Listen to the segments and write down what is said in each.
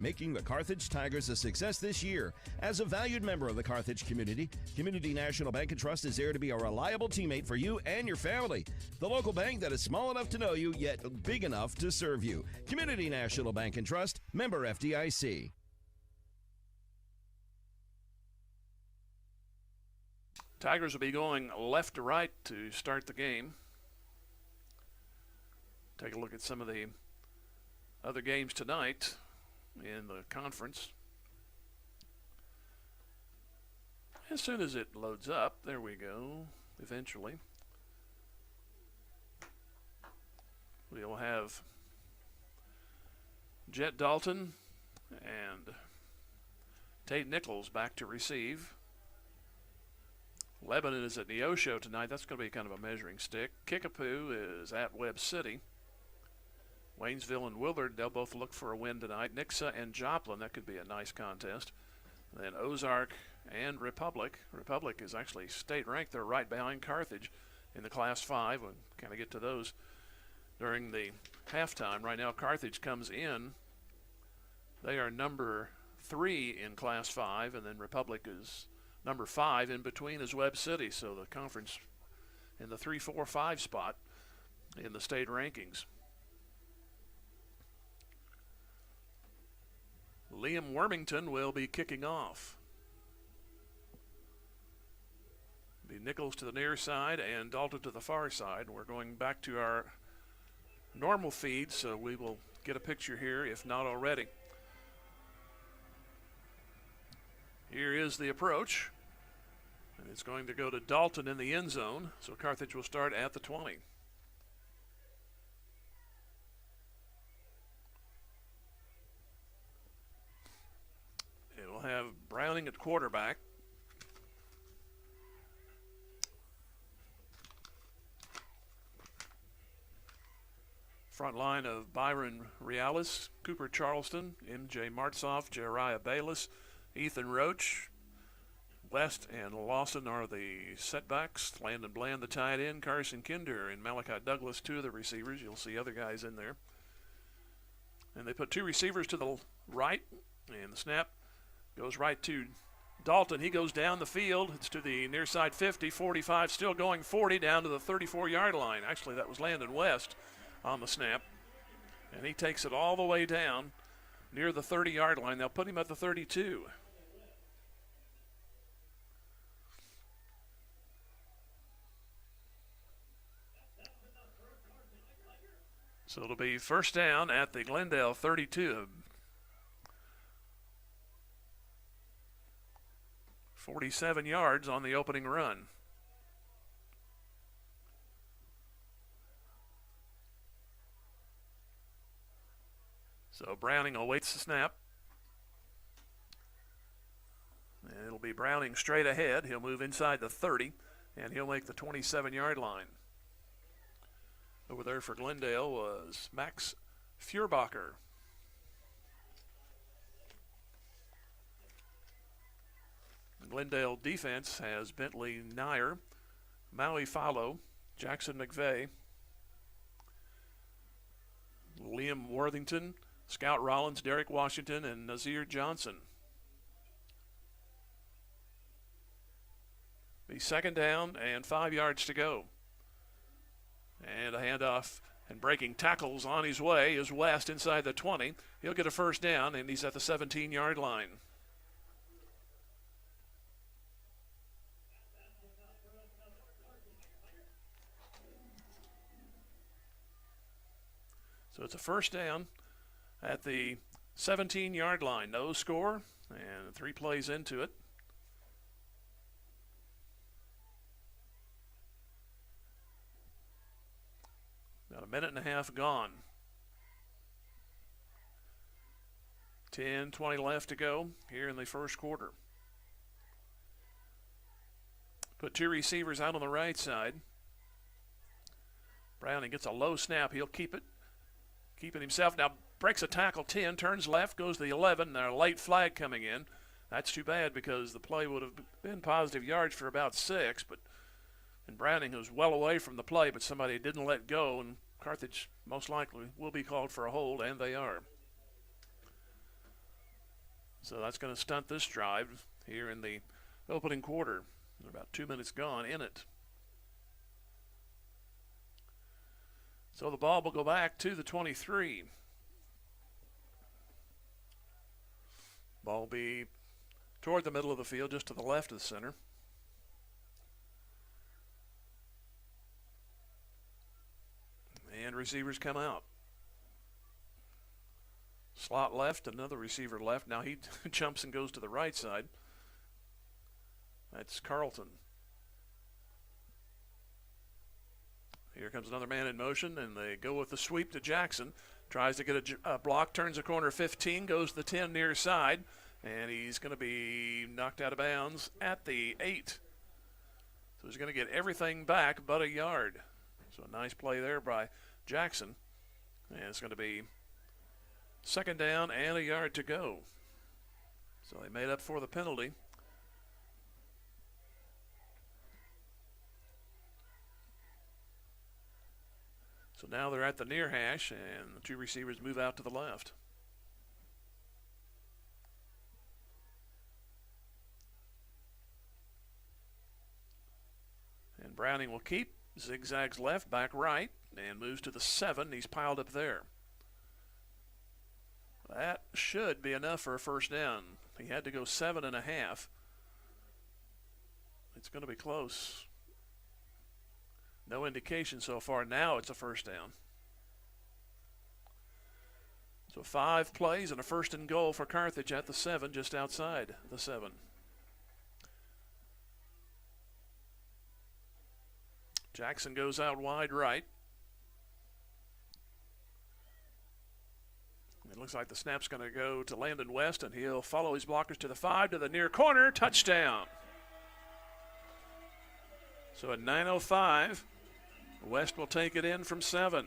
Making the Carthage Tigers a success this year. As a valued member of the Carthage community, Community National Bank & Trust is there to be a reliable teammate for you and your family. The local bank that is small enough to know you, yet big enough to serve you. Community National Bank & Trust, member FDIC. Tigers will be going left to right to start the game. Take a look at some of the other games tonight in the conference. As soon as it loads up, there we go, eventually. We'll have Jet Dalton and Tate Nichols back to receive. Lebanon is at Neosho tonight. That's going to be kind of a measuring stick. Kickapoo is at Webb City. Waynesville and Willard, they'll both look for a win tonight. Nixa and Joplin, that could be a nice contest. Then Ozark and Republic. Republic is actually state ranked. They're right behind Carthage in the Class 5. We'll kind of get to those during the halftime. Right now, Carthage comes in. They are number 3 in Class 5, and then Republic is number 5. In between is Webb City, so the conference in the 3, 4, 5 spot in the state rankings. Liam Wormington will be kicking off. Be Nichols to the near side and Dalton to the far side. We're going back to our normal feed, so we will get a picture here, if not already. Here is the approach. And it's going to go to Dalton in the end zone, so Carthage will start at the 20. We'll have Browning at quarterback. Front line of Byron Reales, Cooper Charleston, M.J. Martzoff, Jeriah Bayless, Ethan Roach. West and Lawson are the setbacks. Landon Bland, the tight end. Carson Kinder and Malachi Douglas, 2 of the receivers. You'll see other guys in there. And they put 2 receivers to the right, and the snap goes right to Dalton. He goes down the field. It's to the near side 50, 45, still going 40 down to the 34-yard line. Actually, that was Landon West on the snap. And he takes it all the way down near the 30-yard line. They'll put him at the 32. So it'll be first down at the Glendale 32. 47 yards on the opening run. So Browning awaits the snap. And it'll be Browning straight ahead. He'll move inside the 30, and he'll make the 27-yard line. Over there for Glendale was Max Furbacher. Glendale defense has Bentley Nyer, Maui Fallow, Jackson McVeigh, Liam Worthington, Scout Rollins, Derek Washington, and Nazir Johnson. Be second down and 5 yards to go. And a handoff and breaking tackles on his way is West inside the 20. He'll get a first down, and he's at the 17-yard line. So it's a first down at the 17-yard line. No score, and 3 plays into it. About a minute and a half gone. 10-20 left to go here in the first quarter. Put 2 receivers out on the right side. Browning gets a low snap. He'll keep it. Keeping himself. Now breaks a tackle 10, turns left, goes to the 11. And a late flag coming in. That's too bad because the play would have been positive yards for about 6. And Browning was well away from the play, but somebody didn't let go. And Carthage most likely will be called for a hold, and they are. So that's going to stunt this drive here in the opening quarter. About 2 minutes gone in it. So the ball will go back to the 23. Ball will be toward the middle of the field, just to the left of the center. And receivers come out. Slot left, another receiver left. Now he jumps and goes to the right side. That's Carlton. Here comes another man in motion, and they go with the sweep to Jackson. Tries to get a block, turns the corner 15, goes to the 10 near side, and he's going to be knocked out of bounds at the 8. So he's going to get everything back but a yard. So a nice play there by Jackson. And it's going to be second down and a yard to go. So they made up for the penalty. So now they're at the near hash, and the two receivers move out to the left. And Browning will keep, zigzags left, back right, and moves to the 7. He's piled up there. That should be enough for a first down. He had to go 7.5. It's going to be close. No indication so far. Now it's a first down. So 5 plays and a first and goal for Carthage at the 7, just outside the 7. Jackson goes out wide right. It looks like the snap's going to go to Landon West, and he'll follow his blockers to the 5, to the near corner. Touchdown. So at 9:05, West will take it in from 7.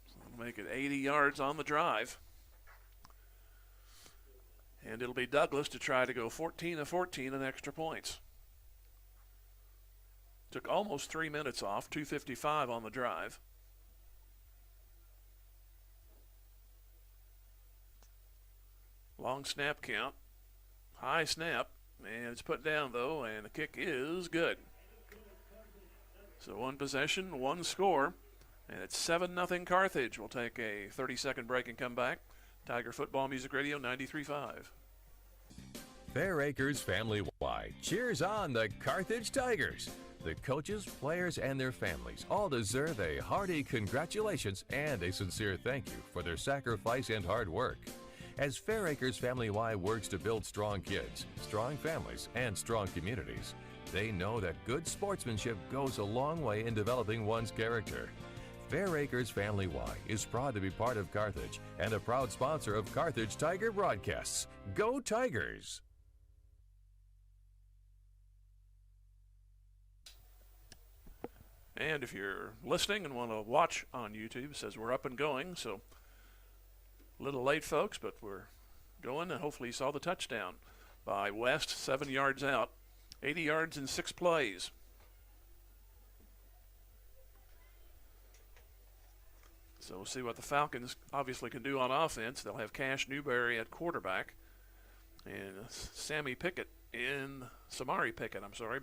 So that'll make it 80 yards on the drive. And it'll be Douglas to try to go 14 of 14 in extra points. Took almost 3 minutes off, 2:55 on the drive. Long snap count, high snap, and it's put down though, and the kick is good. So 1 possession, 1 score, and it's 7-0 Carthage. We'll take a 30-second break and come back. Tiger Football Music Radio 93.5. Fair Acres Family-Wide cheers on the Carthage Tigers. The coaches, players, and their families all deserve a hearty congratulations and a sincere thank you for their sacrifice and hard work. As Fair Acres Family-Wide works to build strong kids, strong families, and strong communities, they know that good sportsmanship goes a long way in developing one's character. Fair Acres Family-Wide is proud to be part of Carthage and a proud sponsor of Carthage Tiger broadcasts. Go Tigers! And if you're listening and want to watch on YouTube, it says we're up and going, so a little late, folks, but we're going, and hopefully you saw the touchdown by West, 7 yards out, 80 yards in 6 plays. So we'll see what the Falcons obviously can do on offense. They'll have Cash Newberry at quarterback, and Samari Pickett,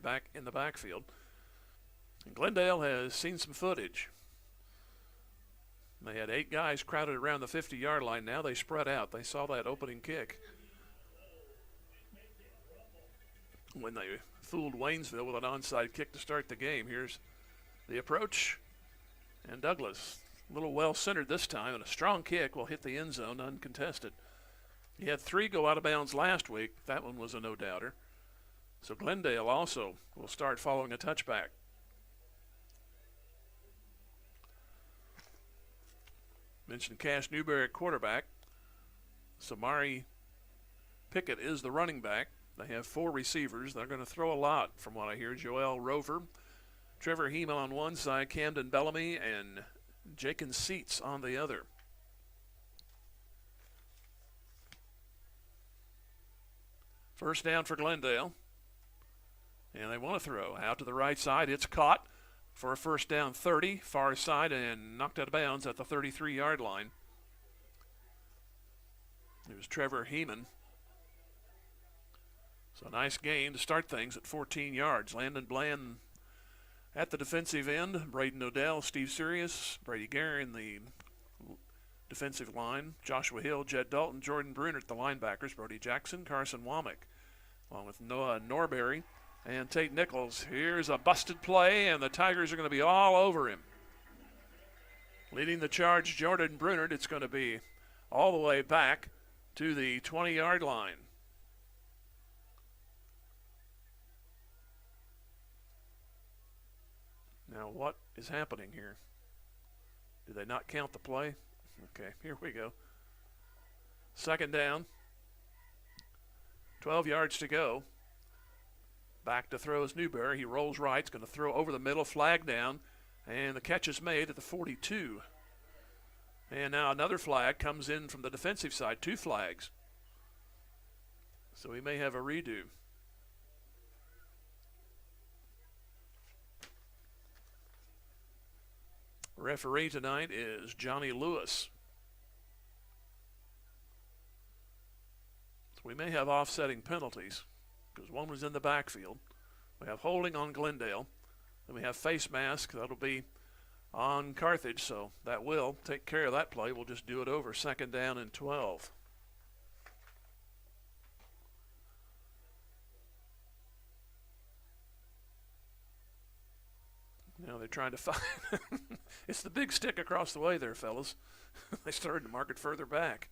back in the backfield. And Glendale has seen some footage. They had 8 guys crowded around the 50-yard line. Now they spread out. They saw that opening kick when they fooled Waynesville with an onside kick to start the game. Here's the approach. And Douglas, a little well-centered this time, and a strong kick will hit the end zone uncontested. He had 3 go out of bounds last week. That one was a no-doubter. So Glendale also will start following a touchback. Mentioned Cash Newberry at quarterback. Samari Pickett is the running back. They have 4 receivers. They're going to throw a lot, from what I hear. Joel Rover, Trevor Hema on one side, Camden Bellamy, and Jakin Seats on the other. First down for Glendale. And they want to throw out to the right side. It's caught for a first down 30, far side, and knocked out of bounds at the 33-yard line. It was Trevor Heeman. So a nice gain to start things at 14 yards. Landon Bland at the defensive end. Braden Odell, Steve Sirius, Brady Guerin, the defensive line. Joshua Hill, Jed Dalton, Jordan Bruner at the linebackers. Brody Jackson, Carson Womack, along with Noah Norberry and Tate Nichols. Here's a busted play, and the Tigers are going to be all over him. Leading the charge, Jordan Bruner. It's going to be all the way back to the 20-yard line. Now what is happening here? Did they not count the play? Okay, here we go. Second down. 12 yards to go. Back to throw is Newberry. He rolls right. He's going to throw over the middle, flag down, and the catch is made at the 42. And now another flag comes in from the defensive side. 2 flags. So we may have a redo. Referee tonight is Johnny Lewis. So we may have offsetting penalties because one was in the backfield. We have holding on Glendale. Then we have face mask. That'll be on Carthage, so that will take care of that play. We'll just do it over. Second down and 12. Now they're trying to find. It's the big stick across the way there, fellas. They started to mark it further back.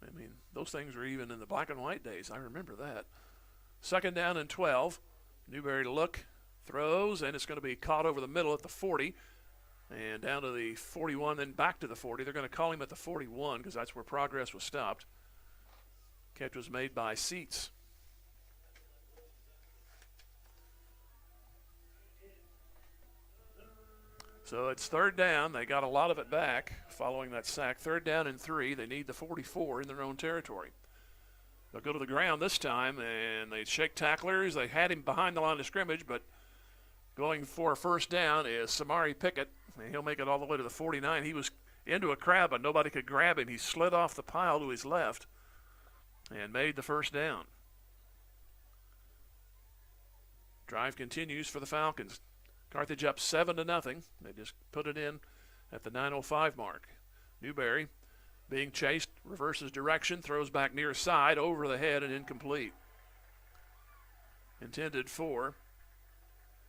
I mean, those things were even in the black and white days. I remember that. Second down and 12. Newberry to look, throws, and it's going to be caught over the middle at the 40. And down to the 41, then back to the 40. They're going to call him at the 41 because that's where progress was stopped. Catch was made by Seats. So it's third down. They got a lot of it back following that sack. Third down and 3. They need the 44 in their own territory. They'll go to the ground this time, and they shake tacklers. They had him behind the line of scrimmage, but going for a first down is Samari Pickett. And he'll make it all the way to the 49. He was into a crowd, but nobody could grab him. He slid off the pile to his left and made the first down. Drive continues for the Falcons. Carthage up 7-0. They just put it in at the 9:05 mark. Newberry being chased, reverses direction, throws back near side, over the head, and incomplete. Intended for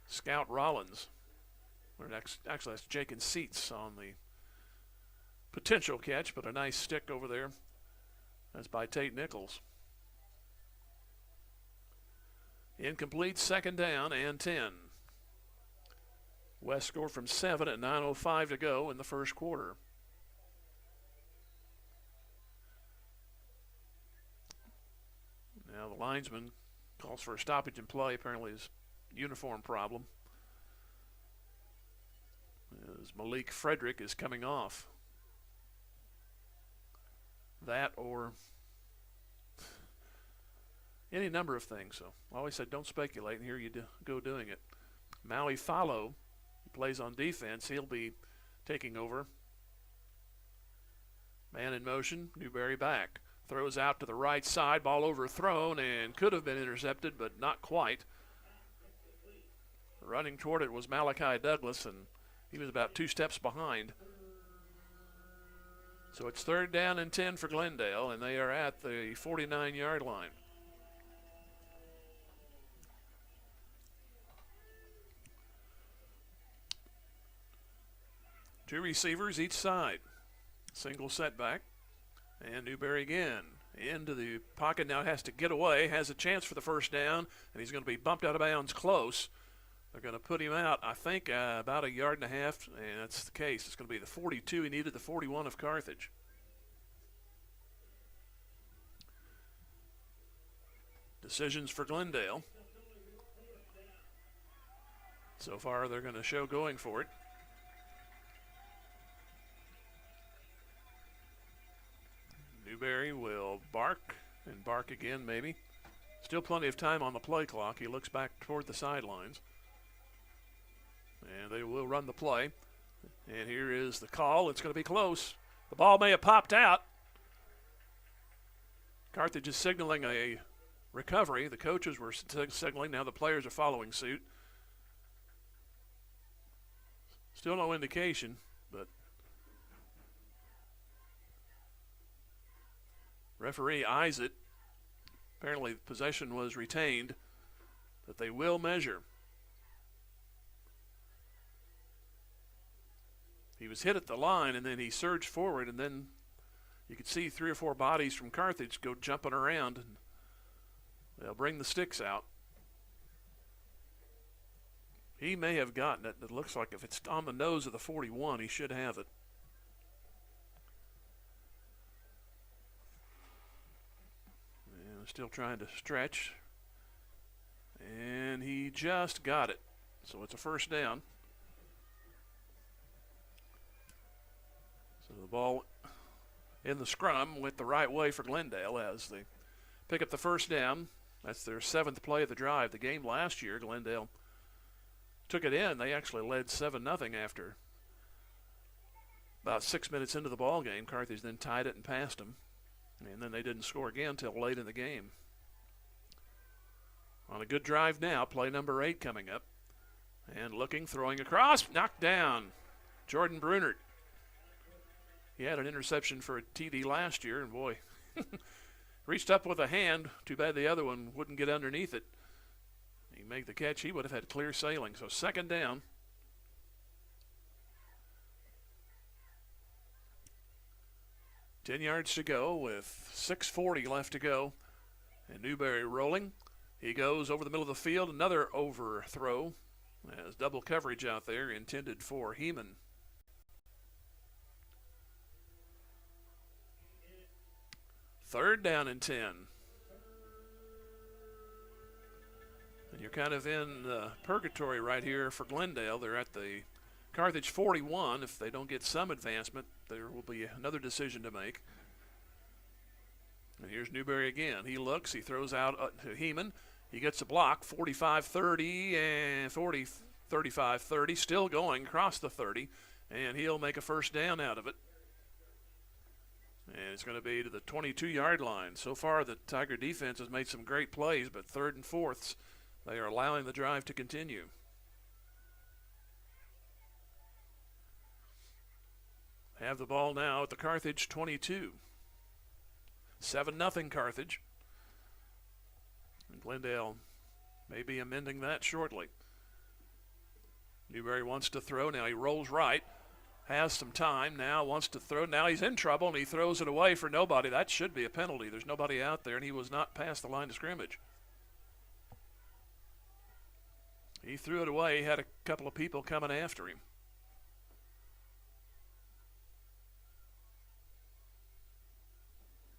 Scout Rollins. Or actually, that's Jake and Seats on the potential catch, but a nice stick over there. That's by Tate Nichols. Incomplete, second down and 10. West scored from 7 at 9:05 to go in the first quarter. Now the linesman calls for a stoppage in play. Apparently his uniform problem. As Malik Frederick is coming off. That or any number of things. So I always said don't speculate, and here you go doing it. Maui Fallow plays on defense. He'll be taking over. Man in motion. Newberry back. Throws out to the right side. Ball overthrown and could have been intercepted, but not quite. Running toward it was Malachi Douglas, and he was about 2 steps behind. So it's third down and 10 for Glendale, and they are at the 49-yard line. Two receivers each side. Single setback. And Newberry again into the pocket. Now has to get away. Has a chance for the first down. And he's going to be bumped out of bounds close. They're going to put him out, I think, about 1.5 yards. And that's the case. It's going to be the 42. He needed the 41 of Carthage. Decisions for Glendale. So far, they're going to show going for it. Newberry will bark and bark again, maybe. Still plenty of time on the play clock. He looks back toward the sidelines. And they will run the play. And here is the call. It's going to be close. The ball may have popped out. Carthage is signaling a recovery. The coaches were signaling. Now the players are following suit. Still no indication, but referee eyes it. Apparently possession was retained, but they will measure. He was hit at the line, and then he surged forward, and then you could see 3 or 4 bodies from Carthage go jumping around, and they'll bring the sticks out. He may have gotten it. It looks like if it's on the nose of the 41, he should have it. And still trying to stretch. And he just got it. So it's a first down. So the ball in the scrum went the right way for Glendale as they pick up the first down. That's their 7th play of the drive. The game last year, Glendale took it in. They actually led 7-0 after about 6 minutes into the ball game. Carthage then tied it and passed them, and then they didn't score again until late in the game. On a good drive now, play number 8 coming up, and looking, throwing across, knocked down. Jordan Brunert. He had an interception for a TD last year, and boy, reached up with a hand. Too bad the other one wouldn't get underneath it. He made the catch, he would have had clear sailing. So second down. $10 yards to go with 6:40 left to go. And Newberry rolling. He goes over the middle of the field. Another overthrow. As double coverage out there intended for Heeman. Third down and 10. And you're kind of in purgatory right here for Glendale. They're at the Carthage 41. If they don't get some advancement, there will be another decision to make. And here's Newberry again. He looks, he throws out to Heeman. He gets a block, 45-30 and 35-30, still going across the 30, and he'll make a first down out of it. And it's going to be to the 22-yard line. So far, the Tiger defense has made some great plays, but 3rd and 4ths, they are allowing the drive to continue. Have the ball now at the Carthage 22. 7-0 Carthage. And Glendale may be amending that shortly. Newberry wants to throw. Now he rolls right. Has some time. Now wants to throw. Now he's in trouble, and he throws it away for nobody. That should be a penalty. There's nobody out there, and he was not past the line of scrimmage. He threw it away. He had a couple of people coming after him.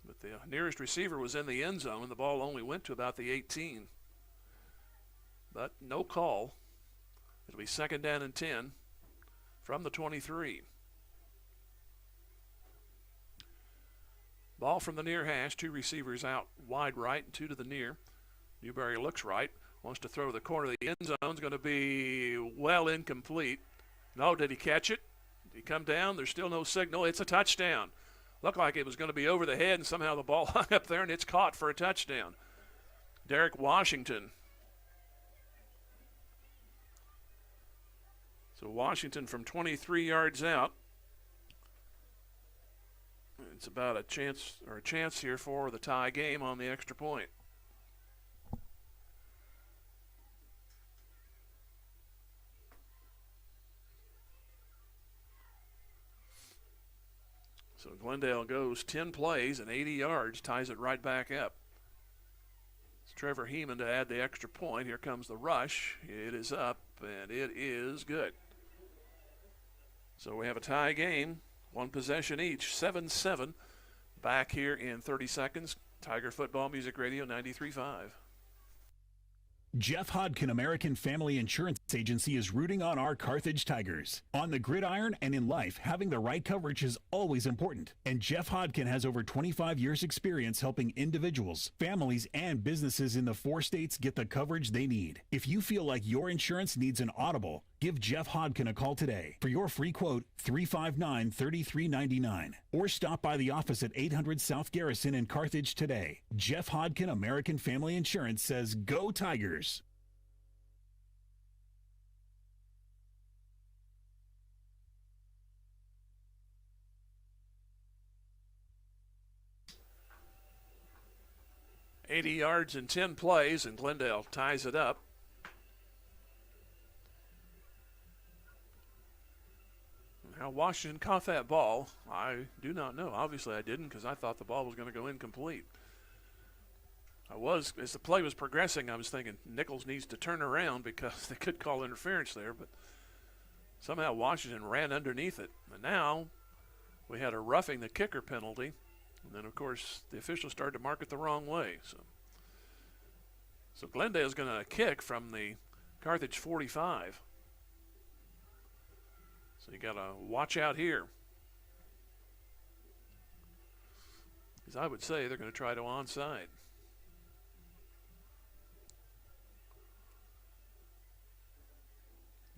But the nearest receiver was in the end zone, and the ball only went to about the 18. But no call. It'll be 2nd down and 10 from the 23. Ball from the near hash. 2 receivers out wide right and 2 to the near. Newberry looks right. Wants to throw to the corner of the end zone. Is going to be well incomplete. No, did he catch it? Did he come down? There's still no signal. It's a touchdown. Looked like it was going to be over the head, and somehow the ball hung up there, and it's caught for a touchdown. Derek Washington. So Washington from 23 yards out. It's about a chance here for the tie game on the extra point. So Glendale goes 10 plays and 80 yards, ties it right back up. It's Trevor Heeman to add the extra point. Here comes the rush. It is up, and it is good. So we have a tie game, 1 possession each, 7-7. Back here in 30 seconds. Tiger Football Music Radio 93.5. Jeff Hodkin American Family Insurance Agency is rooting on our Carthage Tigers. On the gridiron and in life, having the right coverage is always important. And Jeff Hodkin has over 25 years experience helping individuals, families, and businesses in the 4 states get the coverage they need. If you feel like your insurance needs an audible, give Jeff Hodkin a call today. For your free quote, 359-3399. Or stop by the office at 800 South Garrison in Carthage today. Jeff Hodkin American Family Insurance says, go Tigers. 80 yards in 10 plays, and Glendale ties it up. How Washington caught that ball, I do not know. Obviously I didn't, because I thought the ball was going to go incomplete. As the play was progressing, I was thinking Nichols needs to turn around because they could call interference there, but somehow Washington ran underneath it. And now we had a roughing the kicker penalty, and then, of course, the officials started to mark it the wrong way. So Glendale's going to kick from the Carthage 45. So you got to watch out here. Because I would say they're going to try to onside.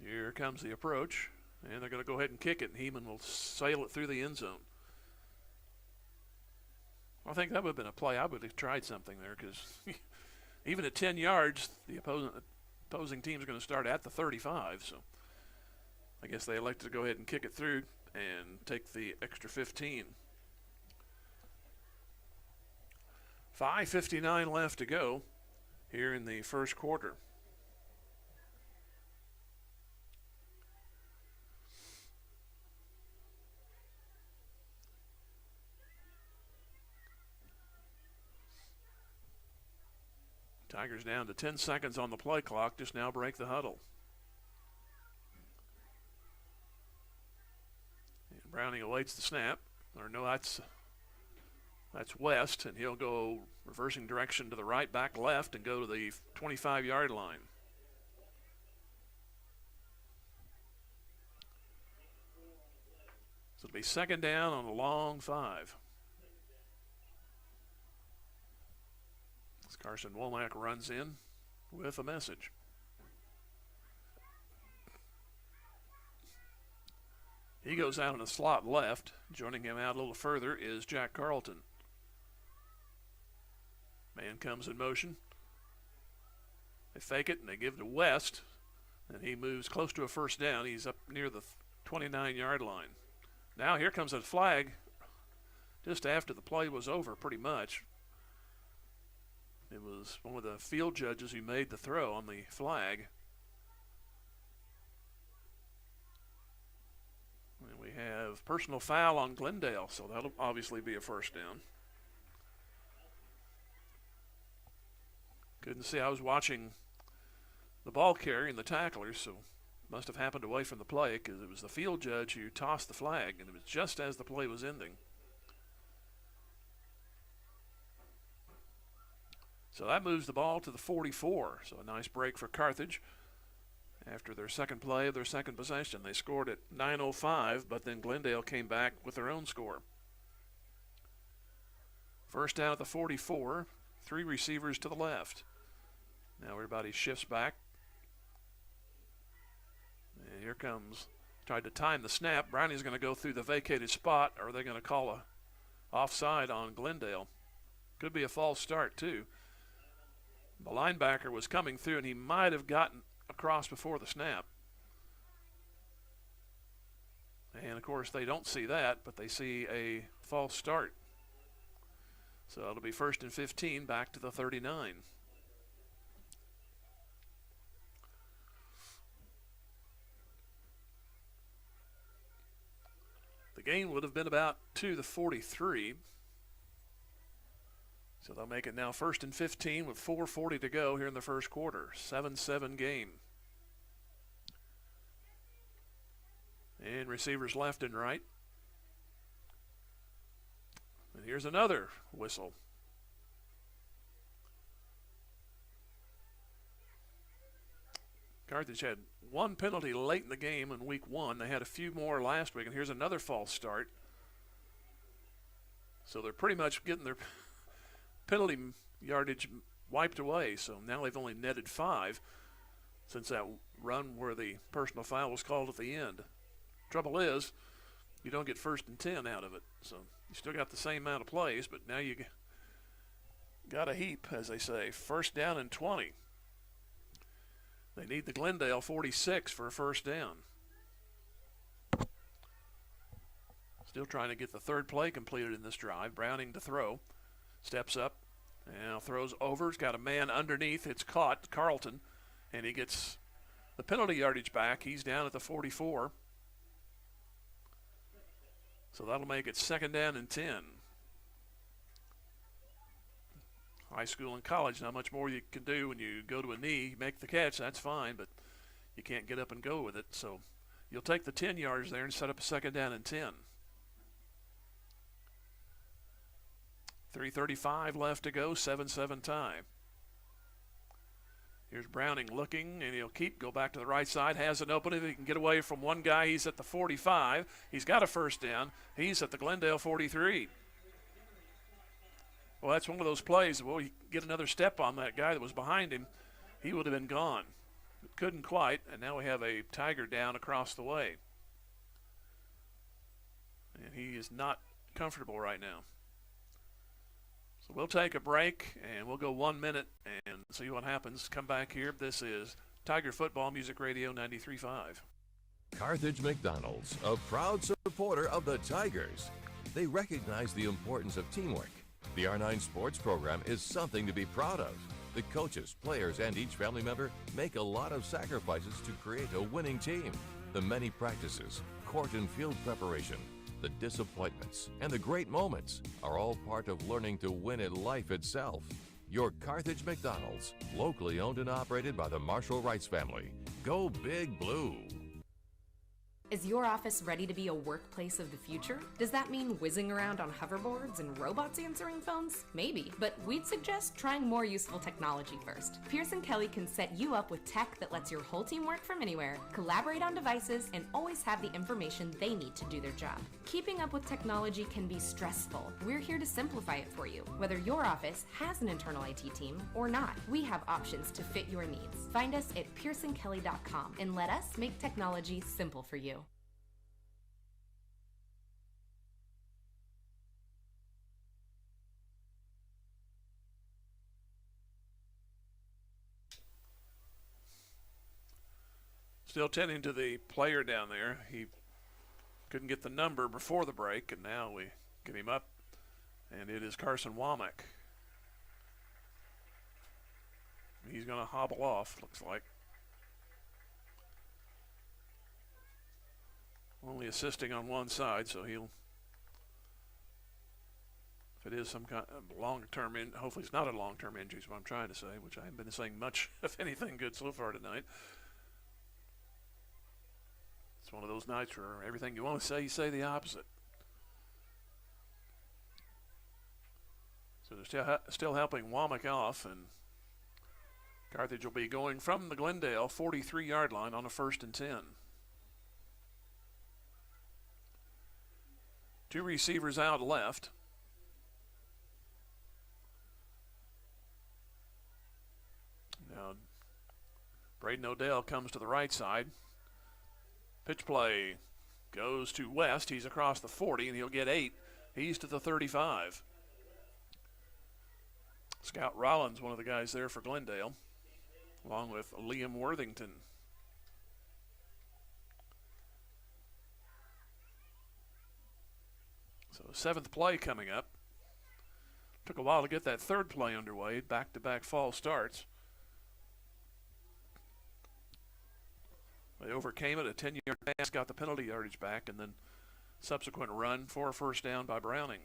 Here comes the approach, and they're going to go ahead and kick it, and Heeman will sail it through the end zone. I think that would have been a play. I would have tried something there, because even at 10 yards, the opposing team is going to start at the 35. So I guess they elected to go ahead and kick it through and take the extra 15. 5:59 left to go here in the first quarter. Tigers down to 10 seconds on the play clock, just now break the huddle. And Browning awaits the snap. Or no, that's West, and he'll go reversing direction to the right, back left, and go to the 25-yard line. So it'll be second down on a long 5. Carson Womack runs in with a message. He goes out in the slot left. Joining him out a little further is Jack Carlton. Man comes in motion. They fake it and they give it to West, and he moves close to a first down. He's up near the 29-yard line. Now here comes a flag just after the play was over, pretty much. It was one of the field judges who made the throw on the flag. And we have personal foul on Glendale, so that'll obviously be a first down. Couldn't see. I was watching the ball carrier and the tacklers, so must have happened away from the play because it was the field judge who tossed the flag, and it was just as the play was ending. So that moves the ball to the 44. So a nice break for Carthage. After their second play of their second possession, they scored at 9:05, but then Glendale came back with their own score. First down at the 44, 3 receivers to the left. Now everybody shifts back. And here comes, tried to time the snap. Browning's going to go through the vacated spot, or are they going to call a offside on Glendale? Could be a false start, too. The linebacker was coming through, and he might have gotten across before the snap. And, of course, they don't see that, but they see a false start. So it'll be 1st and 15 back to the 39. The gain would have been about to the 43. So they'll make it now 1st and 15 with 4:40 to go here in the first quarter. 7-7 game. And receivers left and right. And here's another whistle. Carthage had one penalty late in the game in week 1. They had a few more last week, and here's another false start. So they're pretty much getting their penalty yardage wiped away. So now they've only netted 5 since that run where the personal foul was called at the end. Trouble is, you don't get 1st and 10 out of it. So you still got the same amount of plays, but now you got a heap, as they say. 1st down and 20. They need the Glendale 46 for a 1st down. Still trying to get the 3rd play completed in this drive. Browning to throw. Steps up. Now throws over. He's got a man underneath. It's caught. Carlton. And he gets the penalty yardage back. He's down at the 44. So that'll make it 2nd down and 10. High school and college, not much more you can do when you go to a knee, make the catch, that's fine, but you can't get up and go with it. So you'll take the 10 yards there and set up a 2nd down and 10. 3:35 left to go, 7-7 tie. Here's Browning looking, and he'll go back to the right side, has an opening. He can get away from one guy. He's at the 45. He's got a 1st down. He's at the Glendale 43. Well, that's one of those plays. Well, you get another step on that guy that was behind him, he would have been gone. Couldn't quite, and now we have a Tiger down across the way. And he is not comfortable right now. So we'll take a break, and we'll go 1 minute and see what happens. Come back here. This is Tiger Football Music Radio 93.5. Carthage McDonald's, a proud supporter of the Tigers. They recognize the importance of teamwork. The R9 sports program is something to be proud of. The coaches, players, and each family member make a lot of sacrifices to create a winning team. The many practices, court and field preparation, the disappointments, and the great moments are all part of learning to win at life itself. Your Carthage McDonald's, locally owned and operated by the Marshall Wrights family. Go Big Blue. Is your office ready to be a workplace of the future? Does that mean whizzing around on hoverboards and robots answering phones? Maybe, but we'd suggest trying more useful technology first. Pierce & Kelly can set you up with tech that lets your whole team work from anywhere, collaborate on devices, and always have the information they need to do their job. Keeping up with technology can be stressful. We're here to simplify it for you. Whether your office has an internal IT team or not, we have options to fit your needs. Find us at pearsonkelly.com and let us make technology simple for you. Still tending to the player down there. He couldn't get the number before the break, and now we get him up, and it is Carson Womack. He's going to hobble off, looks like. Only assisting on one side, so he'll, if it is some kind of long-term, hopefully it's not a long-term injury is what I'm trying to say, which I haven't been saying much of anything good so far tonight. It's one of those nights where everything you want to say, you say the opposite. So they're still helping Womack off, and Carthage will be going from the Glendale 43-yard line on a 1st and 10. 2 receivers out left. Now, Braden Odell comes to the right side. Pitch play goes to West. He's across the 40, and he'll get 8. He's to the 35. Scout Rollins, one of the guys there for Glendale, along with Liam Worthington. So 7th play coming up. Took a while to get that 3rd play underway. Back-to-back false starts. They overcame it, a 10-yard pass, got the penalty yardage back, and then subsequent run for a 1st down by Browning.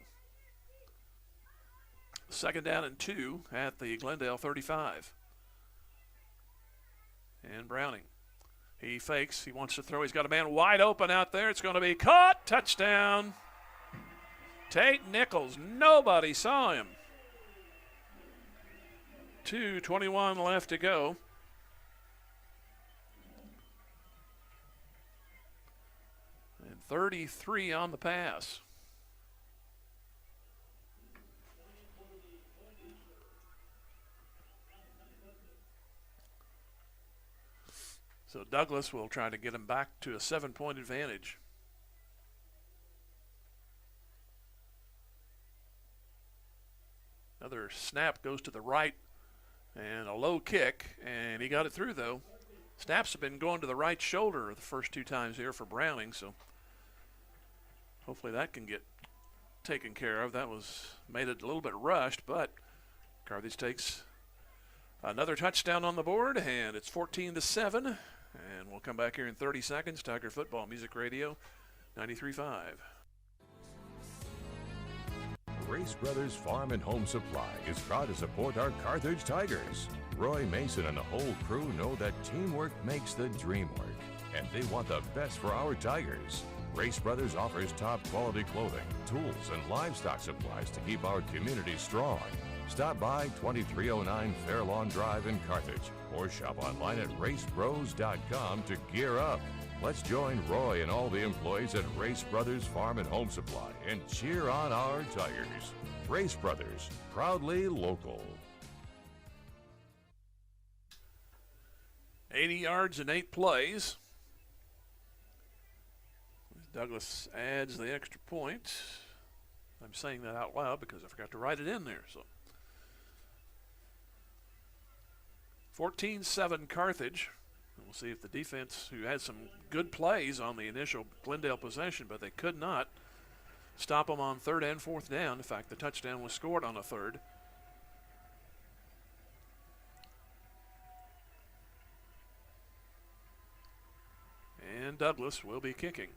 2nd down and 2 at the Glendale 35. And Browning, he fakes, he wants to throw, he's got a man wide open out there, it's going to be caught, touchdown. Tate Nichols, nobody saw him. 2:21 left to go. 33 on the pass. So Douglas will try to get him back to a 7-point advantage. Another snap goes to the right and a low kick, and he got it through though. Snaps have been going to the right shoulder the first 2 times here for Browning, so hopefully that can get taken care of. That made it a little bit rushed, but Carthage takes another touchdown on the board, and it's 14-7. And we'll come back here in 30 seconds. Tiger Football Music Radio 93.5. Race Brothers Farm and Home Supply is proud to support our Carthage Tigers. Roy Mason and the whole crew know that teamwork makes the dream work, and they want the best for our Tigers. Race Brothers offers top quality clothing, tools, and livestock supplies to keep our community strong. Stop by 2309 Fairlawn Drive in Carthage or shop online at racebros.com to gear up. Let's join Roy and all the employees at Race Brothers Farm and Home Supply and cheer on our Tigers. Race Brothers, proudly local. 80 yards and 8 plays. Douglas adds the extra point. I'm saying that out loud because I forgot to write it in there. So 14-7 Carthage. And we'll see if the defense, who had some good plays on the initial Glendale possession, but they could not stop them on 3rd and 4th down. In fact, the touchdown was scored on a 3rd. And Douglas will be kicking.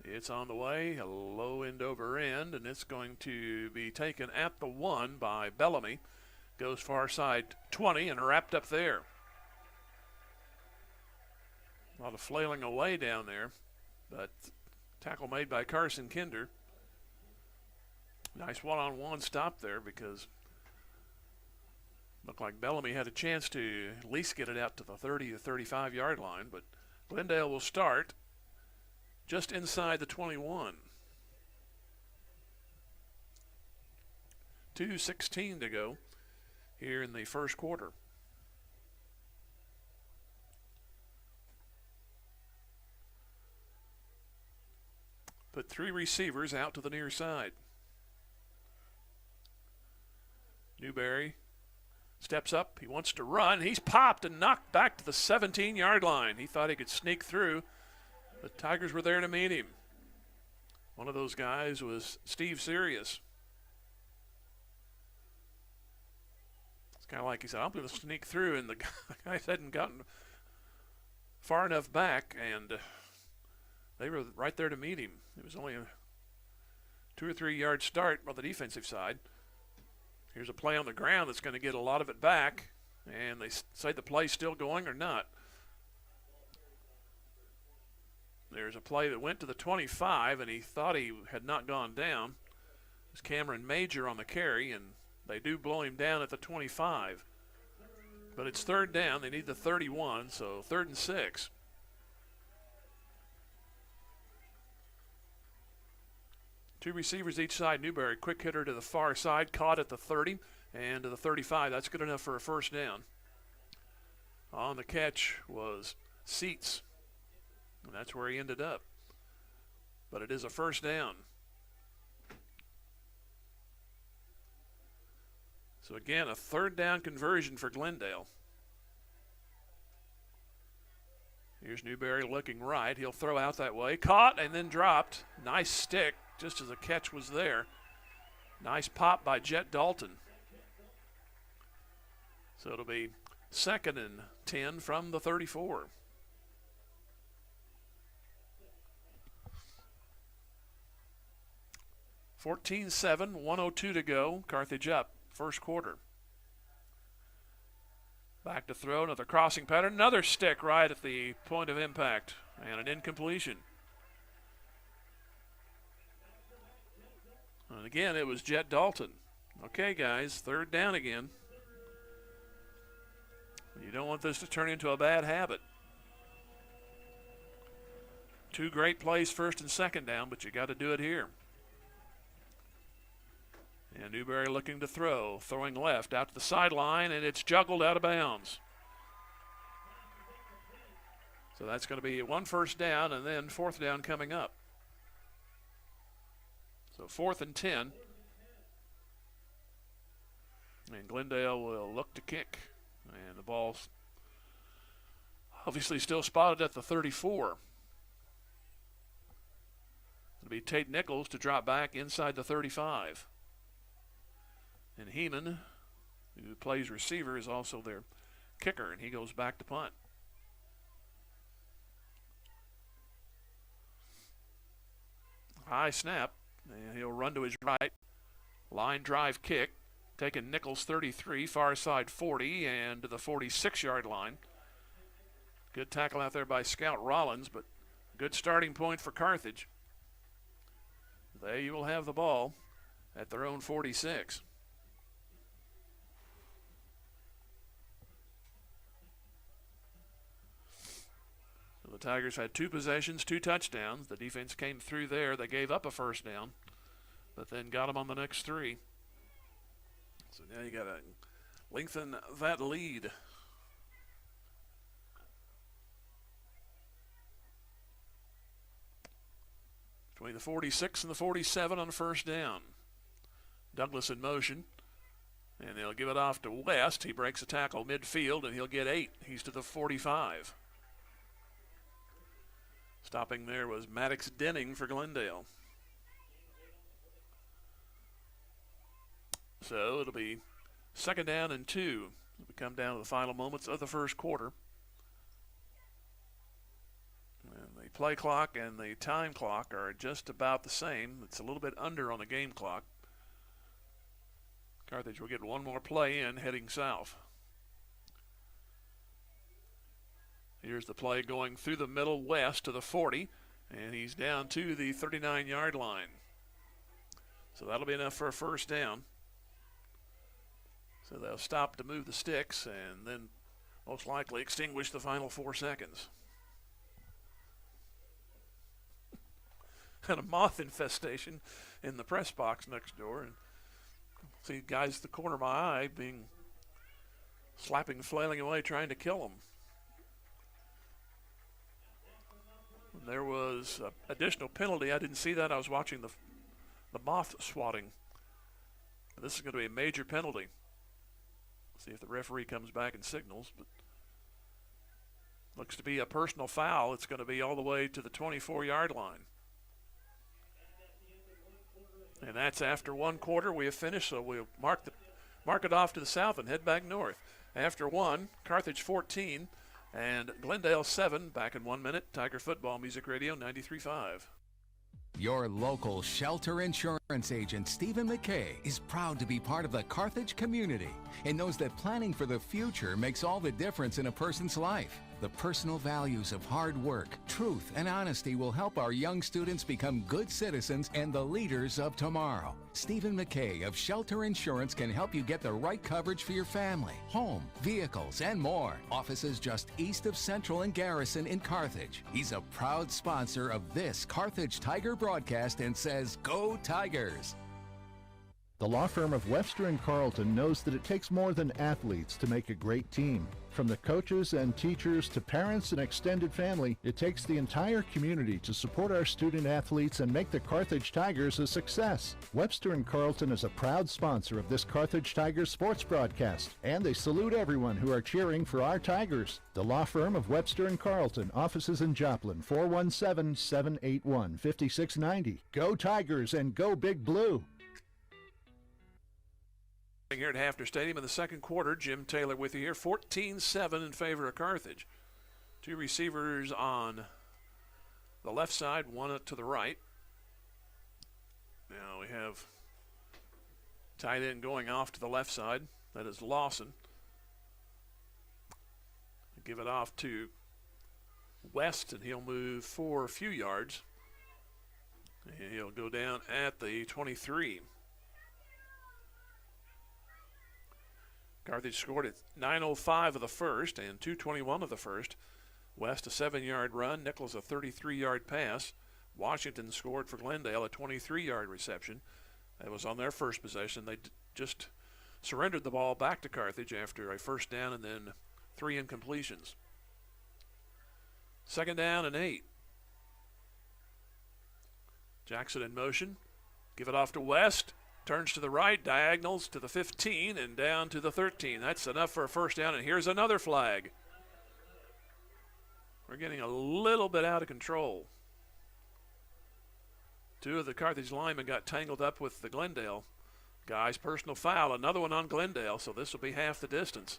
It's on the way, a low end over end, and it's going to be taken at the 1 by Bellamy. Goes far side 20 and wrapped up there. A lot of flailing away down there, but tackle made by Carson Kinder. Nice one-on-one stop there because looked like Bellamy had a chance to at least get it out to the 30 to 35 yard line, but Glendale will start just inside the 21. 2:16 to go here in the first quarter. Put 3 receivers out to the near side. Newberry steps up. He wants to run. He's popped and knocked back to the 17-yard line. He thought he could sneak through. The Tigers were there to meet him. One of those guys was Steve Sirius. It's kind of like he said, I'm going to sneak through, and the guys hadn't gotten far enough back, and they were right there to meet him. It was only a 2 or 3 yard start on the defensive side. Here's a play on the ground that's going to get a lot of it back, and they say the play's still going or not. There's a play that went to the 25, and he thought he had not gone down. It was Cameron Major on the carry, and they do blow him down at the 25. But it's 3rd down. They need the 31, so 3rd and 6. Two receivers each side. Newberry, quick hitter to the far side, caught at the 30 and to the 35. That's good enough for a first down. On the catch was Seats, and that's where he ended up. But it is a first down. So again, a 3rd down conversion for Glendale. Here's Newberry looking right. He'll throw out that way. Caught and then dropped. Nice stick just as the catch was there. Nice pop by Jet Dalton. So it'll be 2nd and 10 from the 34. (14-7), 1:02 to go. Carthage up, first quarter. Back to throw, another crossing pattern, another stick right at the point of impact, and an incompletion. And again, it was Jet Dalton. Okay, guys, 3rd down again. You don't want this to turn into a bad habit. Two great plays first and second down, but you got to do it here. And Newberry looking to throw, throwing left out to the sideline, and it's juggled out of bounds. So that's going to be one first down, and then fourth down coming up. So 4th and 10. And Glendale will look to kick. And the ball's obviously still spotted at the 34. It'll be Tate Nichols to drop back inside the 35. And Heeman, who plays receiver, is also their kicker, and he goes back to punt. High snap, and he'll run to his right. Line drive kick, taking Nichols 33, far side 40, and to the 46-yard line. Good tackle out there by Scout Rollins, but good starting point for Carthage. They will have the ball at their own 46. So the Tigers had 2 possessions, 2 touchdowns. The defense came through there. They gave up a first down, but then got them on the next 3. So now you got to lengthen that lead. Between the 46 and the 47 on first down. Douglas in motion. And they'll give it off to West. He breaks a tackle midfield, and he'll get 8. He's to the 45. Stopping there was Maddox Denning for Glendale. So it'll be 2nd down and 2. We come down to the final moments of the first quarter. And the play clock and the time clock are just about the same. It's a little bit under on the game clock. Carthage will get one more play in heading south. Here's the play going through the middle west to the 40, and he's down to the 39-yard line. So that'll be enough for a first down. So they'll stop to move the sticks and then most likely extinguish the final 4 seconds. Had a moth infestation in the press box next door, and see guys at the corner of my eye being slapping, flailing away, trying to kill them. There was an additional penalty. I didn't see that. I was watching the moth swatting. This is going to be a major penalty. See if the referee comes back and signals, but looks to be a personal foul. It's going to be all the way to the 24-yard line. And that's after 1 quarter. We have finished, so we'll mark it off to the south and head back north. After 1, Carthage 14 and Glendale 7. Back in 1 minute. Tiger Football Music Radio 93.5. Your local shelter insurance agent, Stephen McKay, is proud to be part of the Carthage community and knows that planning for the future makes all the difference in a person's life. The personal values of hard work, truth, and honesty will help our young students become good citizens and the leaders of tomorrow. Stephen McKay of Shelter Insurance can help you get the right coverage for your family, home, vehicles, and more. Offices just east of Central and Garrison in Carthage. He's a proud sponsor of this Carthage Tiger broadcast and says, "Go Tigers!" The law firm of Webster & Carlton knows that it takes more than athletes to make a great team. From the coaches and teachers to parents and extended family, it takes the entire community to support our student athletes and make the Carthage Tigers a success. Webster & Carlton is a proud sponsor of this Carthage Tigers sports broadcast, and they salute everyone who are cheering for our Tigers. The law firm of Webster & Carlton, offices in Joplin, 417-781-5690. Go Tigers and go Big Blue! Here at Hafner Stadium in the second quarter, Jim Taylor with you here, 14-7 in favor of Carthage. 2 receivers on the left side, 1 to the right. Now we have tight end going off to the left side. That is Lawson. Give it off to West, and he'll move for a few yards. And he'll go down at the 23. Carthage scored at 9:05 of the first and 2:21 of the first. West a 7-yard run, Nichols a 33-yard pass. Washington scored for Glendale a 23-yard reception. That was on their first possession. They just surrendered the ball back to Carthage after a first down and then 3 incompletions. 2nd down and 8. Jackson in motion. Give it off to West. Turns to the right, diagonals to the 15 and down to the 13. That's enough for a first down, and here's another flag. We're getting a little bit out of control. 2 of the Carthage linemen got tangled up with the Glendale guys. Personal foul, another one on Glendale, so this will be half the distance.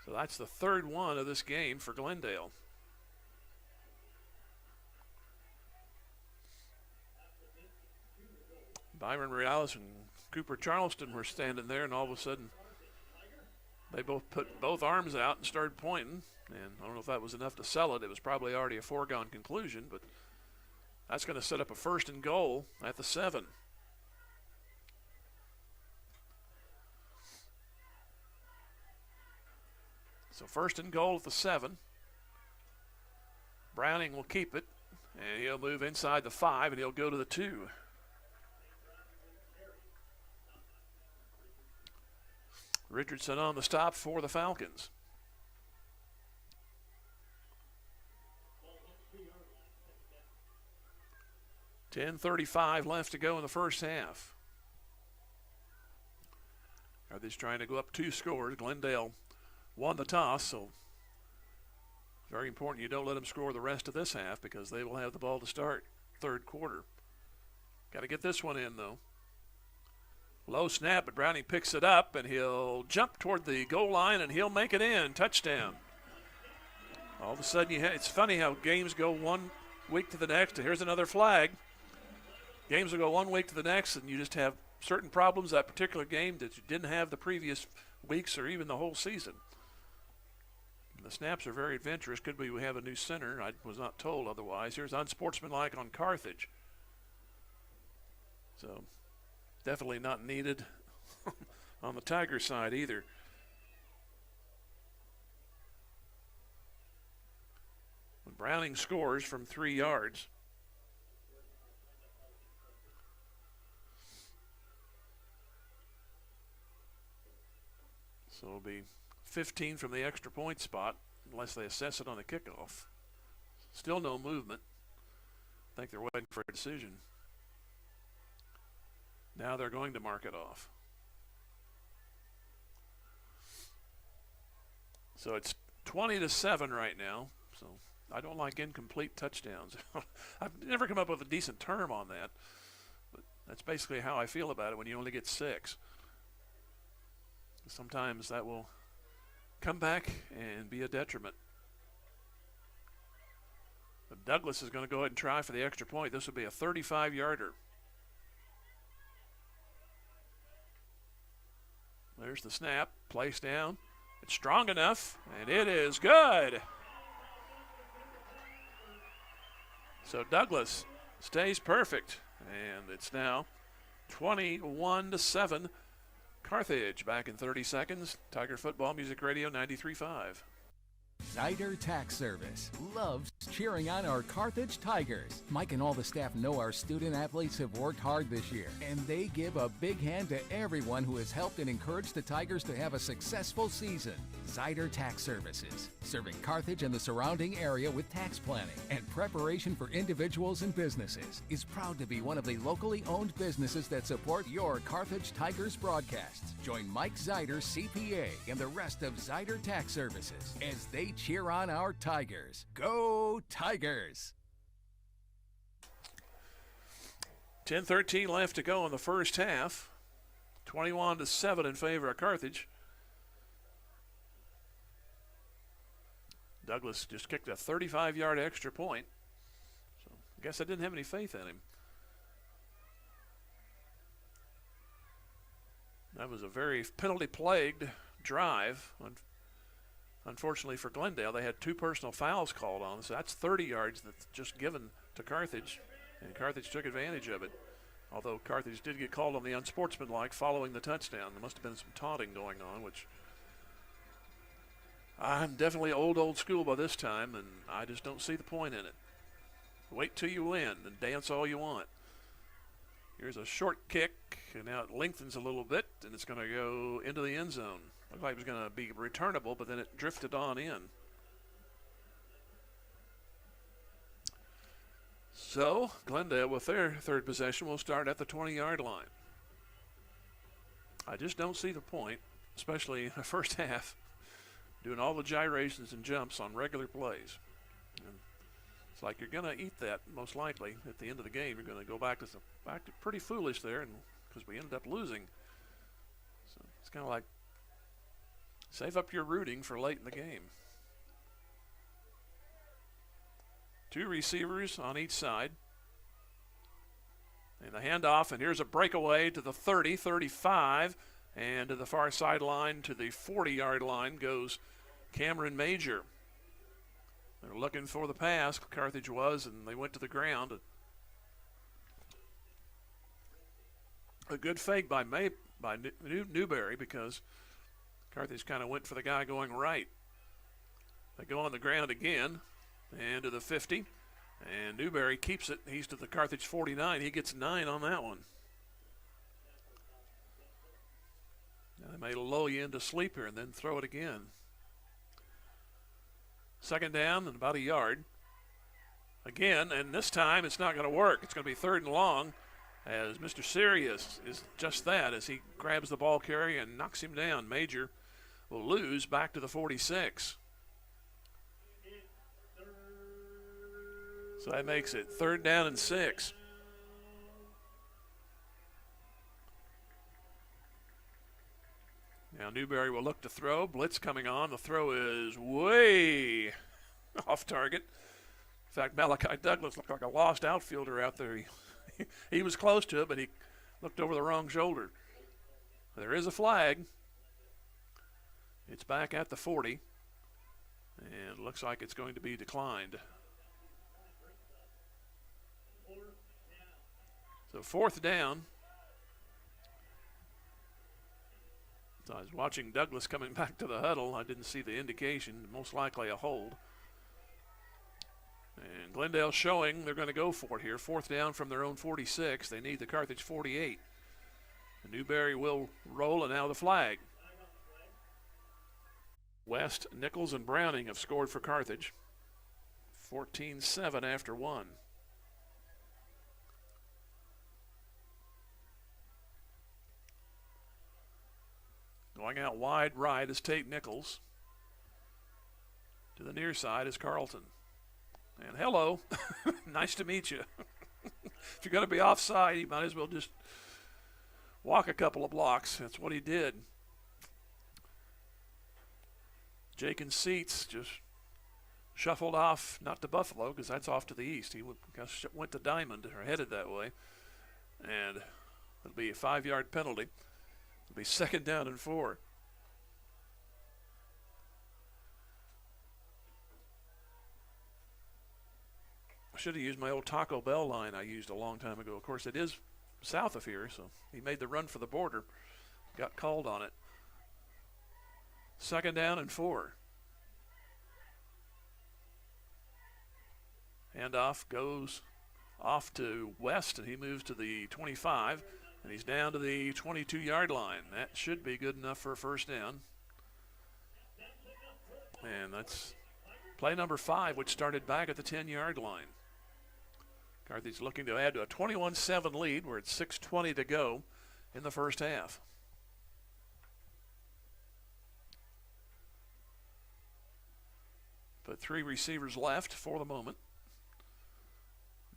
So that's the 3rd one of this game for Glendale. Byron Reales and Cooper Charleston were standing there, and all of a sudden they both put both arms out and started pointing. And I don't know if that was enough to sell it. It was probably already a foregone conclusion, but that's going to set up a 1st and goal at the 7. So 1st and goal at the 7. Browning will keep it, and he'll move inside the 5, and he'll go to the 2. Richardson on the stop for the Falcons. $10:35 left to go in the first half. Carthage trying to go up 2 scores. Glendale won the toss, so very important you don't let them score the rest of this half because they will have the ball to start 3rd quarter. Got to get this one in, though. Low snap, but Browning picks it up, and he'll jump toward the goal line, and he'll make it in. Touchdown. All of a sudden, it's funny how games go one week to the next, and here's another flag. Games will go 1 week to the next, and you just have certain problems that particular game that you didn't have the previous weeks or even the whole season. And the snaps are very adventurous. Could be we have a new center. I was not told otherwise. Here's unsportsmanlike on Carthage. So definitely not needed on the Tiger side either. When Browning scores from 3 yards. So it'll be 15 from the extra point spot unless they assess it on the kickoff. Still no movement. I think they're waiting for a decision. Now they're going to mark it off. So it's 20-7 right now. So I don't like incomplete touchdowns. I've never come up with a decent term on that. But that's basically how I feel about it when you only get 6. Sometimes that will come back and be a detriment. But Douglas is going to go ahead and try for the extra point. This will be a 35-yarder. There's the snap, placed down. It's strong enough, and it is good. So Douglas stays perfect, and it's now 21-7. Carthage back in 30 seconds. Tiger Football Music Radio 93.5. Zyder Tax Service loves cheering on our Carthage Tigers. Mike and all the staff know our student athletes have worked hard this year, and they give a big hand to everyone who has helped and encouraged the Tigers to have a successful season. Zyder Tax Services, serving Carthage and the surrounding area with tax planning and preparation for individuals and businesses, is proud to be one of the locally owned businesses that support your Carthage Tigers broadcasts. Join Mike Zyder, CPA, and the rest of Zyder Tax Services as they cheer on our Tigers. Go Tigers! 10:13 left to go in the first half. 21-7 in favor of Carthage. Douglas just kicked a 35-yard extra point. So I guess I didn't have any faith in him. That was a very penalty-plagued drive. Unfortunately for Glendale, they had 2 personal fouls called on, so that's 30 yards that's just given to Carthage, and Carthage took advantage of it. Although Carthage did get called on the unsportsmanlike following the touchdown. There must have been some taunting going on, which I'm definitely old school by this time, and I just don't see the point in it. Wait till you win and dance all you want. Here's a short kick, and now it lengthens a little bit, and it's going to go into the end zone. Looked like it was going to be returnable, but then it drifted on in. So Glendale, with their third possession, will start at the 20-yard line. I just don't see the point, especially in the first half, doing all the gyrations and jumps on regular plays. And it's like you're going to eat that most likely at the end of the game. You're going to go back to pretty foolish there, and because we ended up losing. So it's kind of like save up your rooting for late in the game. Two receivers on each side. And the handoff, and here's a breakaway to the 30, 35, and to the far sideline to the 40-yard line goes Cameron Major. They're looking for the pass, Carthage was, and they went to the ground. A good fake by Newberry, because Carthage kind of went for the guy going right. They go on the ground again, and to the 50, and Newberry keeps it. He's to the Carthage 49. He gets 9 on that one. Now they may lull you into sleep here and then throw it again. Second down and about a yard. Again, and this time it's not going to work. It's going to be third and long, as Mr. Sirius is just that, as he grabs the ball carrier and knocks him down. Major will lose back to the 46. So that makes it third down and 6. Now Newberry will look to throw. Blitz coming on. The throw is way off target. In fact, Malachi Douglas looked like a lost outfielder out there. He was close to it, but he looked over the wrong shoulder. There is a flag. It's back at the 40. And looks like it's going to be declined. So fourth down. So I was watching Douglas coming back to the huddle. I didn't see the indication. Most likely a hold. And Glendale showing they're going to go for it here. Fourth down from their own 46. They need the Carthage 48. And Newberry will roll, and now the flag. West, Nichols, and Browning have scored for Carthage. 14-7 after one. Going out wide right is Tate Nichols. To the near side is Carlton. And hello, nice to meet you. If you're going to be offside, you might as well just walk a couple of blocks. That's what he did. Jake and Seats just shuffled off, not to Buffalo, because that's off to the east. He went to Diamond, or headed that way. And it'll be a 5-yard penalty. It'll be second down and 4. I should have used my old Taco Bell line I used a long time ago. Of course, it is south of here, so he made the run for the border. Got called on it. Second down and 4. Handoff goes off to West, and he moves to the 25. And he's down to the 22-yard line. That should be good enough for a first down. And that's play number 5, which started back at the 10-yard line. Carthage looking to add to a 21-7 lead. We're at 6:20 to go in the first half. But 3 receivers left for the moment.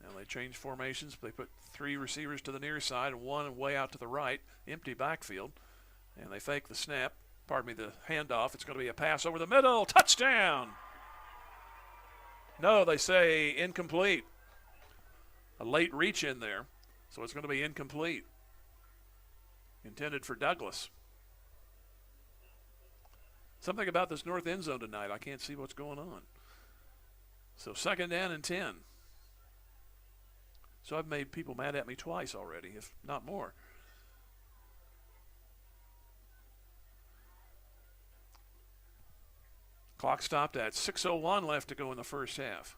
Now they change formations. They put 3 receivers to the near side and 1 way out to the right. Empty backfield. And they fake the snap. Pardon me, the handoff. It's going to be a pass over the middle. Touchdown! No, they say incomplete. A late reach in there. So it's going to be incomplete. Intended for Douglas. Something about this north end zone tonight. I can't see what's going on. So second down and 10. So I've made people mad at me twice already, if not more. Clock stopped at 6:01 left to go in the first half.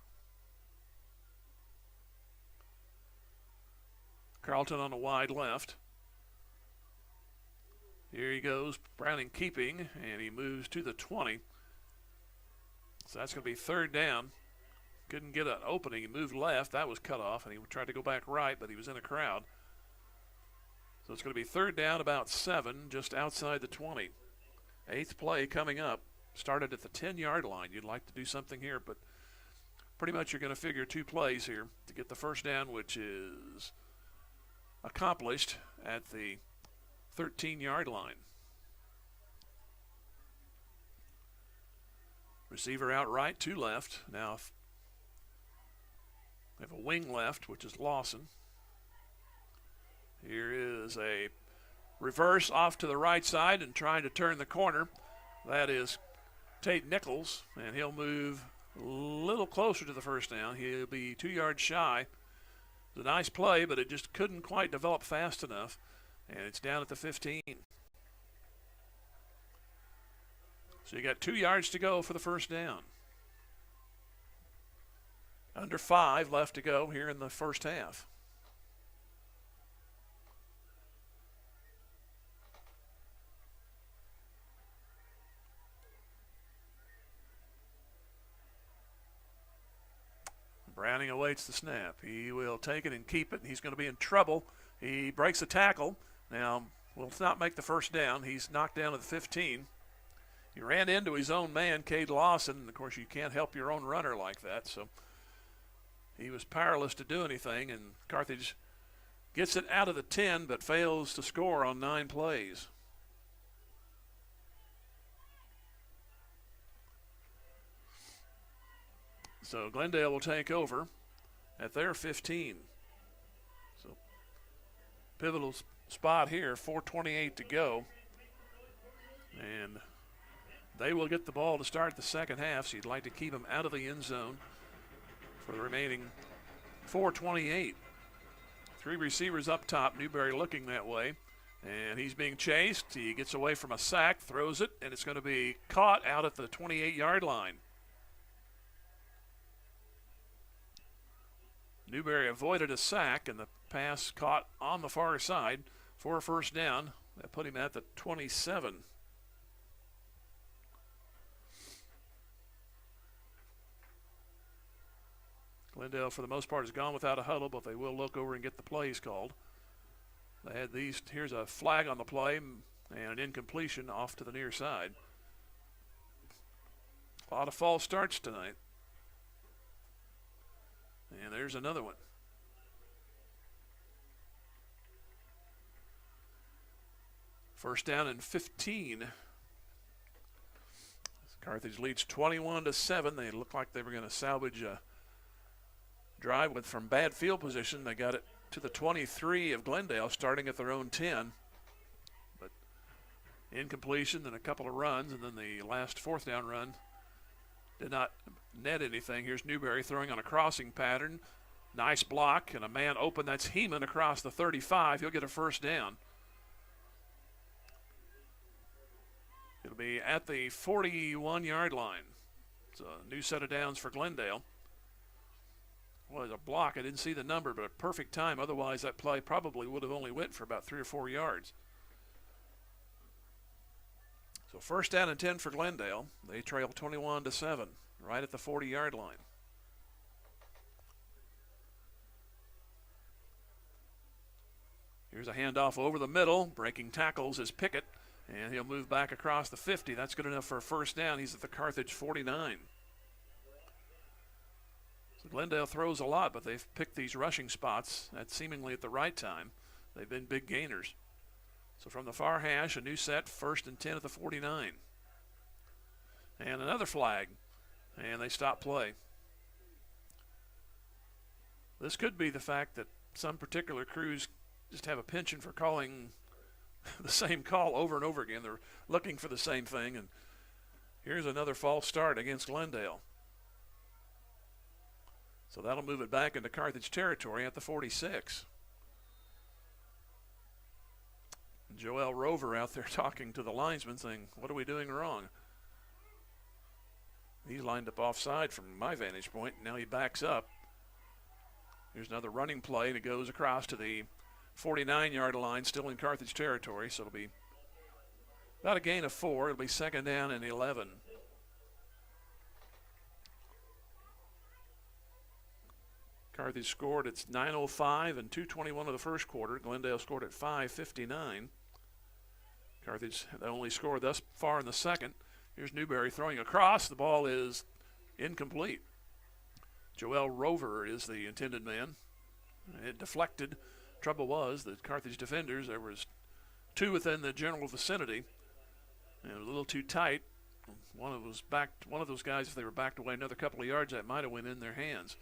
Carlton on a wide left. Here he goes, Browning keeping, and he moves to the 20. So that's going to be third down. Couldn't get an opening. He moved left. That was cut off, and he tried to go back right, but he was in a crowd. So it's going to be third down, about 7, just outside the 20. Eighth play coming up. Started at the 10-yard line. You'd like to do something here, but pretty much you're going to figure 2 plays here to get the first down, which is accomplished at the 13-yard line. Receiver out right, 2 left. Now we have a wing left, which is Lawson. Here is a reverse off to the right side and trying to turn the corner. That is Tate Nichols, and he'll move a little closer to the first down. He'll be 2 yards shy. It's a nice play, but it just couldn't quite develop fast enough, and it's down at the 15. So you got 2 yards to go for the first down. Under 5 left to go here in the first half. Browning awaits the snap. He will take it and keep it. He's going to be in trouble. He breaks a tackle. Now, will not make the first down. He's knocked down at the 15. He ran into his own man, Cade Lawson. And of course, you can't help your own runner like that. So he was powerless to do anything, and Carthage gets it out of the 10 but fails to score on 9 plays. So Glendale will take over at their 15. So pivotal spot here, 4:28 to go. And they will get the ball to start the second half, so you'd like to keep them out of the end zone for the remaining 4:28. 3 receivers up top, Newberry looking that way. And he's being chased. He gets away from a sack, throws it, and it's going to be caught out at the 28-yard line. Newberry avoided a sack, and the pass caught on the far side for a first down. That put him at the 27. Glendale, for the most part, has gone without a huddle, but they will look over and get the plays called. They had these. Here's a flag on the play and an incompletion off to the near side. A lot of false starts tonight. And there's another one. First down and 15. Carthage leads 21-7. They looked like they were going to salvage a drive from bad field position. They got it to the 23 of Glendale, starting at their own 10. But incompletion, then a couple of runs, and then the last fourth down run did not net anything. Here's Newberry throwing on a crossing pattern. Nice block, and a man open. That's Heeman across the 35. He'll get a first down. It'll be at the 41-yard line. It's a new set of downs for Glendale. Well, there's a block. I didn't see the number, but a perfect time. Otherwise, that play probably would have only went for about 3 or 4 yards. So first down and 10 for Glendale. They trail 21-7, right at the 40-yard line. Here's a handoff over the middle. Breaking tackles is Pickett, and he'll move back across the 50. That's good enough for a first down. He's at the Carthage 49. So Glendale throws a lot, but they've picked these rushing spots at seemingly at the right time. They've been big gainers. So from the far hash, a new set, first and 10 at the 49. And another flag, and they stop play. This could be the fact that some particular crews just have a penchant for calling the same call over and over again. They're looking for the same thing, and here's another false start against Glendale. So that'll move it back into Carthage territory at the 46. Joel Rover out there talking to the linesman saying, what are we doing wrong? He's lined up offside from my vantage point. Now he backs up. Here's another running play, and it goes across to the 49-yard line, still in Carthage territory. So it'll be about a gain of 4. It'll be second down and 11. Carthage scored at 9:05 and 2:21 of the first quarter. Glendale scored at 5:59. Carthage only scored thus far in the second. Here's Newberry throwing across. The ball is incomplete. Joel Rover is the intended man. It deflected. Trouble was the Carthage defenders, there was 2 within the general vicinity, and a little too tight. One of those guys, if they were backed away another couple of yards, that might have went in their hands.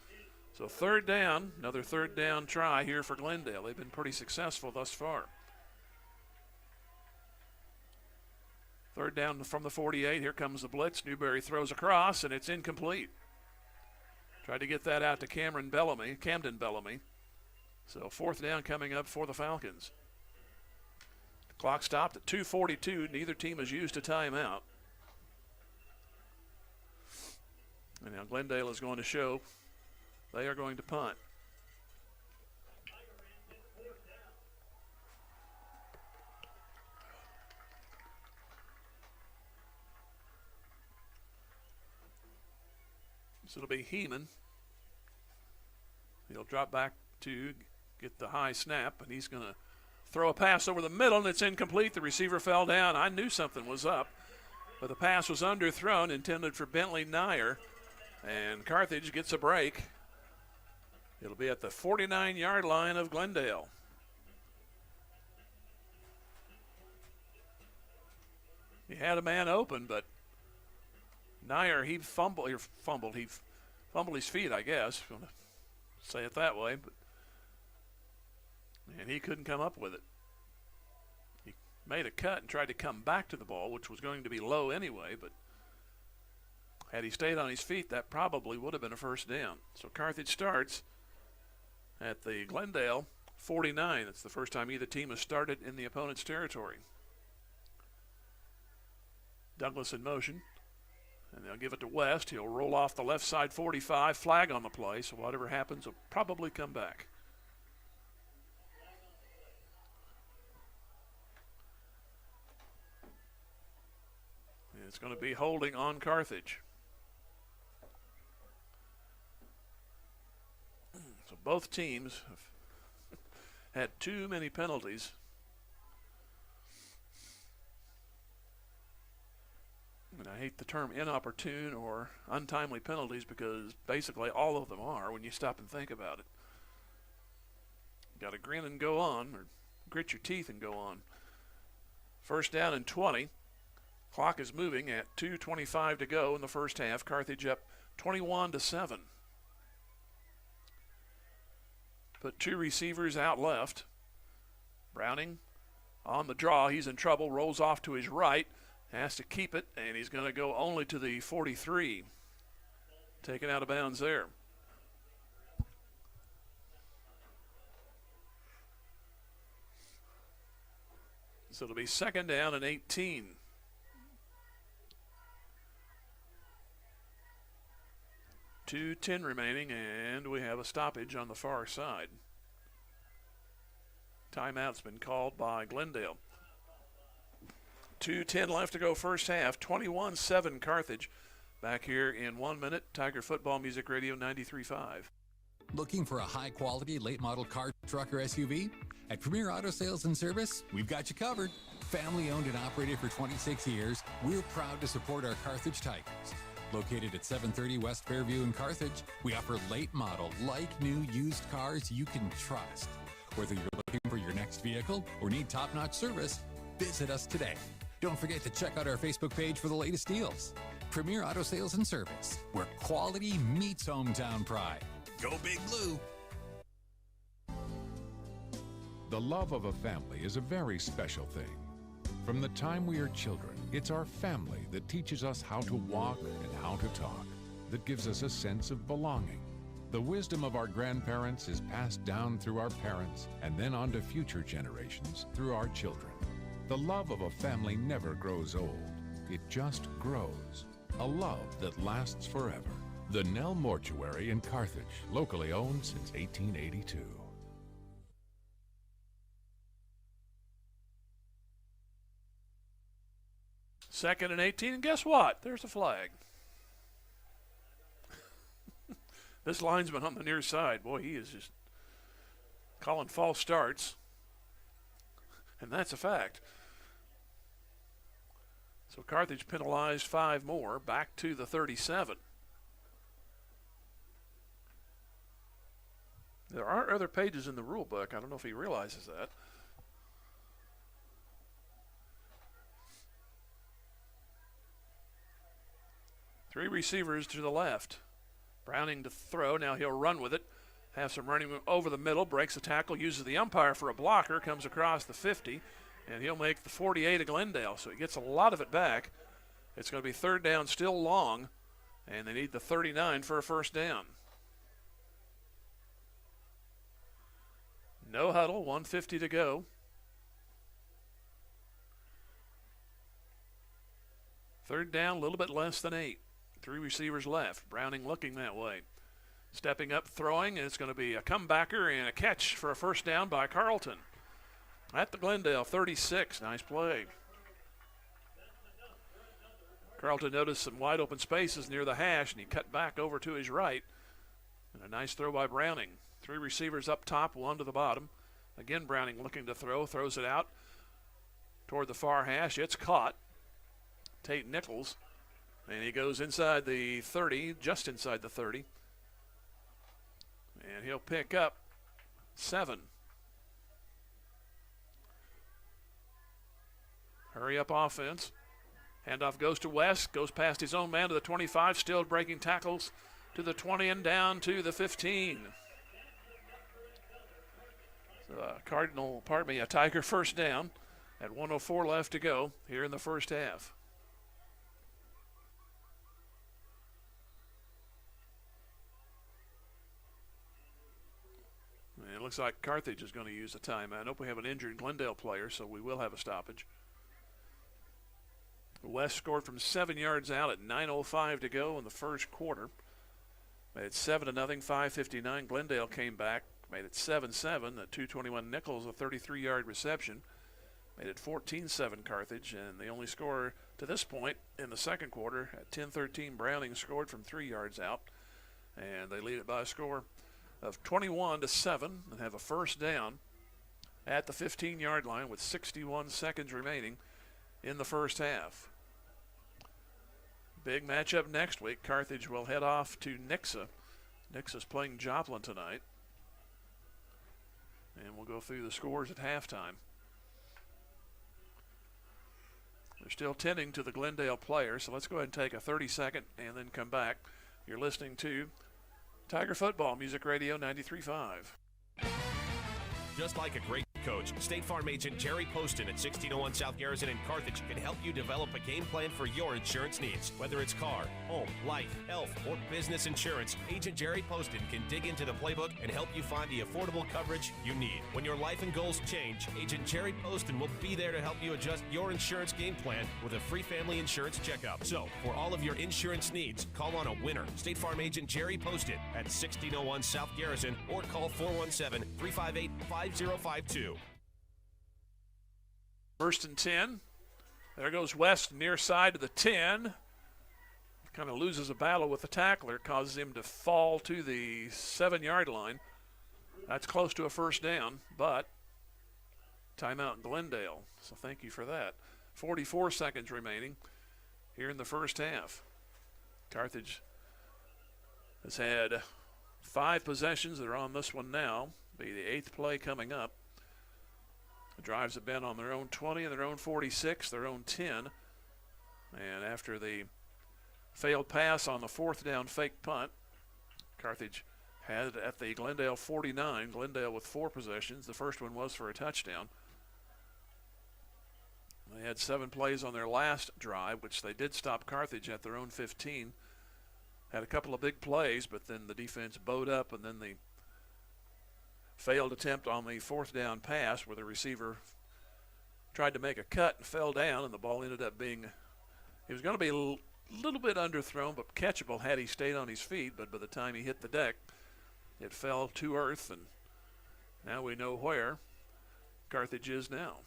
So third down, another third down try here for Glendale. They've been pretty successful thus far. Third down from the 48. Here comes the blitz. Newberry throws across, and it's incomplete. Tried to get that out to Camden Bellamy. So fourth down coming up for the Falcons. The clock stopped at 2:42. Neither team has used a timeout. And now Glendale is going to show they are going to punt. So it'll be Heeman. He'll drop back to get the high snap, and he's going to throw a pass over the middle, and it's incomplete. The receiver fell down. I knew something was up, but the pass was underthrown, intended for Bentley Nyer, and Carthage gets a break. It'll be at the 49-yard line of Glendale. He had a man open, but Nyer, he fumbled his feet, I guess. I'm going to say it that way, and he couldn't come up with it. He made a cut and tried to come back to the ball, which was going to be low anyway, but had he stayed on his feet, that probably would have been a first down. So Carthage starts at the Glendale 49. It's the first time either team has started in the opponent's territory. Douglas in motion. And they'll give it to West. He'll roll off the left side 45, flag on the play, so whatever happens will probably come back. And it's going to be holding on Carthage. So both teams have had too many penalties. And I hate the term inopportune or untimely penalties because basically all of them are when you stop and think about it. Got to grin and go on, or grit your teeth and go on. First down and 20. Clock is moving at 2:25 to go in the first half. Carthage up 21-7. Put 2 receivers out left. Browning on the draw. He's in trouble. Rolls off to his right. Has to keep it, and he's going to go only to the 43. Taken out of bounds there. So it'll be second down and 18. .2:10 remaining, and we have a stoppage on the far side. Timeout's been called by Glendale. 2:10 left to go first half. 21-7 Carthage. Back here in 1 minute. Tiger Football Music Radio 93.5. Looking for a high-quality, late-model car, truck, or SUV? At Premier Auto Sales and Service, we've got you covered. Family-owned and operated for 26 years, we're proud to support our Carthage Tigers. Located at 730 West Fairview in Carthage, we offer late-model, like-new used cars you can trust. Whether you're looking for your next vehicle or need top-notch service, visit us today. Don't forget to check out our Facebook page for the latest deals. Premier Auto Sales and Service, where quality meets hometown pride. Go Big Blue! The love of a family is a very special thing. From the time we are children, it's our family that teaches us how to walk and how to talk, that gives us a sense of belonging. The wisdom of our grandparents is passed down through our parents and then on to future generations through our children. The love of a family never grows old. It just grows. A love that lasts forever. The Nell Mortuary in Carthage, locally owned since 1882. Second and 18, and guess what? There's a flag. This linesman on the near side, boy, he is just calling false starts. And that's a fact. So Carthage penalized 5 more, back to the 37. There are other pages in the rule book. I don't know if he realizes that. Three receivers to the left. Browning to throw. Now he'll run with it. Have some running over the middle. Breaks a tackle. Uses the umpire for a blocker. Comes across the 50. And he'll make the 48 of Glendale. So he gets a lot of it back. It's going to be third down, still long. And they need the 39 for a first down. No huddle. 1:50 to go. Third down, a little bit less than 8. 3 receivers left. Browning looking that way. Stepping up, throwing, and it's going to be a comebacker and a catch for a first down by Carlton. At the Glendale 36. Nice play. Carlton noticed some wide open spaces near the hash, and he cut back over to his right. And a nice throw by Browning. 3 receivers up top, 1 to the bottom. Again, Browning looking to throw, throws it out toward the far hash. It's caught. Tate Nichols. And he goes inside the 30, just inside the 30. And he'll pick up 7. Hurry up offense. Handoff goes to West, goes past his own man to the 25, still breaking tackles to the 20 and down to the 15. A Tiger first down at 1:04 left to go here in the first half. It looks like Carthage is going to use a timeout. I hope we have an injured Glendale player, so we will have a stoppage. West scored from 7 yards out at 9:05 to go in the first quarter. Made it 7-0, 5:59. Glendale came back, made it 7-7. At 2:21, Nichols, a 33-yard reception, made it 14-7 Carthage. And the only score to this point in the second quarter at 10:13, Browning scored from 3 yards out, and they lead it by a score of 21-7 and have a first down at the 15-yard line with 61 seconds remaining in the first half. Big matchup next week. Carthage will head off to Nixa. Nixa's playing Joplin tonight. And we'll go through the scores at halftime. They're still tending to the Glendale player, so let's go ahead and take a 30-second and then come back. You're listening to Tiger Football, Music Radio 93.5. Just like a great coach, State Farm agent Jerry Poston at 1601 South Garrison in Carthage can help you develop a game plan for your insurance needs. Whether it's car, home, life, health, or business insurance, Agent Jerry Poston can dig into the playbook and help you find the affordable coverage you need. When your life and goals change, Agent Jerry Poston will be there to help you adjust your insurance game plan with a free family insurance checkup. So, for all of your insurance needs, call on a winner. State Farm agent Jerry Poston at 1601 South Garrison or call 417-358-5052. First and 10. There goes West near side to the 10. Kind of loses a battle with the tackler. Causes him to fall to the 7-yard line. That's close to a first down, but timeout in Glendale. So thank you for that. 44 seconds remaining here in the first half. Carthage has had 5 possessions. They're on this one now. Be the 8th play coming up. The drives have been on their own 20 and their own 46, their own 10. And after the failed pass on the 4th down fake punt, Carthage had at the Glendale 49. Glendale with 4 possessions. The first one was for a touchdown. They had 7 plays on their last drive, which they did stop Carthage at their own 15. had a couple of big plays, but then the defense bowed up, and then the failed attempt on the fourth down pass where the receiver tried to make a cut and fell down, and the ball ended up being, it was going to be a little bit underthrown, but catchable had he stayed on his feet, but by the time he hit the deck, it fell to earth, and now we know where Carthage is now.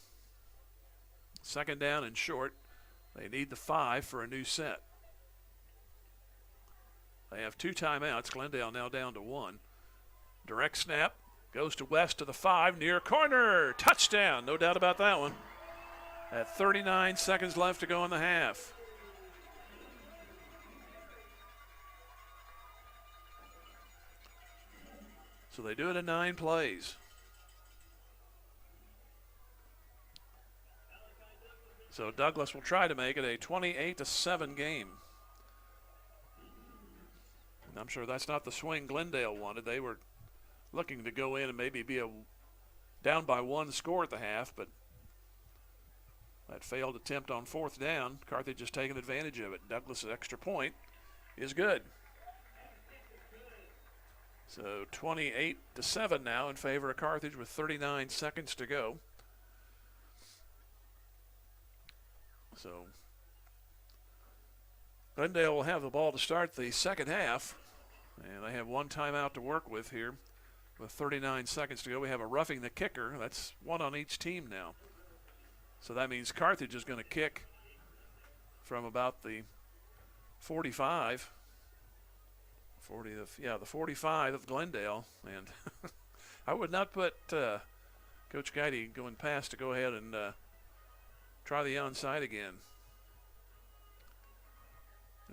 Second down and short. They need the 5 for a new set. They have 2 timeouts. Glendale now down to 1. Direct snap. Goes to West to the 5. Near corner. Touchdown. No doubt about that one. At 39 seconds left to go in the half. So they do it in 9 plays. So Douglas will try to make it a 28-7 game. And I'm sure that's not the swing Glendale wanted. They were looking to go in and maybe be down by 1 score at the half, but that failed attempt on fourth down. Carthage has taken advantage of it. Douglas' extra point is good. So 28-7 now in favor of Carthage with 39 seconds to go. So Glendale will have the ball to start the second half, and they have 1 timeout to work with here with 39 seconds to go. We have a roughing the kicker. That's 1 on each team now. So that means Carthage is going to kick from about the 45. The 45 of Glendale. And I would not put Coach Guidey going past to go ahead and try the onside again.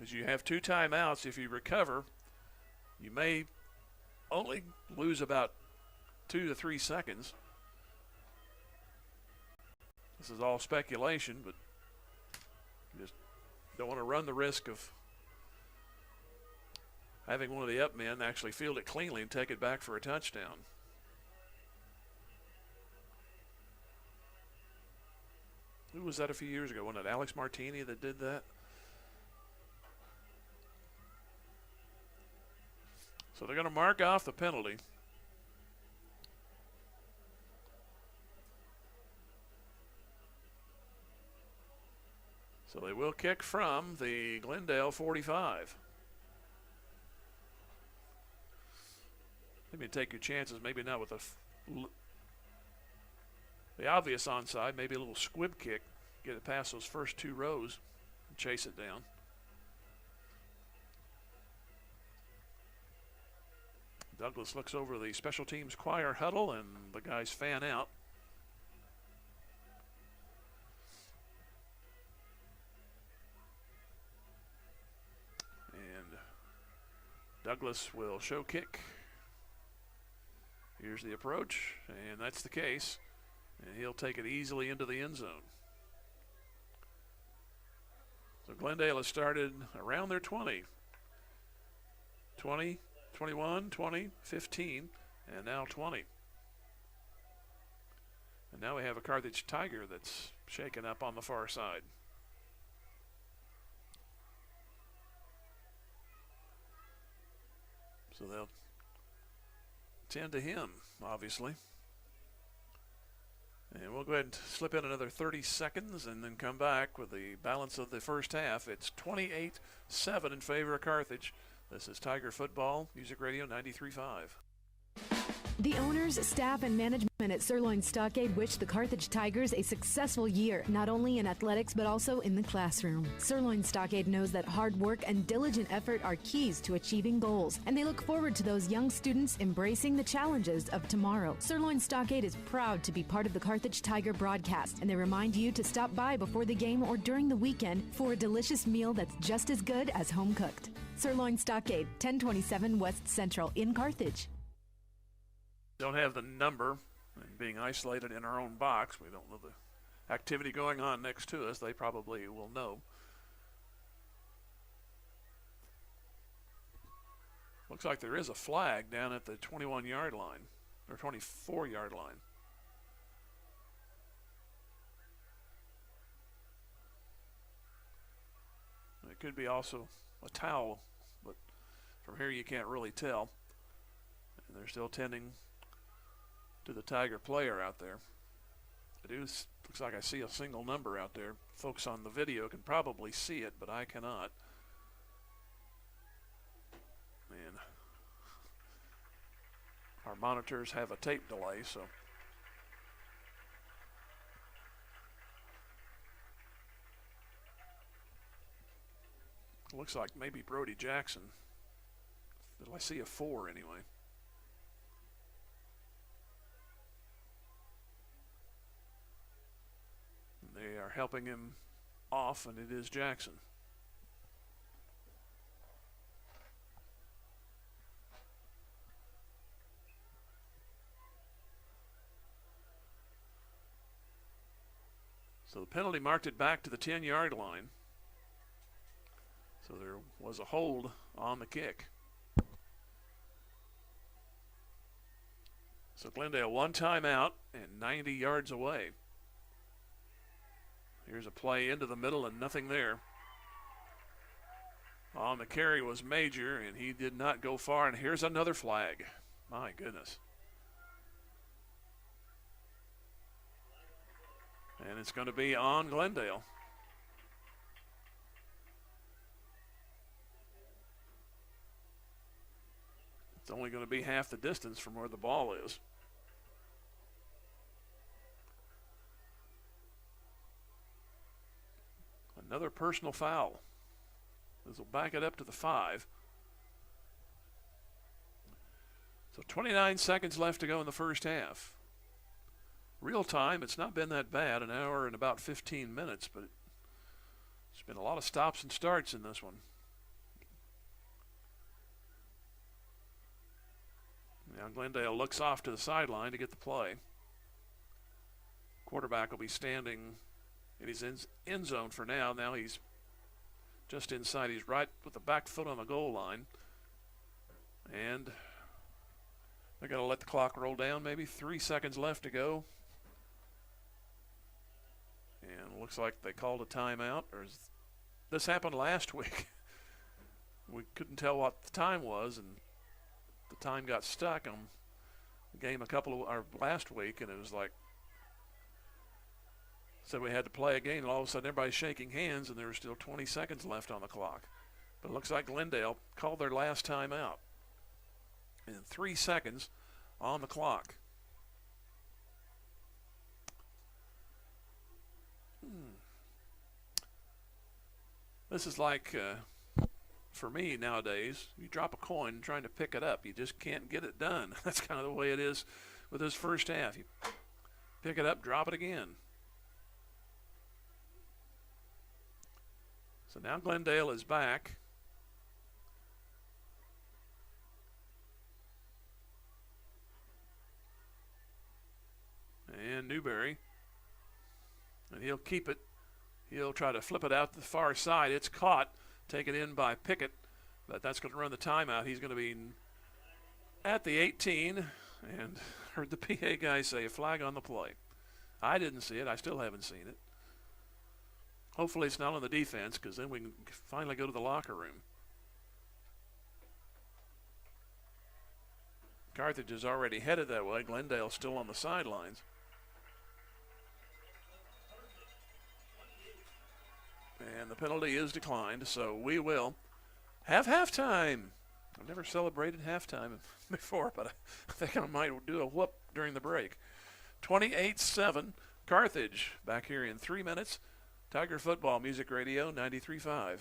As you have 2 timeouts, if you recover, you may only lose about 2 to 3 seconds. This is all speculation, but you just don't want to run the risk of having one of the up men actually field it cleanly and take it back for a touchdown. Who was that a few years ago? Wasn't it Alex Martini that did that? So they're going to mark off the penalty. So they will kick from the Glendale 45. Maybe take your chances, maybe not with the obvious onside, maybe a little squib kick, get it past those first 2 rows and chase it down. Douglas looks over the special teams choir huddle, and the guys fan out. And Douglas will show kick. Here's the approach, and that's the case. And he'll take it easily into the end zone. So Glendale has started around their 20. 20, 21, 20, 15, and now 20. And now we have a Carthage Tiger that's shaken up on the far side. So they'll tend to him, obviously. And we'll go ahead and slip in another 30 seconds and then come back with the balance of the first half. It's 28-7 in favor of Carthage. This is Tiger Football, Music Radio 93.5. The owners, staff, and management at Sirloin Stockade wish the Carthage Tigers a successful year, not only in athletics but also in the classroom. Sirloin Stockade knows that hard work and diligent effort are keys to achieving goals, and they look forward to those young students embracing the challenges of tomorrow. Sirloin Stockade is proud to be part of the Carthage Tiger broadcast, and they remind you to stop by before the game or during the weekend for a delicious meal that's just as good as home cooked. Sirloin Stockade, 1027 West Central in Carthage. Don't have the number, and being isolated in our own box, we don't know the activity going on next to us. They probably will know. Looks like there is a flag down at the 21-yard line, or 24-yard line. It could be also a towel, but From here you can't really tell. And they're still tending to the Tiger player out there. Looks like I see a single number out there. Folks on the video can probably see it, but I cannot. And our monitors have a tape delay, so looks like maybe Brody Jackson. I see a 4 anyway. They are helping him off, and it is Jackson. So the penalty marked it back to the 10-yard line. So there was a hold on the kick. So Glendale 1 timeout and 90 yards away. Here's a play into the middle and nothing there. On the carry was Major, and he did not go far. And here's another flag. My goodness. And it's going to be on Glendale. It's only going to be half the distance from where the ball is. Another personal foul. This will back it up to the 5. So 29 seconds left to go in the first half. Real time, it's not been that bad, an hour and about 15 minutes, but it's been a lot of stops and starts in this one. Now Glendale looks off to the sideline to get the play. Quarterback will be standing in his end zone for now. Now he's just inside. He's right with the back foot on the goal line. And they're going to let the clock roll down. Maybe 3 seconds left to go. And looks like they called a timeout. This happened last week. We couldn't tell what the time was, and the time got stuck on the game last week, and it was like, so we had to play again, and all of a sudden everybody's shaking hands, and there was still 20 seconds left on the clock. But it looks like Glendale called their last timeout. And 3 seconds on the clock. This is like, for me nowadays, you drop a coin trying to pick it up. You just can't get it done. That's kind of the way it is with this first half. You pick it up, drop it again. So now Glendale is back. And Newberry. And he'll keep it. He'll try to flip it out to the far side. It's caught, taken in by Pickett, but that's going to run the timeout. He's going to be at the 18, and heard the PA guy say a flag on the play. I didn't see it. I still haven't seen it. Hopefully it's not on the defense, because then we can finally go to the locker room. Carthage is already headed that way. Glendale's still on the sidelines. And the penalty is declined, so we will have halftime. I've never celebrated halftime before, but I think I might do a whoop during the break. 28-7, Carthage back here in 3 minutes. Tiger Football Music Radio 93.5.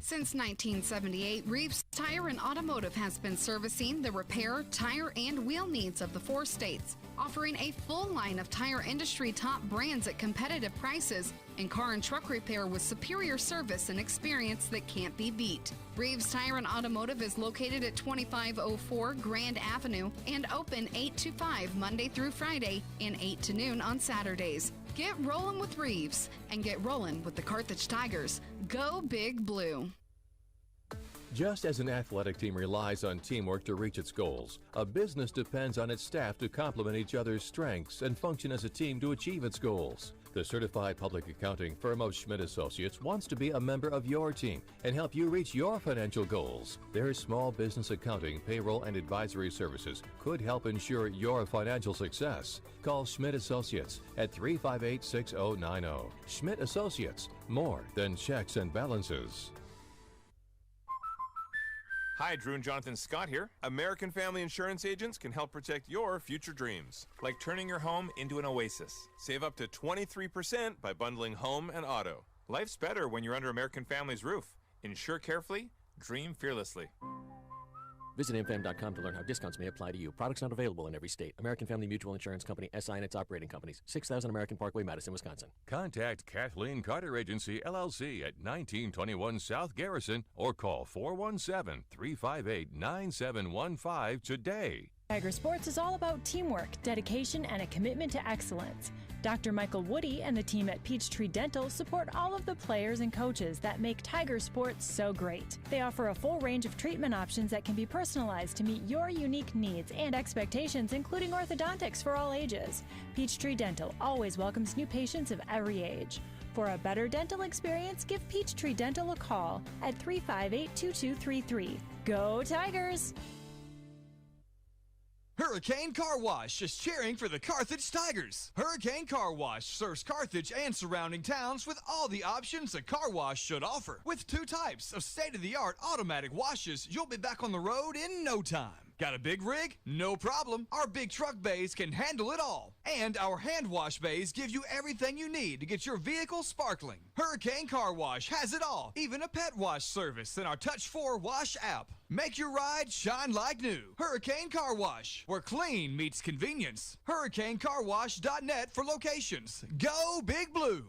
Since 1978, Reeves Tire and Automotive has been servicing the repair, tire, and wheel needs of the 4 states, offering a full line of tire industry top brands at competitive prices and car and truck repair with superior service and experience that can't be beat. Reeves Tire and Automotive is located at 2504 Grand Avenue and open 8 to 5 Monday through Friday and 8 to noon on Saturdays. Get rolling with Reeves and get rolling with the Carthage Tigers. Go Big Blue. Just as an athletic team relies on teamwork to reach its goals, a business depends on its staff to complement each other's strengths and function as a team to achieve its goals. The certified public accounting firm of Schmidt Associates wants to be a member of your team and help you reach your financial goals. Their small business accounting, payroll, and advisory services could help ensure your financial success. Call Schmidt Associates at 358-6090. Schmidt Associates, more than checks and balances. Hi, Drew and Jonathan Scott here. American Family Insurance agents can help protect your future dreams, like turning your home into an oasis. Save up to 23% by bundling home and auto. Life's better when you're under American Family's roof. Insure carefully, dream fearlessly. Visit amfam.com to learn how discounts may apply to you. Products not available in every state. American Family Mutual Insurance Company, SI and its operating companies. 6000 American Parkway, Madison, Wisconsin. Contact Kathleen Carter Agency, LLC at 1921 South Garrison or call 417-358-9715 today. Tiger Sports is all about teamwork, dedication, and a commitment to excellence. Dr. Michael Woody and the team at Peachtree Dental support all of the players and coaches that make Tiger Sports so great. They offer a full range of treatment options that can be personalized to meet your unique needs and expectations, including orthodontics for all ages. Peachtree Dental always welcomes new patients of every age. For a better dental experience, give Peachtree Dental a call at 358-2233. Go Tigers! Hurricane Car Wash is cheering for the Carthage Tigers. Hurricane Car Wash serves Carthage and surrounding towns with all the options a car wash should offer. With 2 types of state-of-the-art automatic washes, you'll be back on the road in no time. Got a big rig? No problem. Our big truck bays can handle it all. And our hand wash bays give you everything you need to get your vehicle sparkling. Hurricane Car Wash has it all, even a pet wash service in our Touch 4 Wash app. Make your ride shine like new. Hurricane Car Wash, where clean meets convenience. HurricaneCarWash.net for locations. Go Big Blue!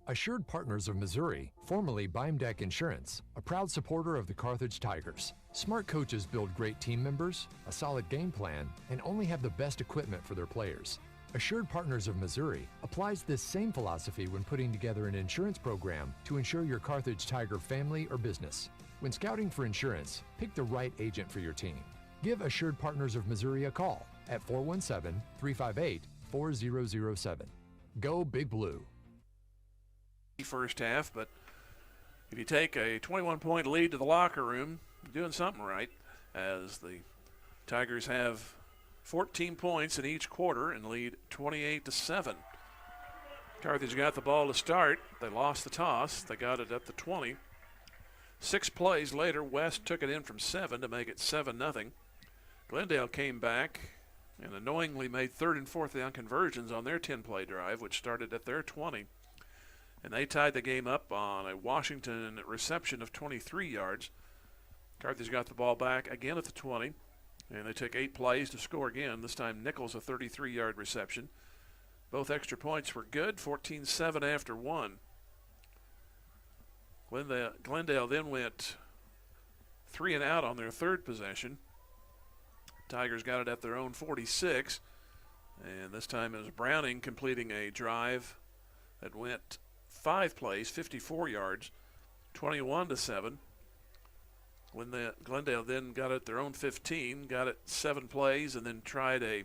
Assured Partners of Missouri, formerly Beimdeck Insurance, a proud supporter of the Carthage Tigers. Smart coaches build great team members, a solid game plan, and only have the best equipment for their players. Assured Partners of Missouri applies this same philosophy when putting together an insurance program to insure your Carthage Tiger family or business. When scouting for insurance, pick the right agent for your team. Give Assured Partners of Missouri a call at 417-358-4007. Go Big Blue! First half, but if you take a 21-point lead to the locker room, you're doing something right, as the Tigers have 14 points in each quarter and lead 28-7. Carthage got the ball to start. They lost the toss. They got it at the 20. 6 plays later, West took it in from 7 to make it 7-0. Glendale came back and annoyingly made 3rd and 4th down conversions on their 10-play drive, which started at their 20. And they tied the game up on a Washington reception of 23 yards. Carthage got the ball back again at the 20, and they took 8 plays to score again. This time Nichols a 33-yard reception. Both extra points were good, 14-7 after 1. Glendale then went 3 and out on their 3rd possession. Tigers got it at their own 46, and this time it was Browning completing a drive that went 5 plays, 54 yards, 21-7. When Glendale then got it at their own 15, got it 7 plays, and then tried a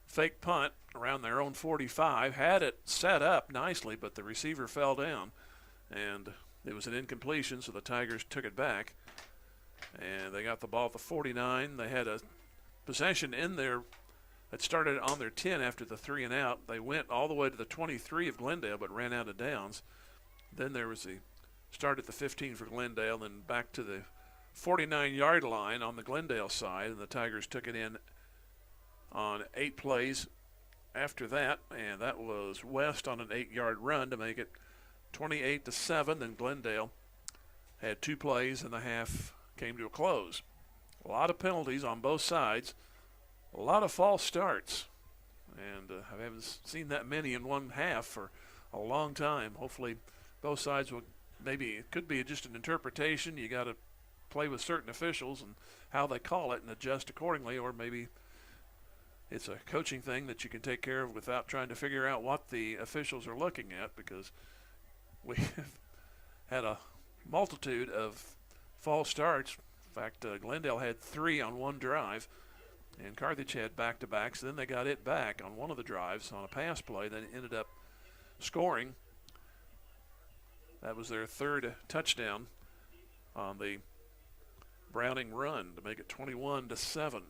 fake punt around their own 45. Had it set up nicely, but the receiver fell down, and it was an incompletion, so the Tigers took it back. And they got the ball at the 49. They had a possession in there that started on their 10 after the 3 and out. They went all the way to the 23 of Glendale, but ran out of downs. Then there was the start at the 15 for Glendale, then back to the 49-yard line on the Glendale side, and the Tigers took it in on 8 plays after that, and that was West on an 8-yard run to make it 28-7. Then Glendale had 2 plays, and the half came to a close. A lot of penalties on both sides. A lot of false starts, and I haven't seen that many in one half for a long time. Hopefully both sides will, maybe it could be just an interpretation. You got to play with certain officials and how they call it and adjust accordingly, or maybe it's a coaching thing that you can take care of without trying to figure out what the officials are looking at, because we have had a multitude of false starts. In fact, Glendale had 3 on one drive, and Carthage had back-to-backs. Then they got it back on one of the drives on a pass play. Then it ended up scoring. That was their third touchdown on the Browning run to make it 21-7.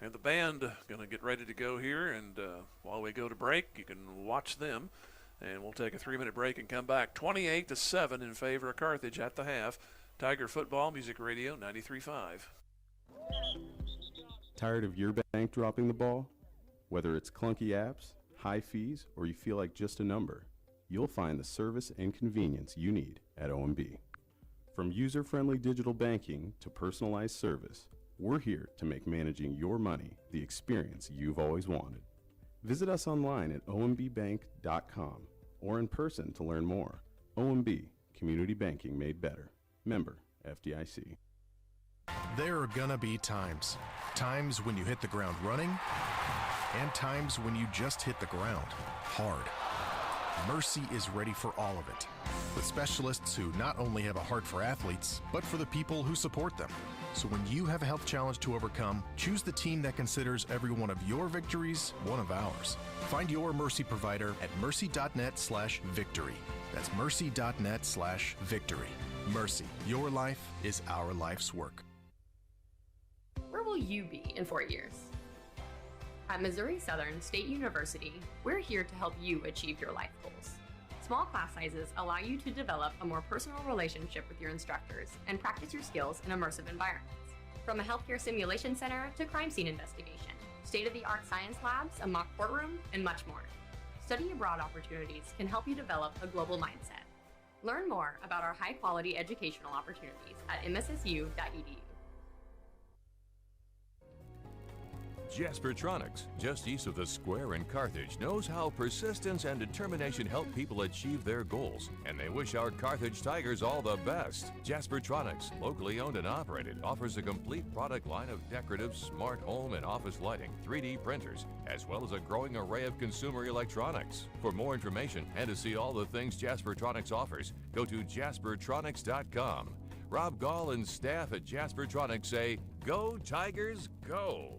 And the band going to get ready to go here, and while we go to break, you can watch them. And we'll take a 3-minute break and come back. 28-7 in favor of Carthage at the half. Tiger Football, Music Radio 93.5. Tired of your bank dropping the ball? Whether it's clunky apps, high fees, or you feel like just a number, you'll find the service and convenience you need at OMB. From user-friendly digital banking to personalized service, we're here to make managing your money the experience you've always wanted. Visit us online at ombbank.com or in person to learn more. OMB, community banking made better. Member FDIC. There are gonna be times when you hit the ground running and times when you just hit the ground hard. Mercy is ready for all of it, with specialists who not only have a heart for athletes, but for the people who support them. So when you have a health challenge to overcome, choose the team that considers every one of your victories one of ours. Find your Mercy provider at mercy.net/victory. That's mercy.net/victory. Mercy, your life is our life's work. Where will you be in 4 years? At Missouri Southern State University, we're here to help you achieve your life goals. Small class sizes allow you to develop a more personal relationship with your instructors and practice your skills in immersive environments. From a healthcare simulation center to crime scene investigation, state-of-the-art science labs, a mock courtroom, and much more. Study abroad opportunities can help you develop a global mindset. Learn more about our high-quality educational opportunities at mssu.edu. Jaspertronics, just east of the square in Carthage, knows how persistence and determination help people achieve their goals, and they wish our Carthage Tigers all the best. Jaspertronics, locally owned and operated, offers a complete product line of decorative, smart home and office lighting, 3D printers, as well as a growing array of consumer electronics. For more information and to see all the things Jaspertronics offers, go to jaspertronics.com. Rob Gall and staff at Jaspertronics say, "Go Tigers, go!"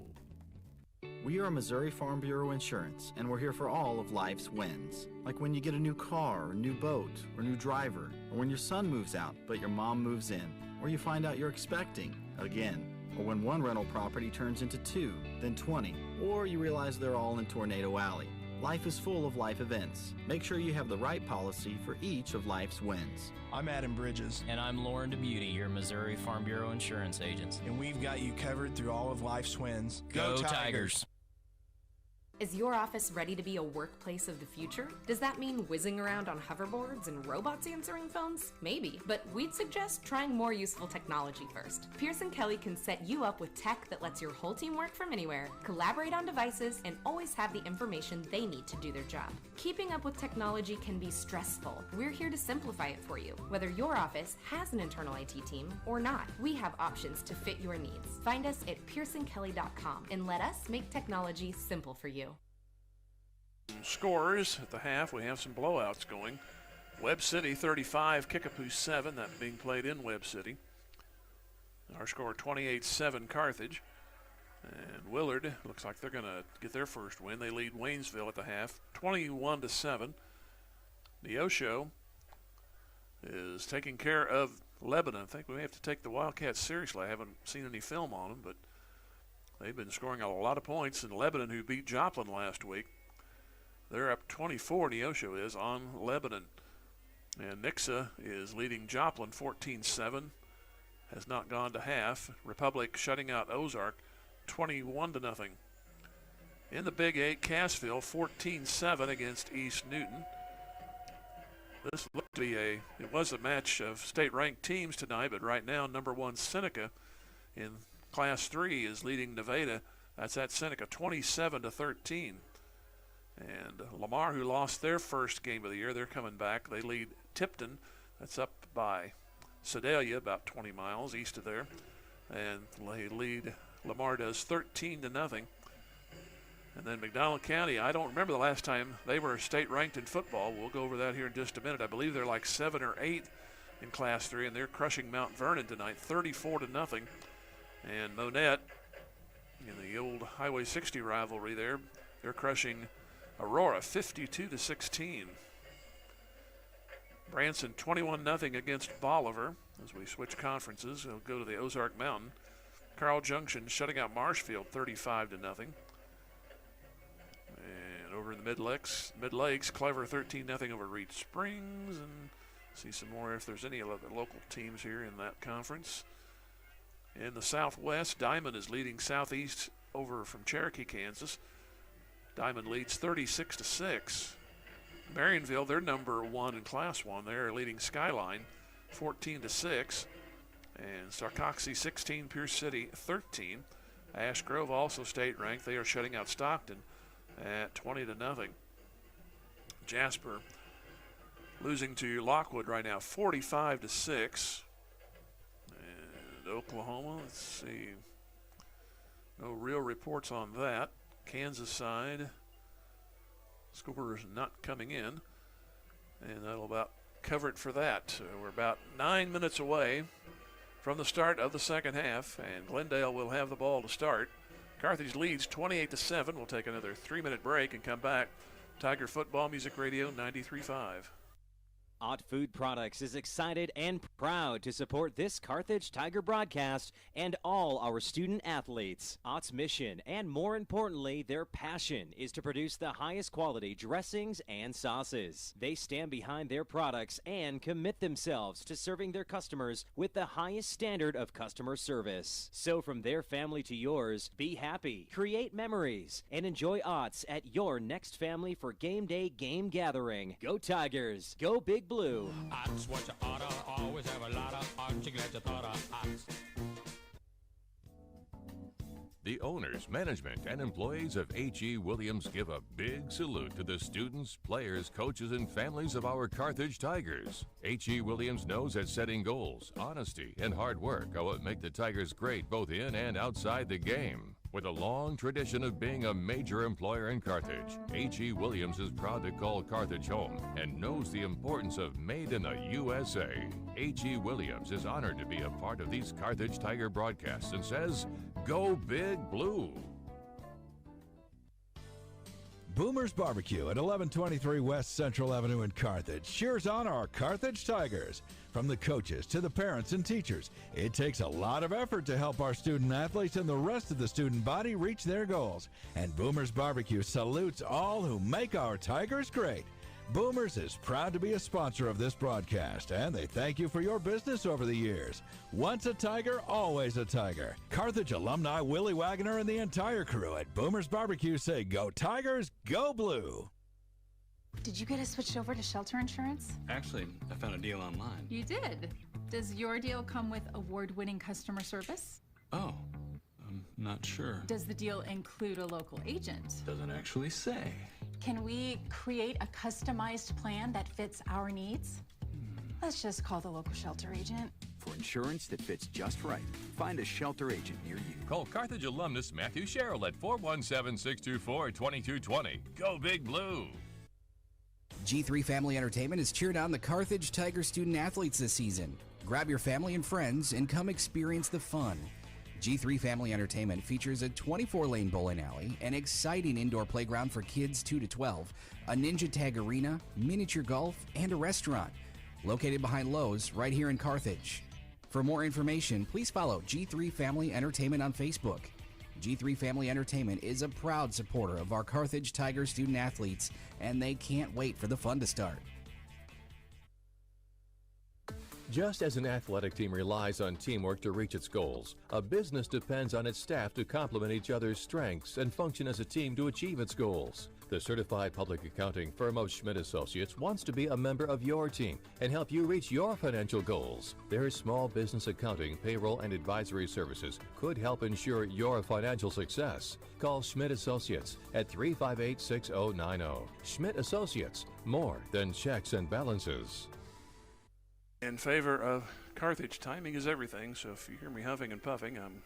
We are Missouri Farm Bureau Insurance, and we're here for all of life's wins. Like when you get a new car, or new boat, or new driver, or when your son moves out but your mom moves in, or you find out you're expecting again, or when one rental property turns into 2, then 20, or you realize they're all in Tornado Alley. Life is full of life events. Make sure you have the right policy for each of life's wins. I'm Adam Bridges. And I'm Lauren DeBeauty, your Missouri Farm Bureau insurance agent. And we've got you covered through all of life's wins. Go Tigers! Is your office ready to be a workplace of the future? Does that mean whizzing around on hoverboards and robots answering phones? Maybe, but we'd suggest trying more useful technology first. Pearson Kelly can set you up with tech that lets your whole team work from anywhere, collaborate on devices, and always have the information they need to do their job. Keeping up with technology can be stressful. We're here to simplify it for you. Whether your office has an internal IT team or not, we have options to fit your needs. Find us at pearsonkelly.com and let us make technology simple for you. Scores at the half. We have some blowouts going. Webb City 35, Kickapoo 7. That being played in Webb City. Our score 28-7 Carthage. And Willard looks like they're going to get their first win. They lead Waynesville at the half 21-7. Neosho is taking care of Lebanon. I think we may have to take the Wildcats seriously. I haven't seen any film on them, but they've been scoring a lot of points. And Lebanon, who beat Joplin last week, they're up 24, Neosho is, on Lebanon. And Nixa is leading Joplin 14-7. Has not gone to half. Republic shutting out Ozark 21-0. In the Big 8, Cassville 14-7 against East Newton. This looked to be it was a match of state-ranked teams tonight, but right now, number 1 Seneca in Class 3 is leading Nevada. That's at Seneca 27-13. And Lamar, who lost their first game of the year, they're coming back. They lead Tipton. That's up by Sedalia, about 20 miles east of there. And they lead, Lamar does 13-0. And then McDonald County, I don't remember the last time they were state ranked in football. We'll go over that here in just a minute. I believe they're like 7 or 8 in Class 3, and they're crushing Mount Vernon tonight, 34-0. And Monette, in the old Highway 60 rivalry there, they're crushing Aurora 52-16. Branson 21-0 against Bolivar. As we switch conferences, they'll go to the Ozark Mountain. Carl Junction shutting out Marshfield 35-0. And over in the Mid-Lakes, Clever 13-0 over Reed Springs. And see some more if there's any other local teams here in that conference. In the Southwest, Diamond is leading Southeast over from Cherokee, Kansas. Diamond leads 36-6. Marionville, they're number 1 in Class 1. They're leading Skyline 14-6. And Sarcoxy 16, Pierce City 13. Ash Grove also state ranked. They are shutting out Stockton at 20-0. Jasper losing to Lockwood right now 45-6. And Oklahoma, let's see. No real reports on that. Kansas side, scores not coming in, and that'll about cover it for that. We're about 9 minutes away from the start of the second half, and Glendale will have the ball to start. Carthage leads 28-7. We'll take another 3-minute break and come back. Tiger Football Music Radio 93.5. Ott Food Products is excited and proud to support this Carthage Tiger broadcast and all our student athletes. Ott's mission, and more importantly, their passion, is to produce the highest quality dressings and sauces. They stand behind their products and commit themselves to serving their customers with the highest standard of customer service. So from their family to yours, be happy, create memories, and enjoy Ott's at your next family for game day game gathering. Go Tigers! Go Big Blue. Ott's what you oughta, always have a lot of Ott's, you glad you thought of Ott's. The owners, management, and employees of H.E. Williams give a big salute to the students, players, coaches, and families of our Carthage Tigers. H.E. Williams knows that setting goals, honesty, and hard work are what make the Tigers great both in and outside the game. With a long tradition of being a major employer in Carthage, H.E. Williams is proud to call Carthage home and knows the importance of Made in the USA. H.E. Williams is honored to be a part of these Carthage Tiger broadcasts and says, "Go Big Blue." Boomer's Barbecue at 1123 West Central Avenue in Carthage cheers on our Carthage Tigers. From the coaches to the parents and teachers, it takes a lot of effort to help our student athletes and the rest of the student body reach their goals. And Boomer's Barbecue salutes all who make our Tigers great. Boomers is proud to be a sponsor of this broadcast, and they thank you for your business over the years. Once a Tiger, always a Tiger. Carthage alumni Willie Wagner and the entire crew at Boomers Barbecue say, "Go Tigers, go Blue." Did you get us switched over to shelter insurance? Actually, I found a deal online. You did? Does your deal come with award-winning customer service? Oh, I'm not sure. Does the deal include a local agent? Doesn't actually say. Can we create a customized plan that fits our needs? Let's just call the local shelter agent. For insurance that fits just right, find a shelter agent near you. Call Carthage alumnus Matthew Sherrill at 417-624-2220. Go Big Blue. G3 Family Entertainment has cheered on the Carthage Tiger student athletes this season. Grab your family and friends and come experience the fun. G3 Family Entertainment features a 24-lane bowling alley, an exciting indoor playground for kids 2 to 12, a ninja tag arena, miniature golf, and a restaurant. Located behind Lowe's right here in Carthage. For more information, please follow G3 Family Entertainment on Facebook. G3 Family Entertainment is a proud supporter of our Carthage Tiger student athletes, and they can't wait for the fun to start. Just as an athletic team relies on teamwork to reach its goals, a business depends on its staff to complement each other's strengths and function as a team to achieve its goals. The certified public accounting firm of Schmidt Associates wants to be a member of your team and help you reach your financial goals. Their small business accounting, payroll, and advisory services could help ensure your financial success. Call Schmidt Associates at 358-6090. Schmidt Associates, more than checks and balances. In favor of Carthage, timing is everything, so if you hear me huffing and puffing, I'm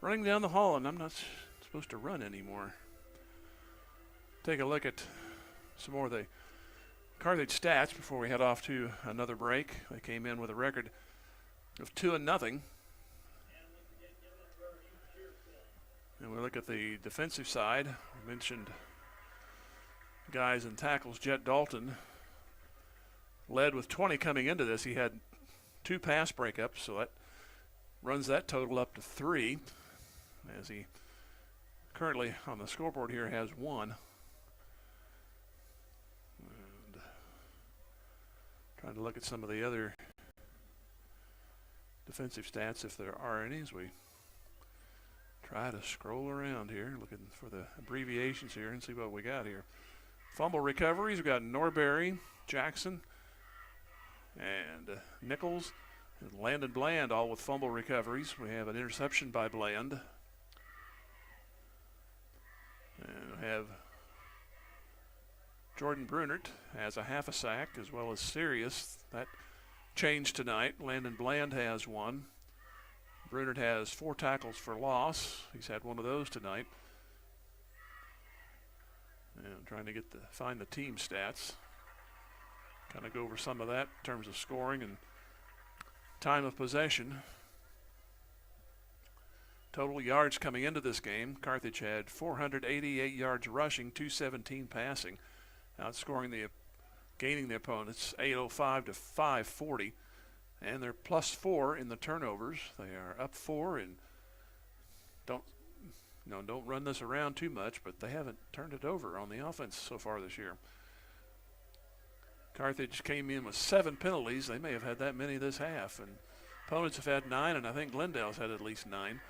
running down the hall and I'm not supposed to run anymore. Take a look at some more of the Carthage stats before we head off to another break. They came in with a record of 2-0. And we look at the defensive side. We mentioned guys in tackles. Jet Dalton led with 20 coming into this. He had 2 pass breakups, so that runs that total up to 3, as he currently on the scoreboard here has 1. And trying to look at some of the other defensive stats, if there are any, as we try to scroll around here, looking for the abbreviations here and see what we got here. Fumble recoveries, we've got Norberry, Jackson, and Nichols, and Landon Bland, all with fumble recoveries. We have an interception by Bland. And we have Jordan Brunert has a half a sack, as well as Sirius. That changed tonight. Landon Bland has 1. Brunert has 4 tackles for loss. He's had 1 of those tonight. And I'm trying to find the team stats. Kind of go over some of that in terms of scoring and time of possession. Total yards coming into this game. Carthage had 488 yards rushing, 217 passing, gaining the opponents 805 to 540, and they're +4 in the turnovers. They are up 4, and don't run this around too much, but they haven't turned it over on the offense so far this year. Carthage came in with 7 penalties. They may have had that many this half, and opponents have had 9, and I think Glendale's had at least 9.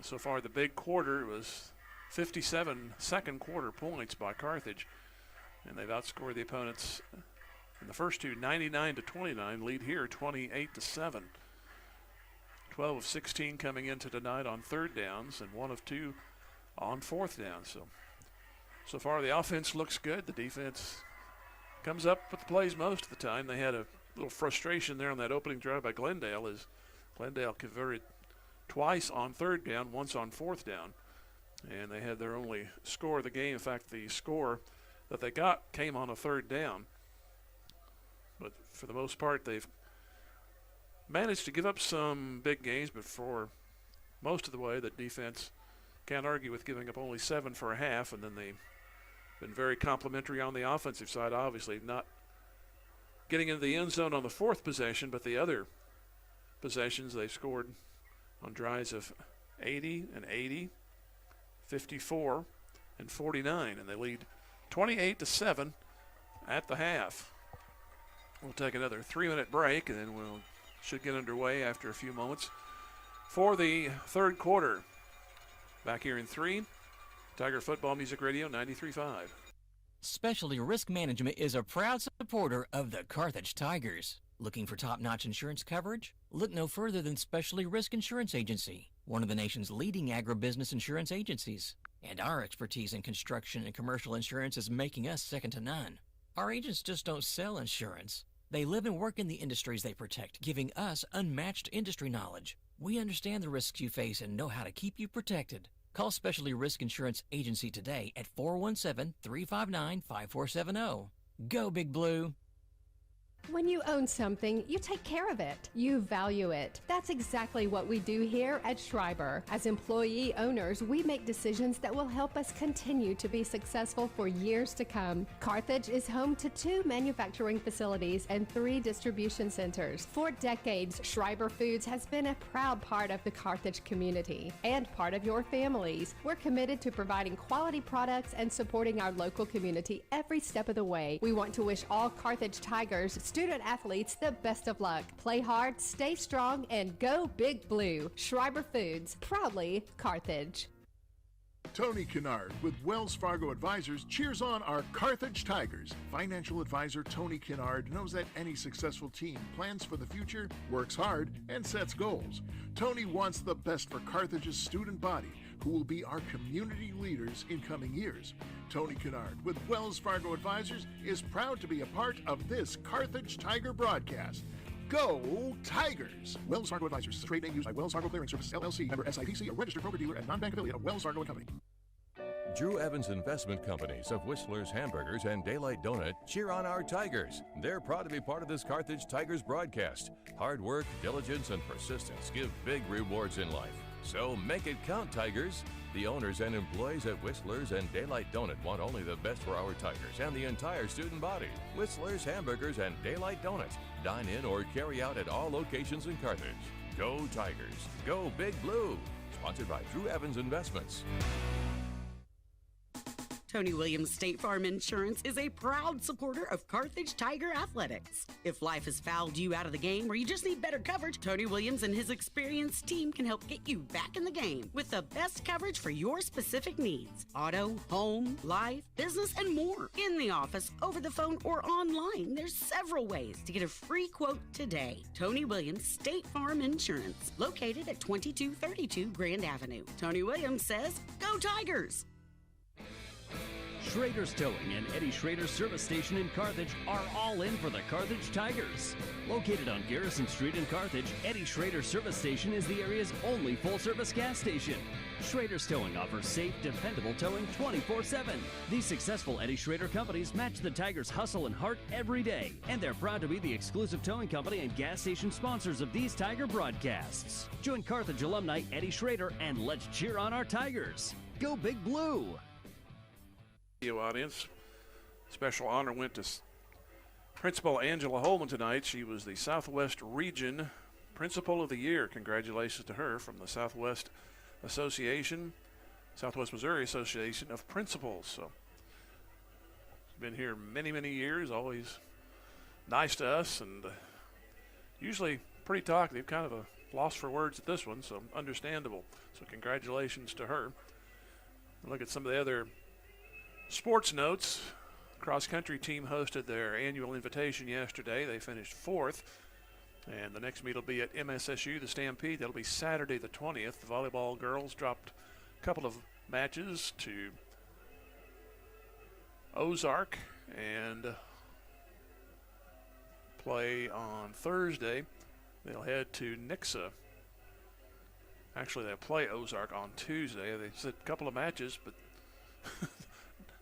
So far, the big quarter was 57 second quarter points by Carthage, and they've outscored the opponents in the first 2, 99 to 29. Lead here, 28 to 7. 12 of 16 coming into tonight on 3rd downs, and 1 of 2 on 4th down. So far, the offense looks good. The defense comes up with the plays most of the time. They had a little frustration there on that opening drive by Glendale, as Glendale converted twice on 3rd down, once on 4th down, and they had their only score of the game. In fact, the score that they got came on a 3rd down. But for the most part, they've managed to give up some big gains, but for most of the way, the defense can't argue with giving up only 7 for a half, and then they've been very complimentary on the offensive side, obviously not getting into the end zone on the 4th possession, but the other possessions they've scored on drives of 80 and 80, 54 and 49, and they lead 28 to 7 at the half. We'll take another 3-minute break, and then should get underway after a few moments for the 3rd quarter. Back here in 3, Tiger Football Music Radio 93.5. Specialty Risk Management is a proud supporter of the Carthage Tigers. Looking for top-notch insurance coverage? Look no further than Specialty Risk Insurance Agency, one of the nation's leading agribusiness insurance agencies. And our expertise in construction and commercial insurance is making us second to none. Our agents just don't sell insurance. They live and work in the industries they protect, giving us unmatched industry knowledge. We understand the risks you face and know how to keep you protected. Call Specialty Risk Insurance Agency today at 417-359-5470. Go Big Blue! When you own something, you take care of it. You value it. That's exactly what we do here at Schreiber. As employee owners, we make decisions that will help us continue to be successful for years to come. Carthage is home to 2 manufacturing facilities and 3 distribution centers. For decades, Schreiber Foods has been a proud part of the Carthage community and part of your families. We're committed to providing quality products and supporting our local community every step of the way. We want to wish all Carthage Tigers student athletes the best of luck. Play hard, stay strong, and go Big Blue. Schreiber Foods, proudly Carthage. Tony Kennard with Wells Fargo Advisors cheers on our Carthage Tigers. Financial advisor Tony Kennard knows that any successful team plans for the future, works hard, and sets goals. Tony wants the best for Carthage's student body, who will be our community leaders in coming years. Tony Kennard with Wells Fargo Advisors is proud to be a part of this Carthage Tiger broadcast. Go Tigers! Wells Fargo Advisors is a trade name used by Wells Fargo Clearing Services, LLC, member SIPC, a registered broker-dealer and non-bank affiliate of Wells Fargo & Company. Drew Evans Investment Companies of Whistler's Hamburgers and Daylight Donut cheer on our Tigers. They're proud to be part of this Carthage Tigers broadcast. Hard work, diligence, and persistence give big rewards in life. So make it count, Tigers. The owners and employees at Whistler's and Daylight Donut want only the best for our Tigers and the entire student body. Whistler's Hamburgers and Daylight Donuts. Dine in or carry out at all locations in Carthage. Go Tigers. Go Big Blue. Sponsored by Drew Evans Investments. Tony Williams State Farm Insurance is a proud supporter of Carthage Tiger Athletics. If life has fouled you out of the game or you just need better coverage, Tony Williams and his experienced team can help get you back in the game with the best coverage for your specific needs. Auto, home, life, business, and more. In the office, over the phone, or online, there's several ways to get a free quote today. Tony Williams State Farm Insurance, located at 2232 Grand Avenue. Tony Williams says, go Tigers! Schrader's Towing and Eddie Schrader's Service Station in Carthage are all in for the Carthage Tigers. Located on Garrison Street in Carthage, Eddie Schrader's Service Station is the area's only full-service gas station. Schrader's Towing offers safe, dependable towing 24/7. These successful Eddie Schrader companies match the Tigers' hustle and heart every day, and they're proud to be the exclusive towing company and gas station sponsors of these Tiger broadcasts. Join Carthage alumni Eddie Schrader and let's cheer on our Tigers. Go Big Blue! Audience. Special honor went to Principal Angela Holman tonight. She was the Southwest Region Principal of the Year. Congratulations to her from the Southwest Missouri Association of Principals. So, been here many, many years, always nice to us, and usually pretty talkative, kind of a loss for words at this one, so understandable. So congratulations to her. Look at some of the other sports notes. Cross-country team hosted their annual invitation yesterday. They finished 4th. And the next meet will be at MSSU, the Stampede. That'll be Saturday the 20th. The volleyball girls dropped a couple of matches to Ozark and play on Thursday. They'll head to Nixa. Actually, they'll play Ozark on Tuesday. They said a couple of matches, but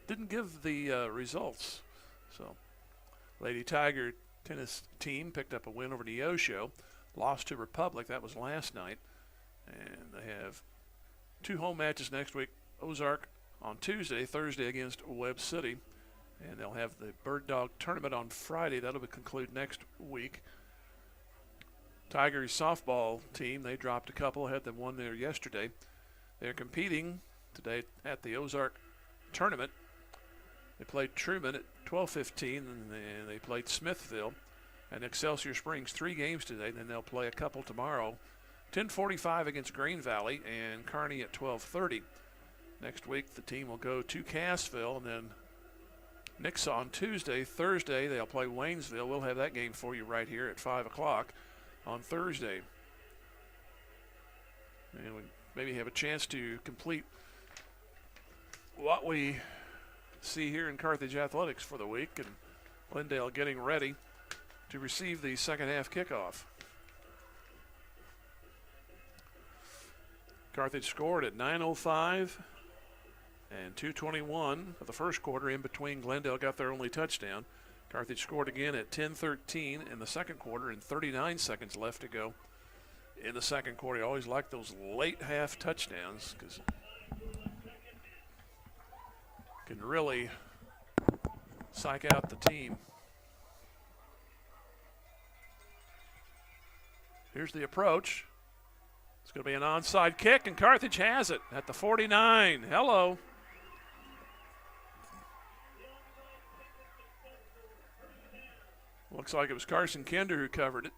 didn't give the results. So, Lady Tiger tennis team picked up a win over Neosho, lost to Republic. That was last night. And they have 2 home matches next week. Ozark on Tuesday, Thursday against Webb City. And they'll have the Bird Dog tournament on Friday. That'll conclude next week. Tigers softball team, they dropped a couple, had them won there yesterday. They're competing today at the Ozark tournament. They played Truman at 12:15, and they played Smithville and Excelsior Springs 3 games today. Then they'll play a couple tomorrow, 10:45 against Green Valley and Kearney at 12:30. Next week the team will go to Cassville, and then Nixa on Tuesday. Thursday they'll play Waynesville. We'll have that game for you right here at 5 o'clock on Thursday. And we maybe have a chance to complete what we see here in Carthage Athletics for the week, and Glendale getting ready to receive the second half kickoff. Carthage scored at 9:05 and 2:21 of the first quarter. In between, Glendale got their only touchdown. Carthage scored again at 10:13 in the second quarter and 39 seconds left to go in the second quarter. You always like those late half touchdowns because can really psych out the team. Here's the approach. It's going to be an onside kick, and Carthage has it at the 49. Hello. Looks like it was Carson Kinder who covered it.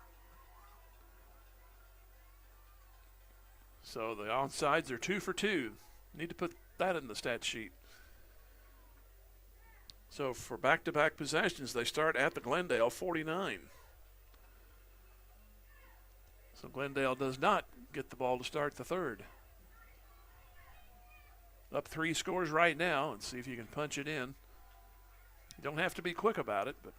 So the onsides are 2 for 2. Need to put that in the stat sheet. So for back-to-back possessions, they start at the Glendale 49. So Glendale does not get the ball to start the third. Up 3 scores right now, and see if you can punch it in. You don't have to be quick about it, but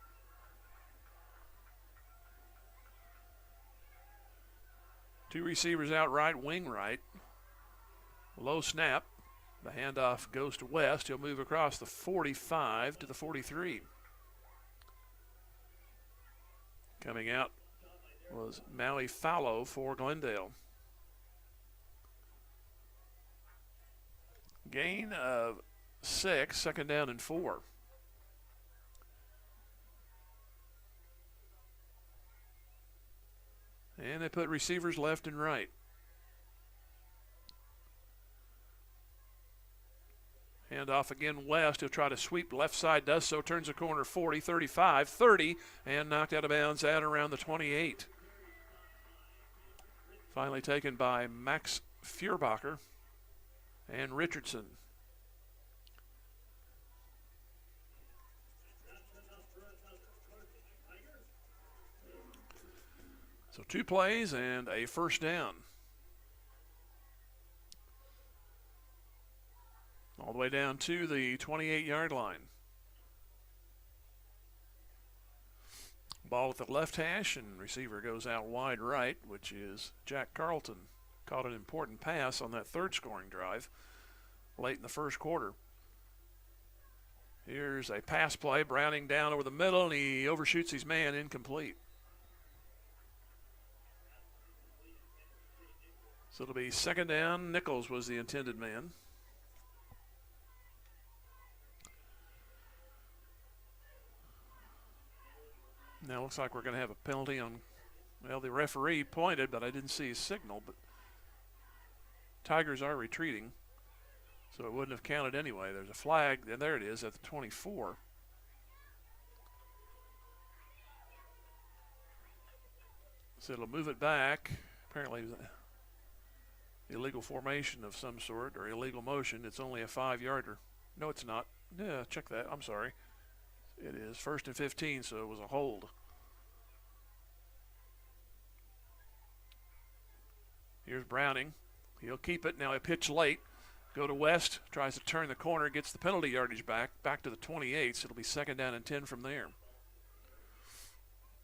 two receivers out right, wing right. Low snap. The handoff goes to West. He'll move across the 45 to the 43. Coming out was Maui Fallow for Glendale. Gain of 6, second down and 4. And they put receivers left and right. Hand off again West. He'll try to sweep left side, does so, turns the corner 40, 35, 30, and knocked out of bounds at around the 28. Finally taken by Max Furbacher and Richardson. So 2 plays and a first down. All the way down to the 28-yard line. Ball at the left hash, and receiver goes out wide right, which is Jack Carlton. Caught an important pass on that third scoring drive late in the first quarter. Here's a pass play. Browning down over the middle, and he overshoots his man, incomplete. So it'll be second down. Nichols was the intended man. Now looks like we're going to have a penalty on, well, the referee pointed, but I didn't see his signal. But Tigers are retreating, so it wouldn't have counted anyway. There's a flag, and there it is at the 24. So it'll move it back. Apparently illegal formation of some sort, or illegal motion. It's only a 5-yarder. No, it's not. Yeah, check that. I'm sorry. It is 1st and 15, so it was a hold. Here's Browning. He'll keep it. Now a pitch late. Go to West. Tries to turn the corner. Gets the penalty yardage back to the 28. So it'll be second down and 10 from there.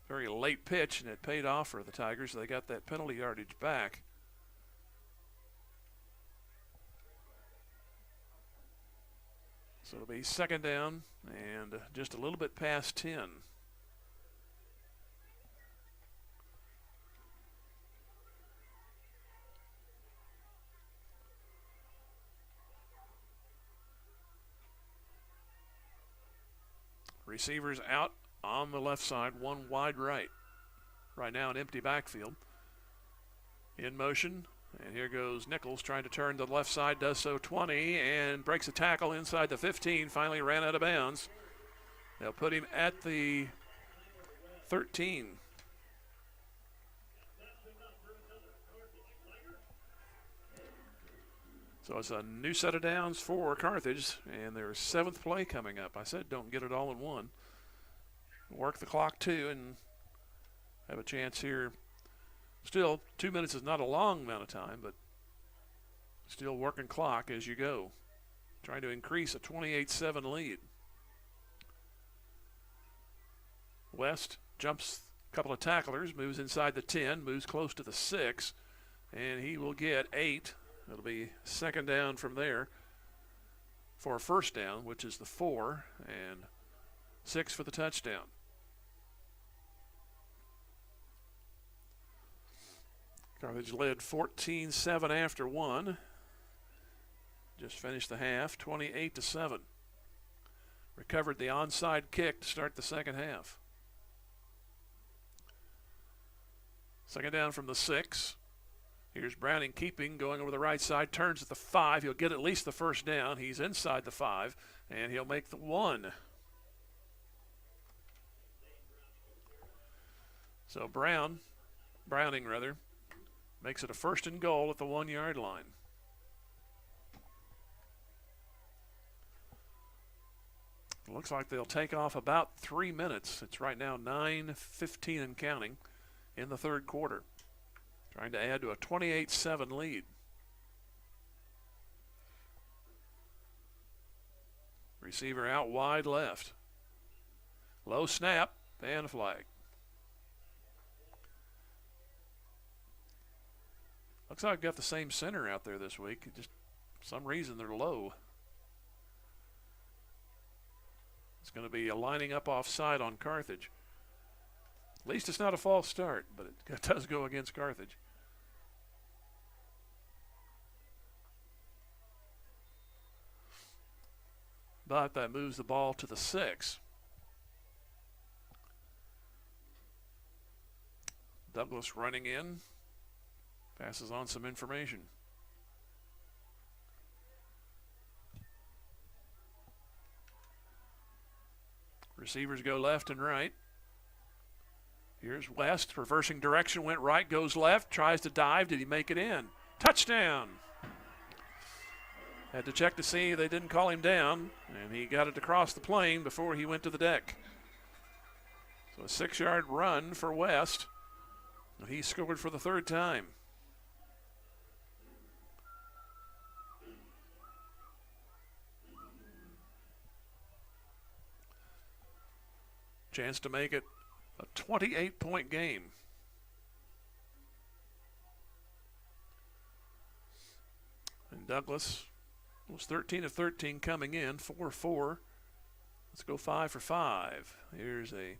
Very late pitch, and it paid off for the Tigers. They got that penalty yardage back. So it'll be second down and just a little bit past 10. Receivers out on the left side, one wide right. Right now an empty backfield. In motion. And here goes Nichols trying to turn to the left side, does so 20, and breaks a tackle inside the 15, finally ran out of bounds. They'll put him at the 13. So it's a new set of downs for Carthage, and their 7th play coming up. I said don't get it all in one. Work the clock too, and have a chance here. Still, 2 minutes is not a long amount of time, but still working clock as you go. Trying to increase a 28-7 lead. West jumps a couple of tacklers, moves inside the 10, moves close to the 6, and he will get 8. It'll be second down from there for a first down, which is the 4, and 6 for the touchdown. Carthage led 14-7 after 1. Just finished the half, 28-7. Recovered the onside kick to start the second half. Second down from the 6. Here's Browning keeping, going over the right side, turns at the 5. He'll get at least the first down. He's inside the 5, and he'll make the 1. So Browning makes it a 1st and goal at the 1-yard line. It looks like they'll take off about 3 minutes. It's right now 9:15 and counting in the third quarter. Trying to add to a 28-7 lead. Receiver out wide left. Low snap and a flag. Looks like I've got the same center out there this week. Just for some reason they're low. It's going to be a lining up offside on Carthage. At least it's not a false start, but it does go against Carthage. but that moves the ball to the 6. Douglas running in, passes on some information. Receivers go left and right. Here's West, reversing direction, went right, goes left, tries to dive. Did he make it in? Touchdown! Had to check to see they didn't call him down, and he got it across the plane before he went to the deck. So a 6-yard run for West, and he scored for the 3rd time. Chance to make it a 28-point game. And Douglas was 13 of 13 coming in, 4-4. Let's go 5 for 5. Here's a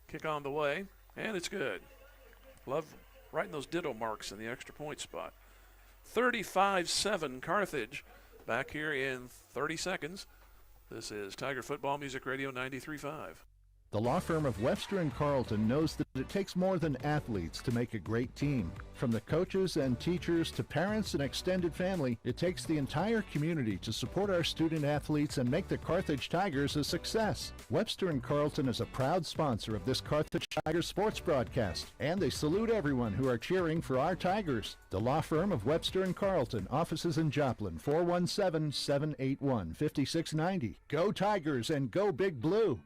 kick on the way, and it's good. Love writing those ditto marks in the extra point spot. 35-7 Carthage. Back here in 30 seconds. This is Tiger Football Music Radio 93.5. The law firm of Webster & Carlton knows that it takes more than athletes to make a great team. From the coaches and teachers to parents and extended family, it takes the entire community to support our student athletes and make the Carthage Tigers a success. Webster & Carlton is a proud sponsor of this Carthage Tigers sports broadcast, and they salute everyone who are cheering for our Tigers. The law firm of Webster & Carlton, offices in Joplin, 417-781-5690. Go Tigers and go Big Blue!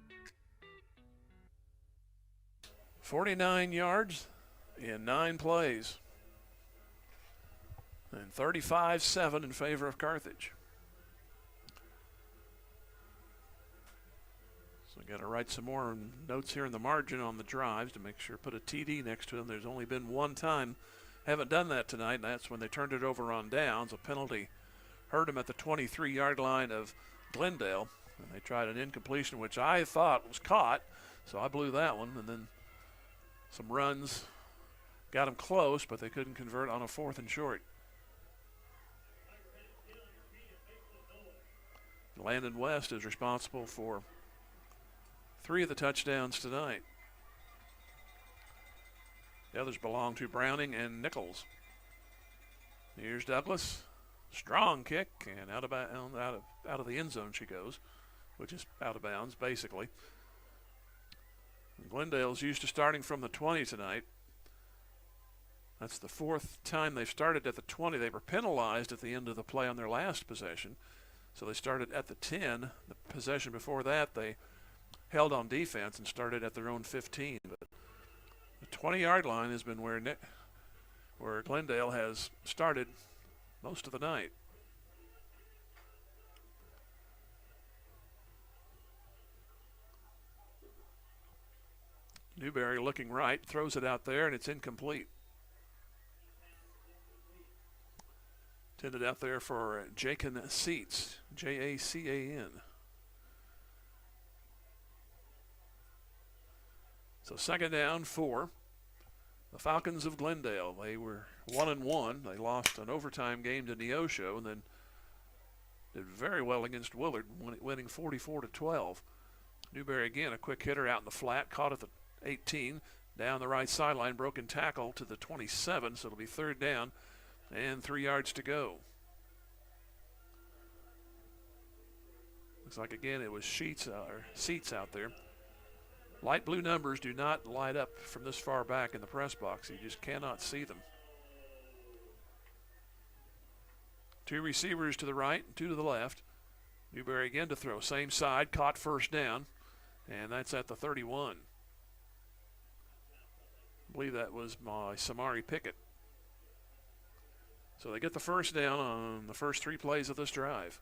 49 yards in 9 plays. And 35-7 in favor of Carthage. So got to write some more notes here in the margin on the drives to make sure, put a TD next to them. There's only been one time. Haven't done that tonight, and that's when they turned it over on downs. A penalty hurt them at the 23-yard line of Glendale. And they tried an incompletion, which I thought was caught. So I blew that one, and then some runs got them close, but they couldn't convert on a 4th and short. Landon West is responsible for 3 of the touchdowns tonight. The others belong to Browning and Nichols. Here's Douglas. Strong kick, and out of the end zone she goes, which is out of bounds, basically. Glendale's used to starting from the 20 tonight. That's the 4th time they've started at the 20. They were penalized at the end of the play on their last possession. So they started at the 10. The possession before that, they held on defense and started at their own 15. But the 20-yard line has been where Glendale has started most of the night. Newberry looking right, throws it out there, and it's incomplete. Intended out there for Jacan Seats, Jacan. So 2nd down, 4. The Falcons of Glendale. They were 1-1. They lost an overtime game to Neosho, and then did very well against Willard, winning 44-12. Newberry again, a quick hitter out in the flat, caught at the 18, down the right sideline, broken tackle to the 27, so it'll be 3rd down and 3 yards to go. Looks like again it was seats out there. Light blue numbers do not light up from this far back in the press box. You just cannot see them. 2 receivers to the right and 2 to the left. Newberry again to throw, same side, caught 1st down, and that's at the 31. I believe that was my Samari Pickett. So they get the 1st down on the first 3 plays of this drive.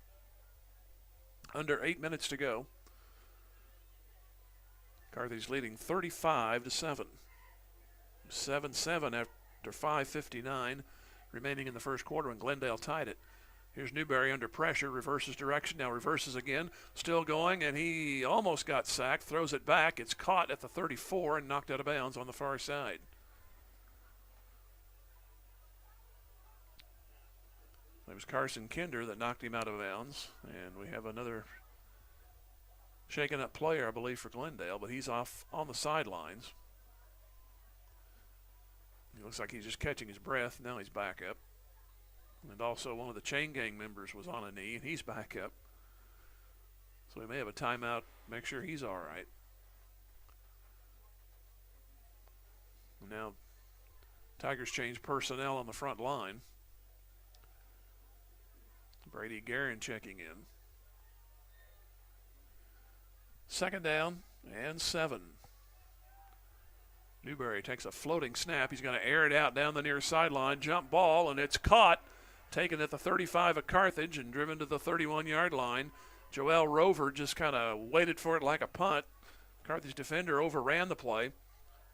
Under 8 minutes to go. Carthage leading 35-7. 7-7 after 5:59 remaining in the first quarter, and Glendale tied it. Here's Newberry under pressure, reverses direction, now reverses again, still going, and he almost got sacked, throws it back. It's caught at the 34 and knocked out of bounds on the far side. It was Carson Kinder that knocked him out of bounds, and we have another shaken up player, I believe, for Glendale, but he's off on the sidelines. He looks like he's just catching his breath. Now he's back up. And also one of the chain gang members was on a knee, and he's back up. So we may have a timeout, make sure he's all right. Now, Tigers change personnel on the front line. Brady Guerin checking in. 2nd down and 7. Newberry takes a floating snap. He's going to air it out down the near sideline. Jump ball, and it's caught. Taken at the 35 of Carthage and driven to the 31-yard line. Joel Rover just kind of waited for it like a punt. Carthage defender overran the play.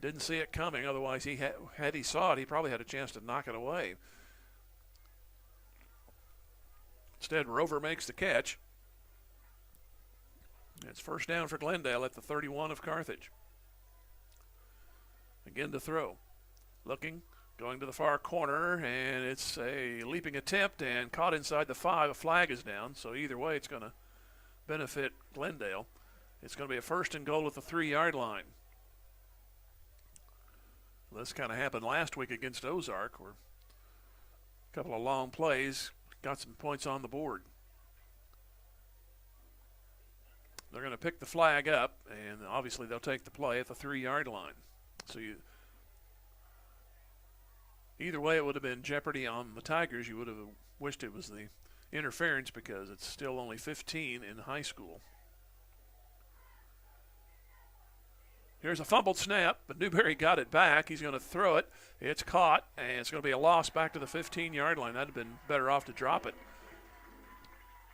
Didn't see it coming. Otherwise, had he saw it, he probably had a chance to knock it away. Instead, Rover makes the catch. It's 1st down for Glendale at the 31 of Carthage. Again to throw. Looking, going to the far corner, and it's a leaping attempt and caught inside the 5. A flag is down, so either way it's going to benefit Glendale. It's going to be a 1st and goal at the 3-yard line. This kind of happened last week against Ozark, where a couple of long plays got some points on the board. They're going to pick the flag up, and obviously they'll take the play at the 3-yard line. So either way, it would have been jeopardy on the Tigers. You would have wished it was the interference because it's still only 15 in high school. Here's a fumbled snap, but Newberry got it back. He's going to throw it. It's caught, and it's going to be a loss back to the 15-yard line. That would have been better off to drop it.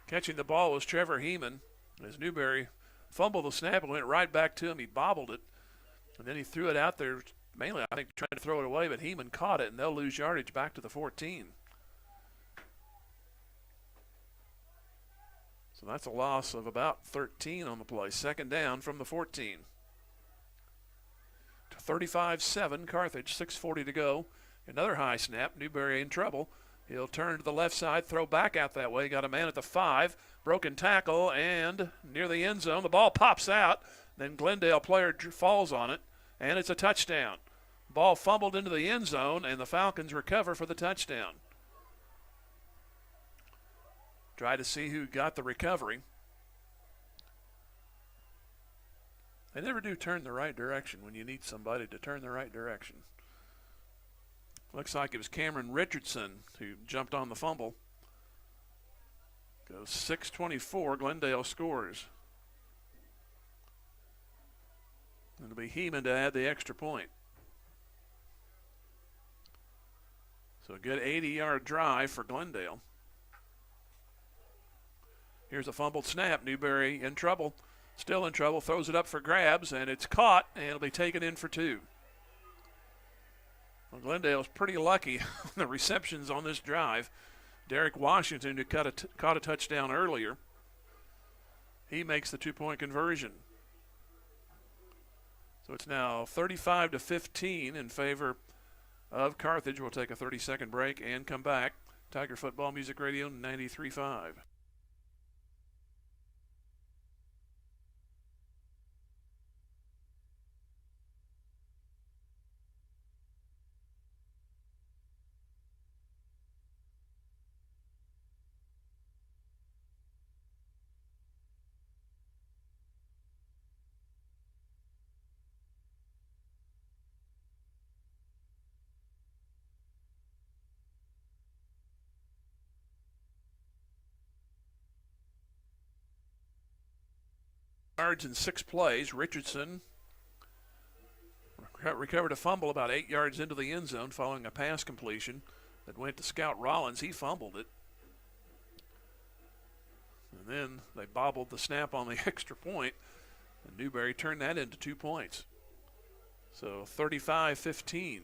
Catching the ball was Trevor Heeman. As Newberry fumbled the snap and went right back to him, he bobbled it. And then he threw it out there, mainly, I think, trying to throw it away, but Heeman caught it, and they'll lose yardage back to the 14. So that's a loss of about 13 on the play. 2nd down from the 14. 35-7, Carthage, 6:40 to go. Another high snap, Newberry in trouble. He'll turn to the left side, throw back out that way. Got a man at the 5, broken tackle, and near the end zone. The ball pops out. Then Glendale player falls on it, and it's a touchdown. Ball fumbled into the end zone, and the Falcons recover for the touchdown. Try to see who got the recovery. They never do turn the right direction when you need somebody to turn the right direction. Looks like it was Cameron Richardson who jumped on the fumble. Goes 6:24, Glendale scores. It'll be Heeman to add the extra point. So a good 80-yard drive for Glendale. Here's a fumbled snap. Newberry in trouble. Still in trouble, throws it up for grabs, and it's caught, and it'll be taken in for 2. Well, Glendale's pretty lucky on the receptions on this drive. Derek Washington, who caught a touchdown earlier, he makes the 2-point conversion. So it's now 35-15 in favor of Carthage. We'll take a 30-second break and come back. Tiger Football Music Radio 93.5. Yards in 6 plays. Richardson recovered a fumble about 8 yards into the end zone following a pass completion that went to Scout Rollins. He fumbled it. And then they bobbled the snap on the extra point, and Newberry turned that into 2 points. So 35-15.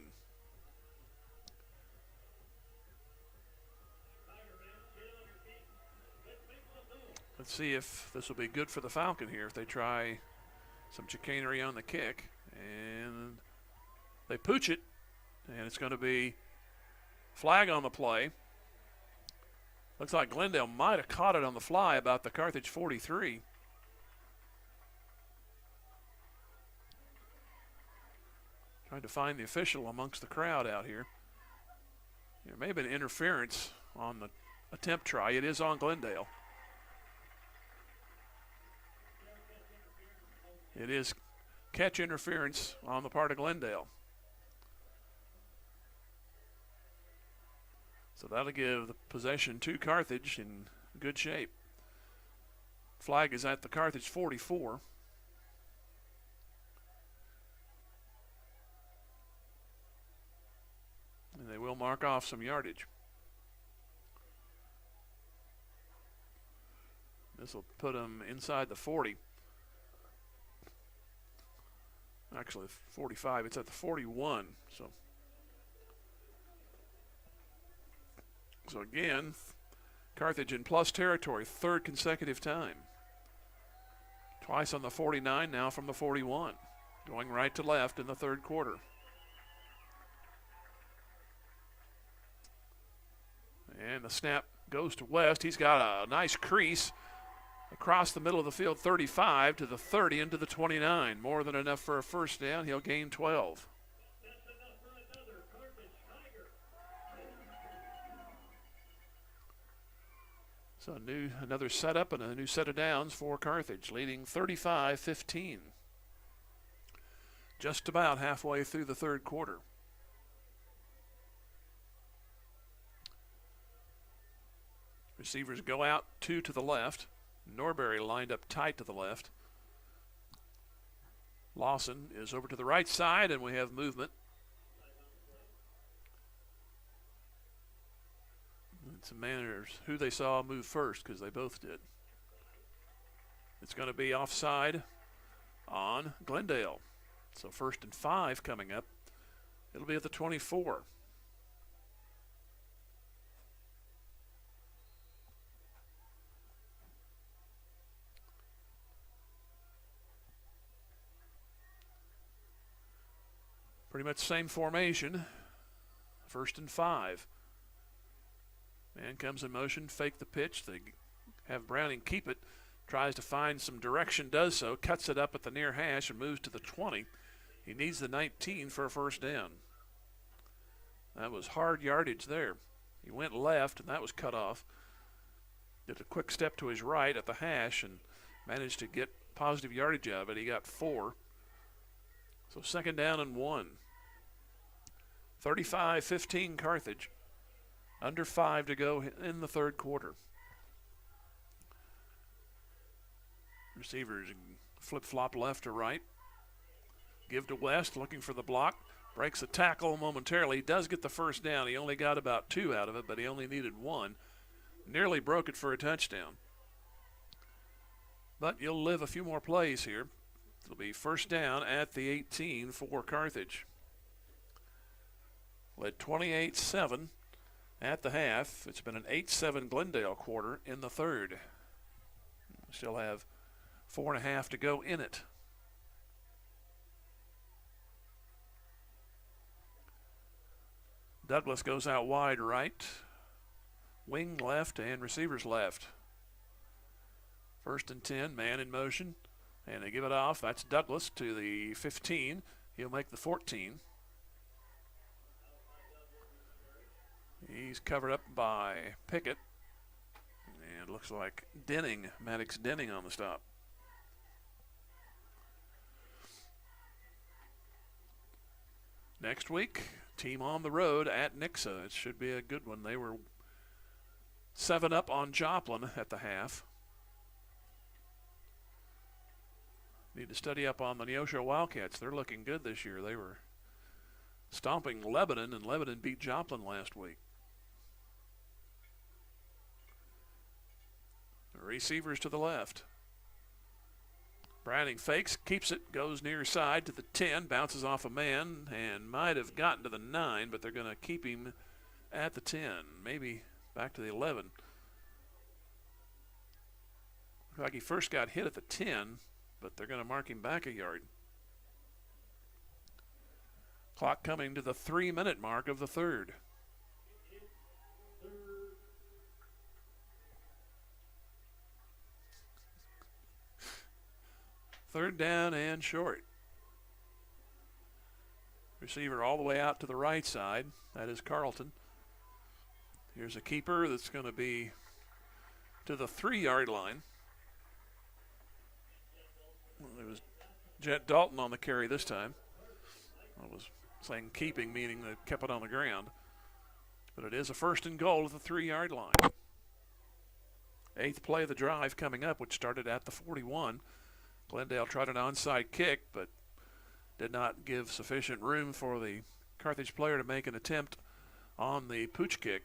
Let's see if this will be good for the Falcon here if they try some chicanery on the kick. And they pooch it, and it's going to be flag on the play. Looks like Glendale might have caught it on the fly about the Carthage 43. Trying to find the official amongst the crowd out here. There may have been interference on the attempt try. It is on Glendale. It is catch interference on the part of Glendale. So that'll give the possession to Carthage in good shape. Flag is at the Carthage 44. And they will mark off some yardage. This will put them inside the 40. Actually, 45. It's at the 41. So again, Carthage in plus territory, third consecutive time. Twice on the 49, now from the 41. Going right to left in the third quarter. And the snap goes to West. He's got a nice crease across the middle of the field, 35 to the 30 into the 29. More than enough for a first down. He'll gain 12. So another setup and a new set of downs for Carthage, leading 35-15. Just about halfway through the third quarter. Receivers go out, two to the left. Norbury lined up tight to the left. Lawson is over to the right side, and we have movement. It's a matter of who they saw move first, because they both did. It's going to be offside on Glendale. So 1st and 5 coming up. It'll be at the 24. Pretty much same formation. 1st and 5. Man comes in motion, fake the pitch. They have Browning keep it. Tries to find some direction, does so. Cuts it up at the near hash and moves to the 20. He needs the 19 for a first down. That was hard yardage there. He went left, and that was cut off. Did a quick step to his right at the hash and managed to get positive yardage out of it. He got 4. So 2nd down and 1. 35-15 Carthage. Under 5 to go in the third quarter. Receivers flip-flop left to right. Give to West, looking for the block. Breaks a tackle momentarily. He does get the first down. He only got about 2 out of it, but he only needed 1. Nearly broke it for a touchdown. But you'll live a few more plays here. It'll be first down at the 18 for Carthage. Led 28-7 at the half. It's been an 8-7 Glendale quarter in the third. Still have 4.5 to go in it. Douglas goes out wide right, wing left, and receivers left. 1st and 10, man in motion, and they give it off. That's Douglas to the 15. He'll make the 14. He's covered up by Pickett. And it looks like Denning, Maddox Denning on the stop. Next week, team on the road at Nixa. It should be a good one. They were 7 up on Joplin at the half. Need to study up on the Neosho Wildcats. They're looking good this year. They were stomping Lebanon, and Lebanon beat Joplin last week. Receivers to the left. Browning fakes, keeps it, goes near side to the 10, bounces off a man, and might have gotten to the 9, but they're going to keep him at the 10, maybe back to the 11. Looks like he first got hit at the 10, but they're going to mark him back a yard. Clock coming to the 3-minute mark of the third. Third down and short. Receiver all the way out to the right side. That is Carlton. Here's a keeper that's going to be to the 3-yard line. Well, it was Jet Dalton on the carry this time. I was saying keeping, meaning they kept it on the ground. But it is a 1st and goal at the 3-yard line. 8th play of the drive coming up, which started at the 41. Glendale tried an onside kick, but did not give sufficient room for the Carthage player to make an attempt on the pooch kick.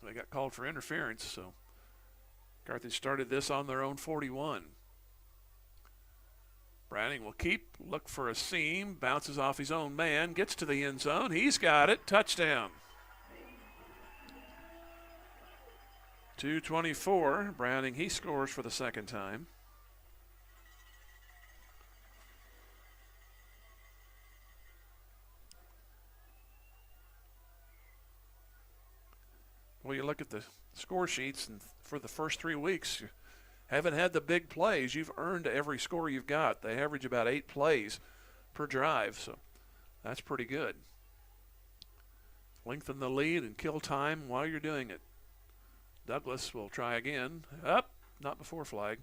They got called for interference, so Carthage started this on their own 41. Browning will keep, look for a seam, bounces off his own man, gets to the end zone. He's got it. Touchdown. 2:24. Browning, he scores for the 2nd time. Well, you look at the score sheets, and for the first 3 weeks, you haven't had the big plays. You've earned every score you've got. They average about 8 plays per drive, so that's pretty good. Lengthen the lead and kill time while you're doing it. Douglas will try again. Up, not before flag.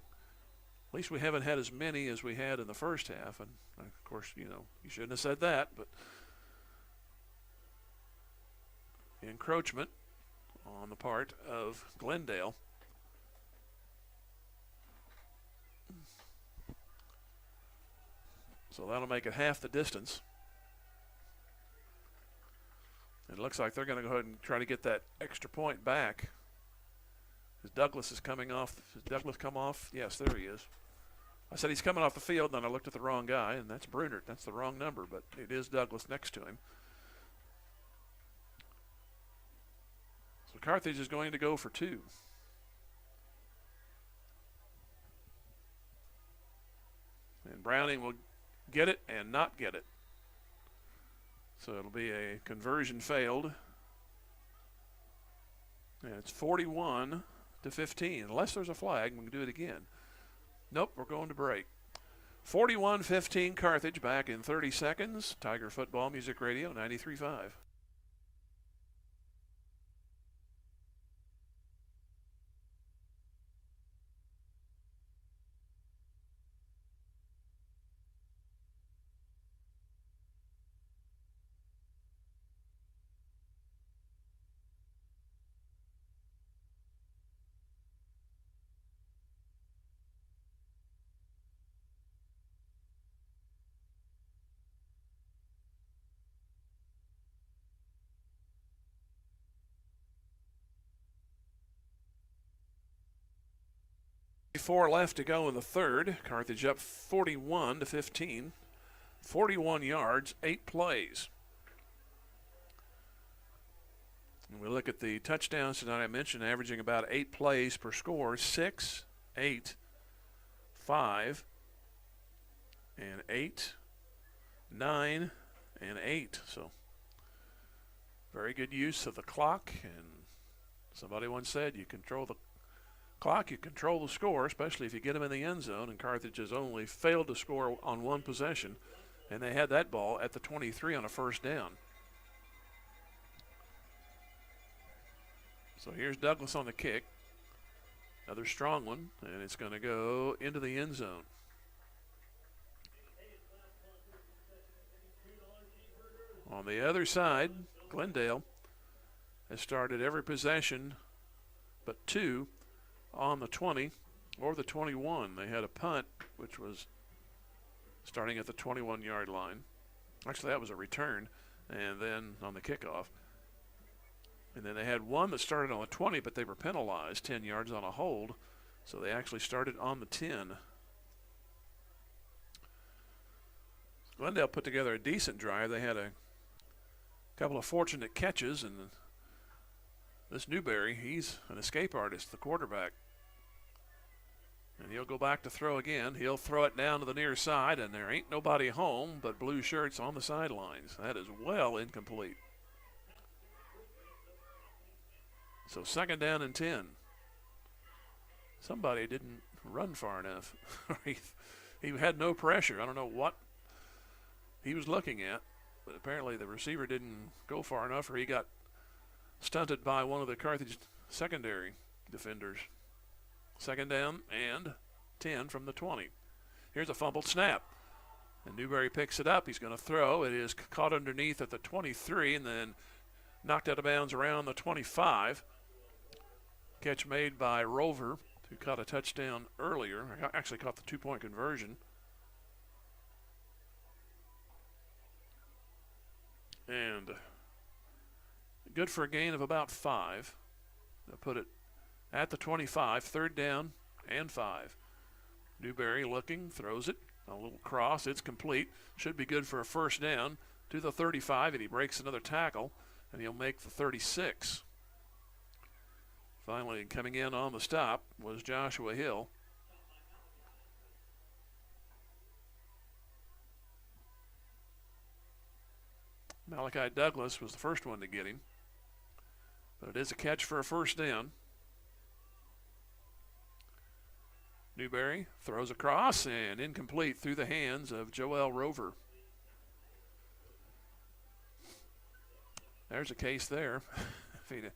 At least we haven't had as many as we had in the first half. And, of course, you shouldn't have said that, but encroachment on the part of Glendale. So that'll make it half the distance. It looks like they're going to go ahead and try to get that extra point back. As Douglas is coming off. Does Douglas come off? Yes, there he is. I said he's coming off the field, and then I looked at the wrong guy, and that's Brunert. That's the wrong number, but it is Douglas next to him. So Carthage is going to go for 2. And Browning will get it and not get it. So it'll be a conversion failed. And it's 41-15. Unless there's a flag, we can do it again. Nope, we're going to break. 41-15 Carthage, back in 30 seconds. Tiger Football Music Radio 93.5. Four left to go in the third. Carthage up 41-15. 41 yards, 8 plays. And we look at the touchdowns tonight. I mentioned averaging about 8 plays per score. 6, 8, 5, and 8, 9, and 8. So very good use of the clock. And somebody once said you control the clock, you control the score, especially if you get them in the end zone, and Carthage has only failed to score on 1 possession, and they had that ball at the 23 on a 1st down. So here's Douglas on the kick. Another strong one, and it's going to go into the end zone. On the other side, Glendale has started every possession but 2 on the 20 or the 21. They had a punt, which was starting at the 21-yard line. Actually, that was a return, and then on the kickoff. And then they had one that started on the 20, but they were penalized 10 yards on a hold, so they actually started on the 10. Glendale put together a decent drive. They had a couple of fortunate catches, and this Newberry, he's an escape artist, the quarterback. And he'll go back to throw again. He'll throw it down to the near side, and there ain't nobody home but blue shirts on the sidelines. That is well incomplete. So 2nd down and 10. Somebody didn't run far enough. He had no pressure. I don't know what he was looking at. but apparently the receiver didn't go far enough, or he got stunted by one of the Carthage secondary defenders. Second down and 10 from the 20. Here's a fumbled snap. And Newberry picks it up. He's going to throw. It is caught underneath at the 23 and then knocked out of bounds around the 25. Catch made by Rover, who caught a touchdown earlier. Actually caught the 2-point conversion. And good for a gain of about 5. They'll put it at the 25, third down and 5. Newberry looking, throws it. A little cross, it's complete. Should be good for a first down to the 35, and he breaks another tackle, and he'll make the 36. Finally, coming in on the stop was Joshua Hill. Malachi Douglas was the first one to get him, but it is a catch for a first down. Newberry throws across and incomplete through the hands of Joel Rover. There's a case there. If he'd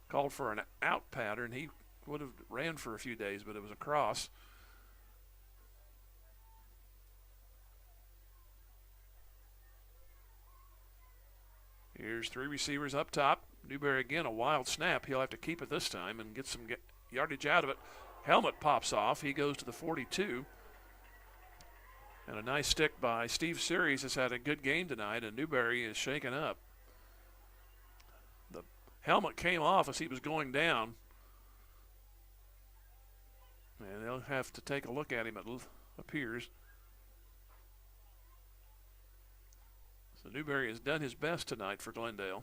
called for an out pattern, he would have ran for a few days, but it was a cross. Here's 3 receivers up top. Newberry again, a wild snap. He'll have to keep it this time and get some yardage out of it. Helmet pops off. He goes to the 42. And a nice stick by Steve Series has had a good game tonight, and Newberry is shaken up. The helmet came off as he was going down. And they'll have to take a look at him, it appears. So Newberry has done his best tonight for Glendale.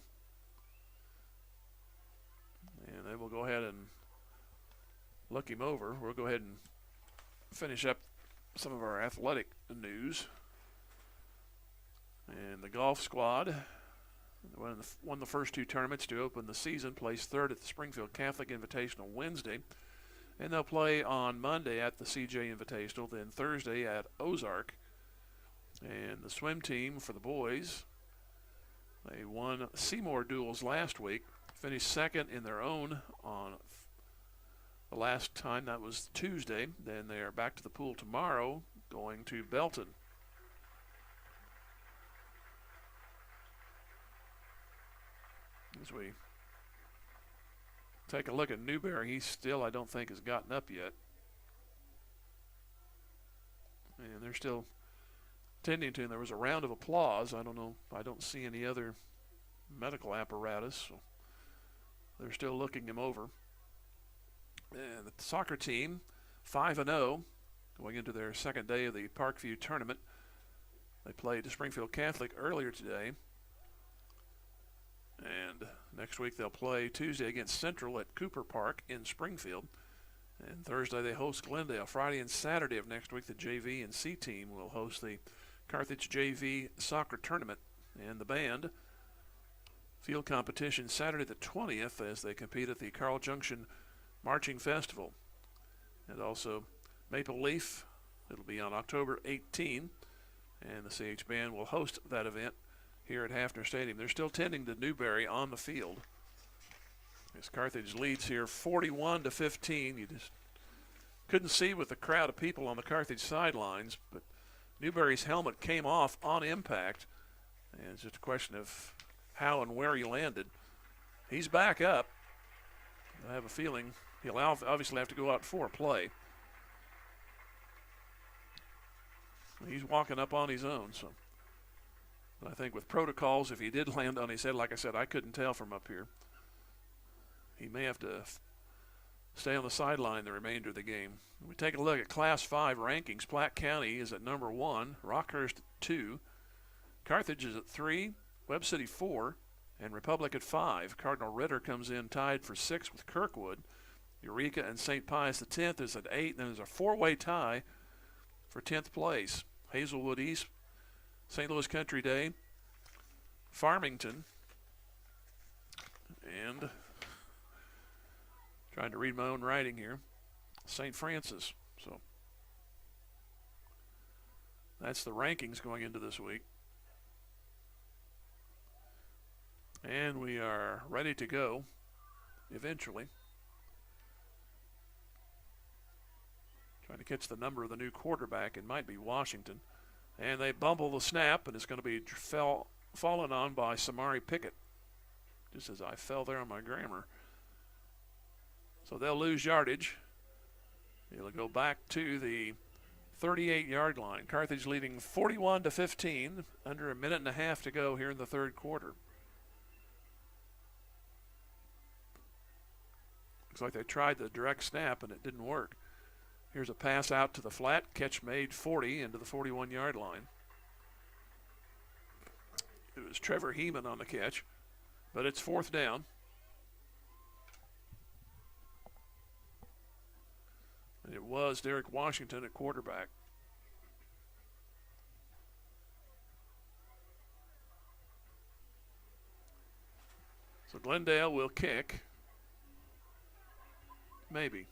And they will go ahead and look him over. We'll go ahead and finish up some of our athletic news. And the golf squad won the first 2 tournaments to open the season, placed third at the Springfield Catholic Invitational Wednesday. And they'll play on Monday at the CJ Invitational, then Thursday at Ozark. And the swim team for the boys, they won Seymour duels last week, finished second in their own on the last time. That was Tuesday. Then they are back to the pool tomorrow, going to Belton. As we take a look at Newberry, he still, I don't think, has gotten up yet. And they're still tending to him. There was a round of applause. I don't know. I don't see any other medical apparatus. So they're still looking him over. And the soccer team, 5-0, going into their second day of the Parkview tournament. They played Springfield Catholic earlier today. And next week they'll play Tuesday against Central at Cooper Park in Springfield. And Thursday they host Glendale. Friday and Saturday of next week, the JV and C team will host the Carthage JV soccer tournament. And the band field competition Saturday the 20th as they compete at the Carl Junction Marching Festival. And also Maple Leaf, it'll be on October 18, and the CH Band will host that event here at Hafner Stadium. They're still tending to Newberry on the field. As Carthage leads here 41-15. You just couldn't see with the crowd of people on the Carthage sidelines, but Newberry's helmet came off on impact, and it's just a question of how and where he landed. He's back up. I have a feeling he'll obviously have to go out for a play. He's walking up on his own, so I think with protocols, if he did land on his head, like I said, I couldn't tell from up here. He may have to stay on the sideline the remainder of the game. When we take a look at Class 5 rankings, Platte County is at number 1, Rockhurst at 2, Carthage is at 3, Webb City 4, and Republic at 5. Cardinal Ritter comes in tied for 6 with Kirkwood. Eureka and St. Pius X is at 8, and then there's a 4-way tie for 10th place. Hazelwood East, St. Louis Country Day, Farmington, and trying to read my own writing here, St. Francis. So that's the rankings going into this week. And we are ready to go eventually. Trying to catch the number of the new quarterback. It might be Washington. And they bumble the snap, and it's going to be fallen on by Samari Pickett. Just as I fell there on my grammar. So they'll lose yardage. It'll go back to the 38-yard line. Carthage leading 41-15, under a minute and a half to go here in the third quarter. Looks like they tried the direct snap and it didn't work. Here's a pass out to the flat, catch made 40 into the 41-yard line. It was Trevor Heeman on the catch, but it's fourth down. And it was Derek Washington at quarterback. So Glendale will kick. Maybe.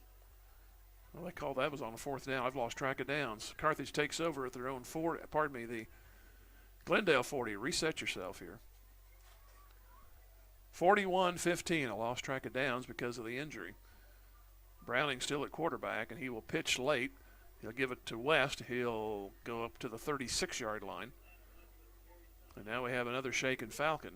Well, they called that was on a fourth down. I've lost track of downs. Carthage takes over at their own the Glendale 40. Reset yourself here. 41-15. I lost track of downs because of the injury. Browning still at quarterback, and he will pitch late. He'll give it to West. He'll go up to the 36-yard line. And now we have another shaken Falcon.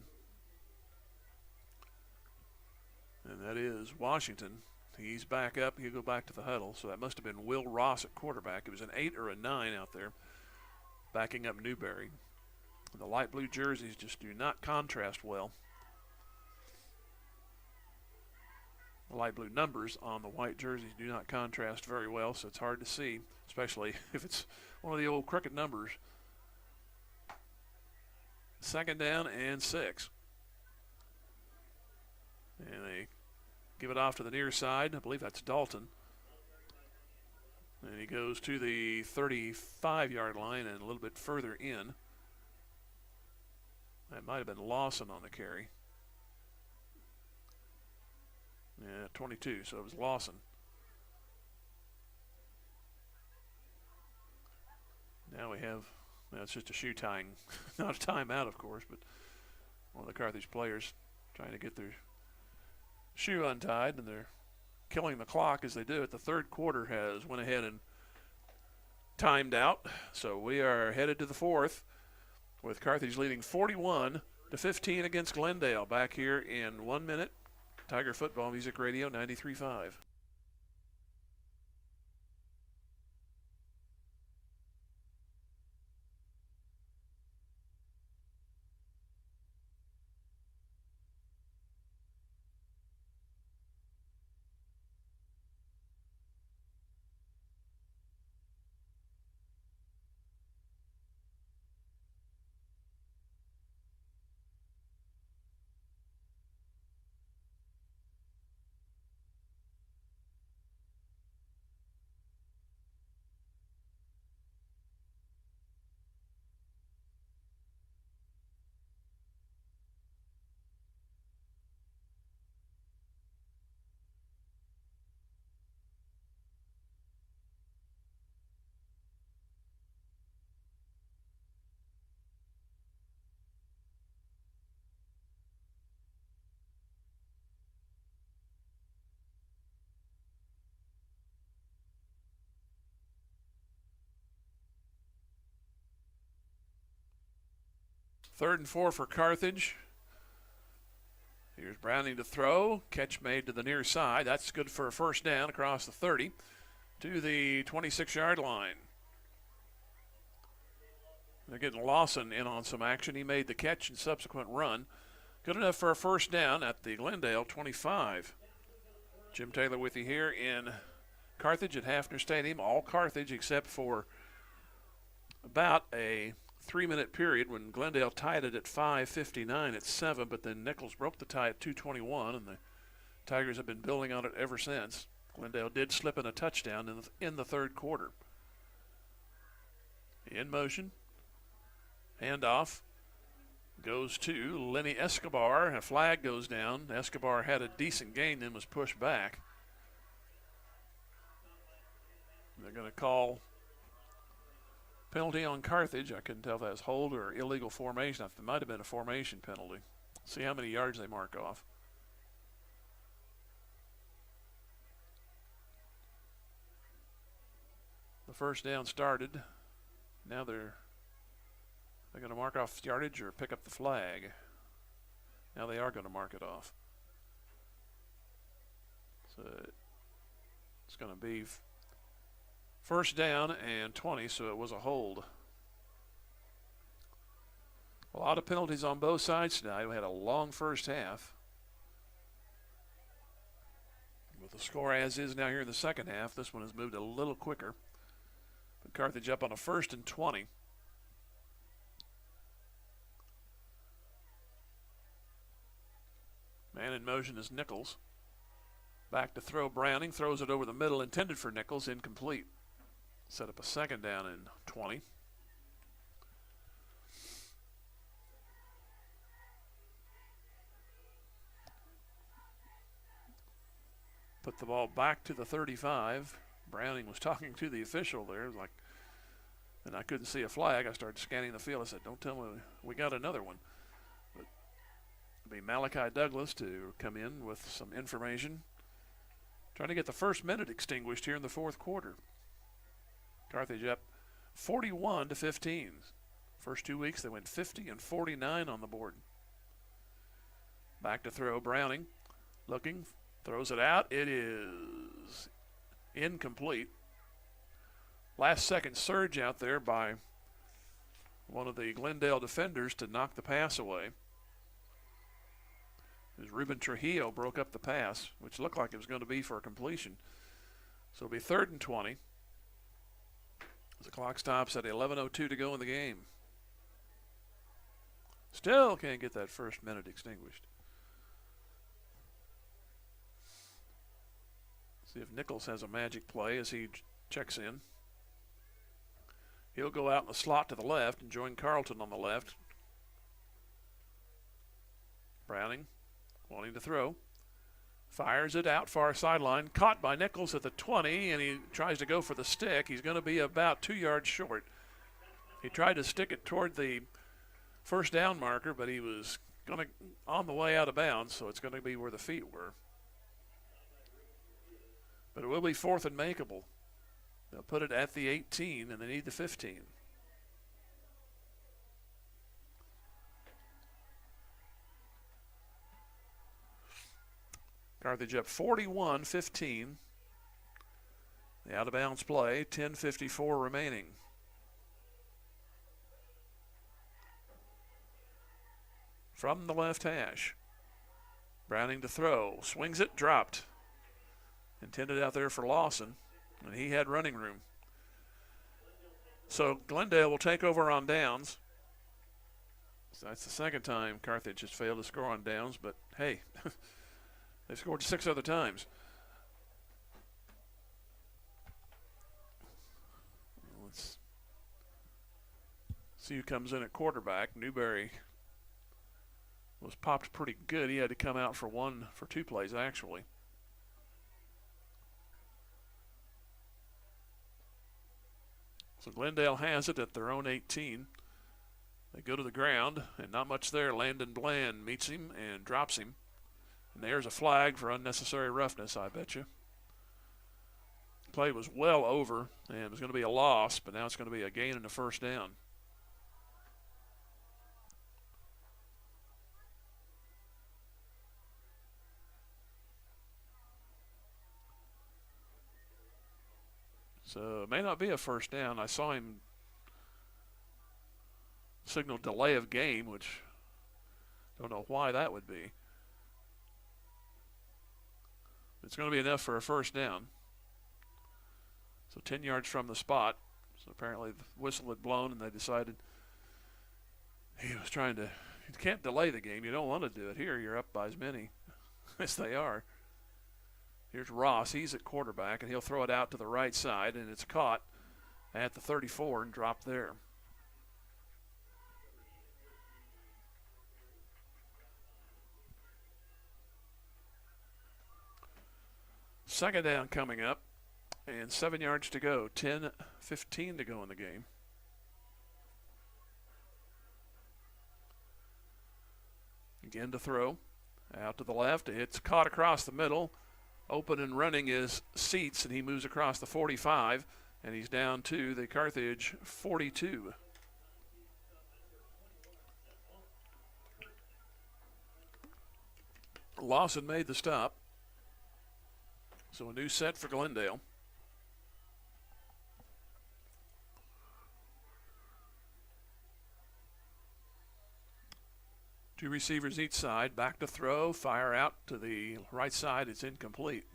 And that is Washington. He's back up. He'll go back to the huddle. So that must have been Will Ross at quarterback. It was an 8 or a 9 out there, backing up Newberry. And the light blue jerseys just do not contrast well. The light blue numbers on the white jerseys do not contrast very well, so it's hard to see, especially if it's one of the old crooked numbers. Second down and 6. And they give it off to the near side. I believe that's Dalton. And he goes to the 35-yard line and a little bit further in. That might have been Lawson on the carry. Yeah, 22, so it was Lawson. Now we have, it's just a shoe tying, not a timeout, of course, but one of the Carthage players trying to get their shoe untied, and they're killing the clock as they do it. The third quarter has went ahead and timed out, so we are headed to the fourth with Carthage leading 41-15 against Glendale. Back here in 1 minute. Tiger Football Music Radio 93.5. Third and 4 for Carthage. Here's Browning to throw. Catch made to the near side. That's good for a first down across the 30 to the 26-yard line. They're getting Lawson in on some action. He made the catch and subsequent run. Good enough for a first down at the Glendale 25. Jim Taylor with you here in Carthage at Hafner Stadium. All Carthage except for about a 3-minute period when Glendale tied it at 5:59 at 7, but then Nichols broke the tie at 2:21, and the Tigers have been building on it ever since. Glendale did slip in a touchdown in the third quarter. In motion. Handoff goes to Lenny Escobar. A flag goes down. Escobar had a decent gain, then was pushed back. They're going to call penalty on Carthage. I couldn't tell if that was hold or illegal formation. It might have been a formation penalty. See how many yards they mark off. The first down started. Now they're going to mark off yardage or pick up the flag. Now they are going to mark it off. So it's going to be first down and 20, so it was a hold. A lot of penalties on both sides tonight. We had a long first half. With the score as is now here in the second half, this one has moved a little quicker. But Carthage up on a 1st and 20. Man in motion is Nichols. Back to throw. Browning throws it over the middle, intended for Nichols, incomplete. Set up a second down and 20. Put the ball back to the 35. Browning was talking to the official there, like, and I couldn't see a flag. I started scanning the field. I said, "Don't tell me we got another one." But it'll be Malachi Douglas to come in with some information, trying to get the first minute extinguished here in the fourth quarter. Carthage up 41-15. First 2 weeks they went 50 and 49 on the board. Back to throw. Browning looking. Throws it out. It is incomplete. Last second surge out there by one of the Glendale defenders to knock the pass away. As Ruben Trujillo broke up the pass, which looked like it was going to be for a completion. So it'll be 3rd and 20. As the clock stops at 11:02 to go in the game. Still can't get that first minute extinguished. See if Nichols has a magic play as he checks in. He'll go out in the slot to the left and join Carlton on the left. Browning wanting to throw. Fires it out far sideline. Caught by Nichols at the 20, and he tries to go for the stick. He's going to be about 2 yards short. He tried to stick it toward the first down marker, but he was going to on the way out of bounds, so it's going to be where the feet were. But it will be 4th and makeable. They'll put it at the 18, and they need the 15. Carthage up 41-15. The out-of-bounds play, 10:54 remaining. From the left hash. Browning to throw. Swings it, dropped. Intended out there for Lawson, and he had running room. So Glendale will take over on downs. So that's the second time Carthage has failed to score on downs, but hey, they scored 6 other times. Let's see who comes in at quarterback. Newberry was popped pretty good. He had to come out for 2 plays actually. So Glendale has it at their own 18. They go to the ground, and not much there. Landon Bland meets him and drops him. And there's a flag for unnecessary roughness, I bet you. Play was well over, and it was going to be a loss, but now it's going to be a gain and a first down. So it may not be a first down. I saw him signal delay of game, which don't know why that would be. It's going to be enough for a first down. So 10 yards from the spot. So apparently the whistle had blown and they decided he was trying to, you can't delay the game. You don't want to do it. Here you're up by as many as they are. Here's Ross. He's at quarterback, and he'll throw it out to the right side, and it's caught at the 34 and dropped there. Second down coming up, and 7 yards to go. 10:15 to go in the game. Again to throw. Out to the left. It's caught across the middle. Open and running is Seats, and he moves across the 45, and he's down to the Carthage 42. Lawson made the stop. So a new set for Glendale. Two receivers each side. Back to throw. Fire out to the right side. It's incomplete.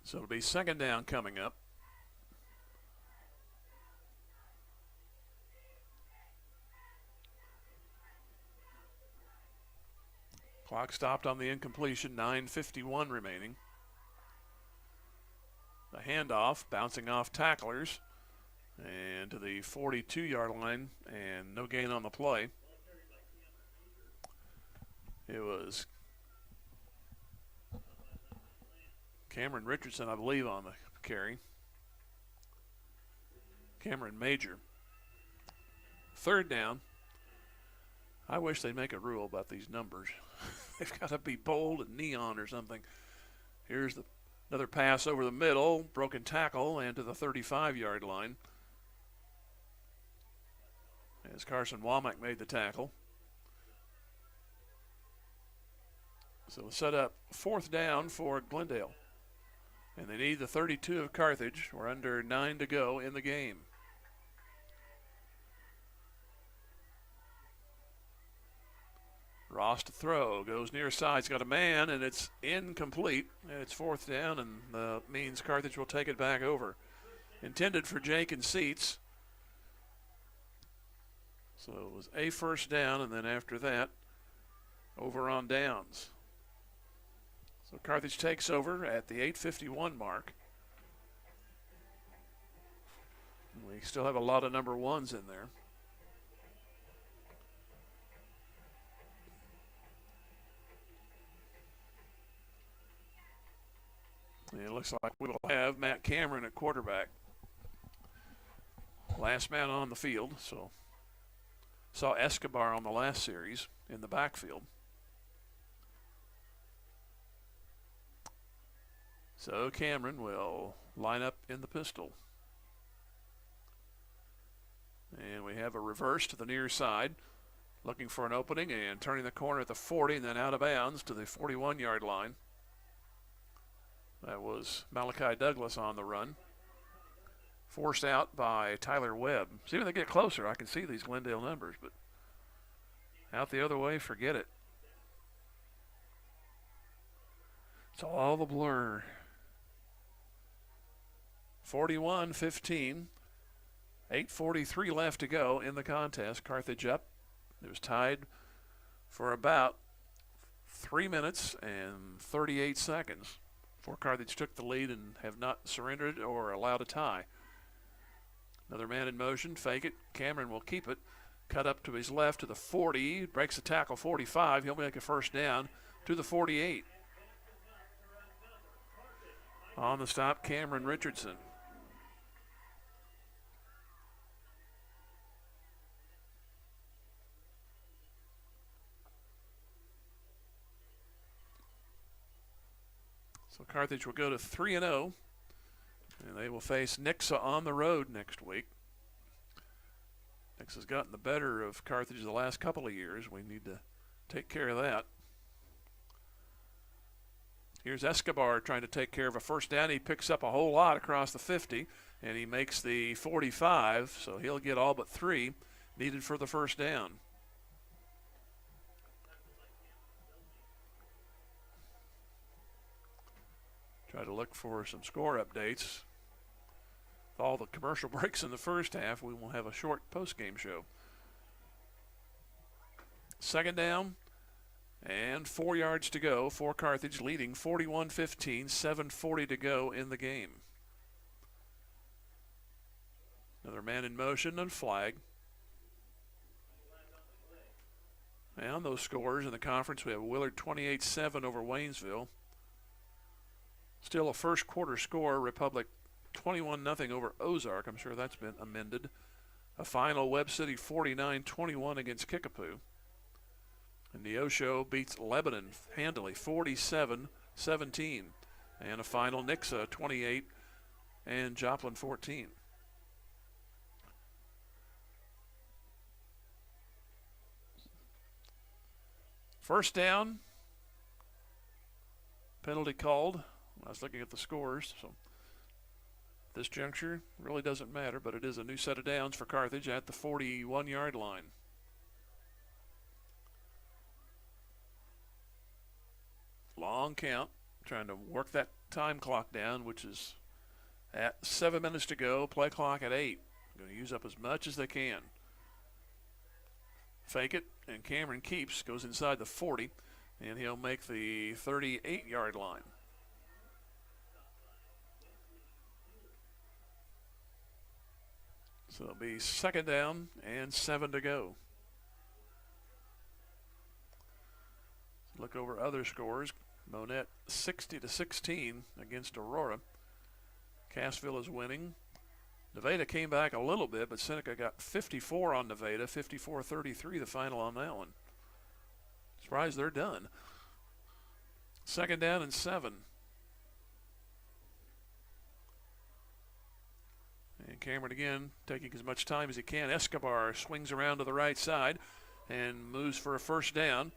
So it'll be second down coming up. Clock stopped on the incompletion. 9:51 remaining. The handoff, bouncing off tacklers, and to the 42-yard line, and no gain on the play. It was Cameron Richardson, I believe, on the carry. Cameron Major. Third down. I wish they'd make a rule about these numbers. They've got to be bold and neon or something. Here's another pass over the middle, broken tackle, and to the 35-yard line. As Carson Womack made the tackle. So set up fourth down for Glendale. And they need the 32 of Carthage. We're under 9 to go in the game. Ross to throw, goes near side, he's got a man, and it's incomplete. And it's fourth down, and means Carthage will take it back over. Intended for Jake and Seats. So it was a first down, and then after that, over on downs. So Carthage takes over at the 8:51 mark. And we still have a lot of number ones in there. It looks like we will have Matt Cameron at quarterback. Last man on the field, so saw Escobar on the last series in the backfield. So Cameron will line up in the pistol. And we have a reverse to the near side, looking for an opening and turning the corner at the 40 and then out of bounds to the 41-yard line. That was Malachi Douglas on the run. Forced out by Tyler Webb. See, when they get closer, I can see these Glendale numbers, but out the other way, forget it. It's all the blur. 41-15. 8:43 left to go in the contest. Carthage up. It was tied for about 3 minutes and 38 seconds. Before Carthage took the lead and have not surrendered or allowed a tie. Another man in motion, fake it. Cameron will keep it. Cut up to his left to the 40, breaks the tackle, 45. He'll make a first down to the 48. On the stop, Cameron Richardson. So Carthage will go to 3-0, and they will face Nixa on the road next week. Nixa's gotten the better of Carthage the last couple of years. We need to take care of that. Here's Escobar trying to take care of a first down. He picks up a whole lot across the 50, and he makes the 45, so he'll get all but 3 needed for the first down. Try to look for some score updates. With all the commercial breaks in the first half, we will have a short post-game show. Second down and 4 yards to go for Carthage, leading 41-15, 7:40 to go in the game. Another man in motion and flag. And those scores in the conference, we have Willard 28-7 over Waynesville. Still a first quarter score, Republic 21-0 over Ozark. I'm sure that's been amended. A final Webb City 49-21 against Kickapoo. And Neosho beats Lebanon handily 47-17. And a final Nixa 28 and Joplin 14. First down. Penalty called. I was looking at the scores, so this juncture really doesn't matter, but it is a new set of downs for Carthage at the 41-yard line. Long count, trying to work that time clock down, which is at 7 minutes to go, play clock at 8. Going to use up as much as they can. Fake it, and Cameron keeps, goes inside the 40, and he'll make the 38-yard line. So it'll be second down and 7 to go. Look over other scores. Monette 60-16 against Aurora. Cassville is winning. Nevada came back a little bit, but Seneca got 54 on Nevada, 54-33 the final on that one. Surprised they're done. Second down and 7. And Cameron again taking as much time as he can. Escobar swings around to the right side and moves for a first down.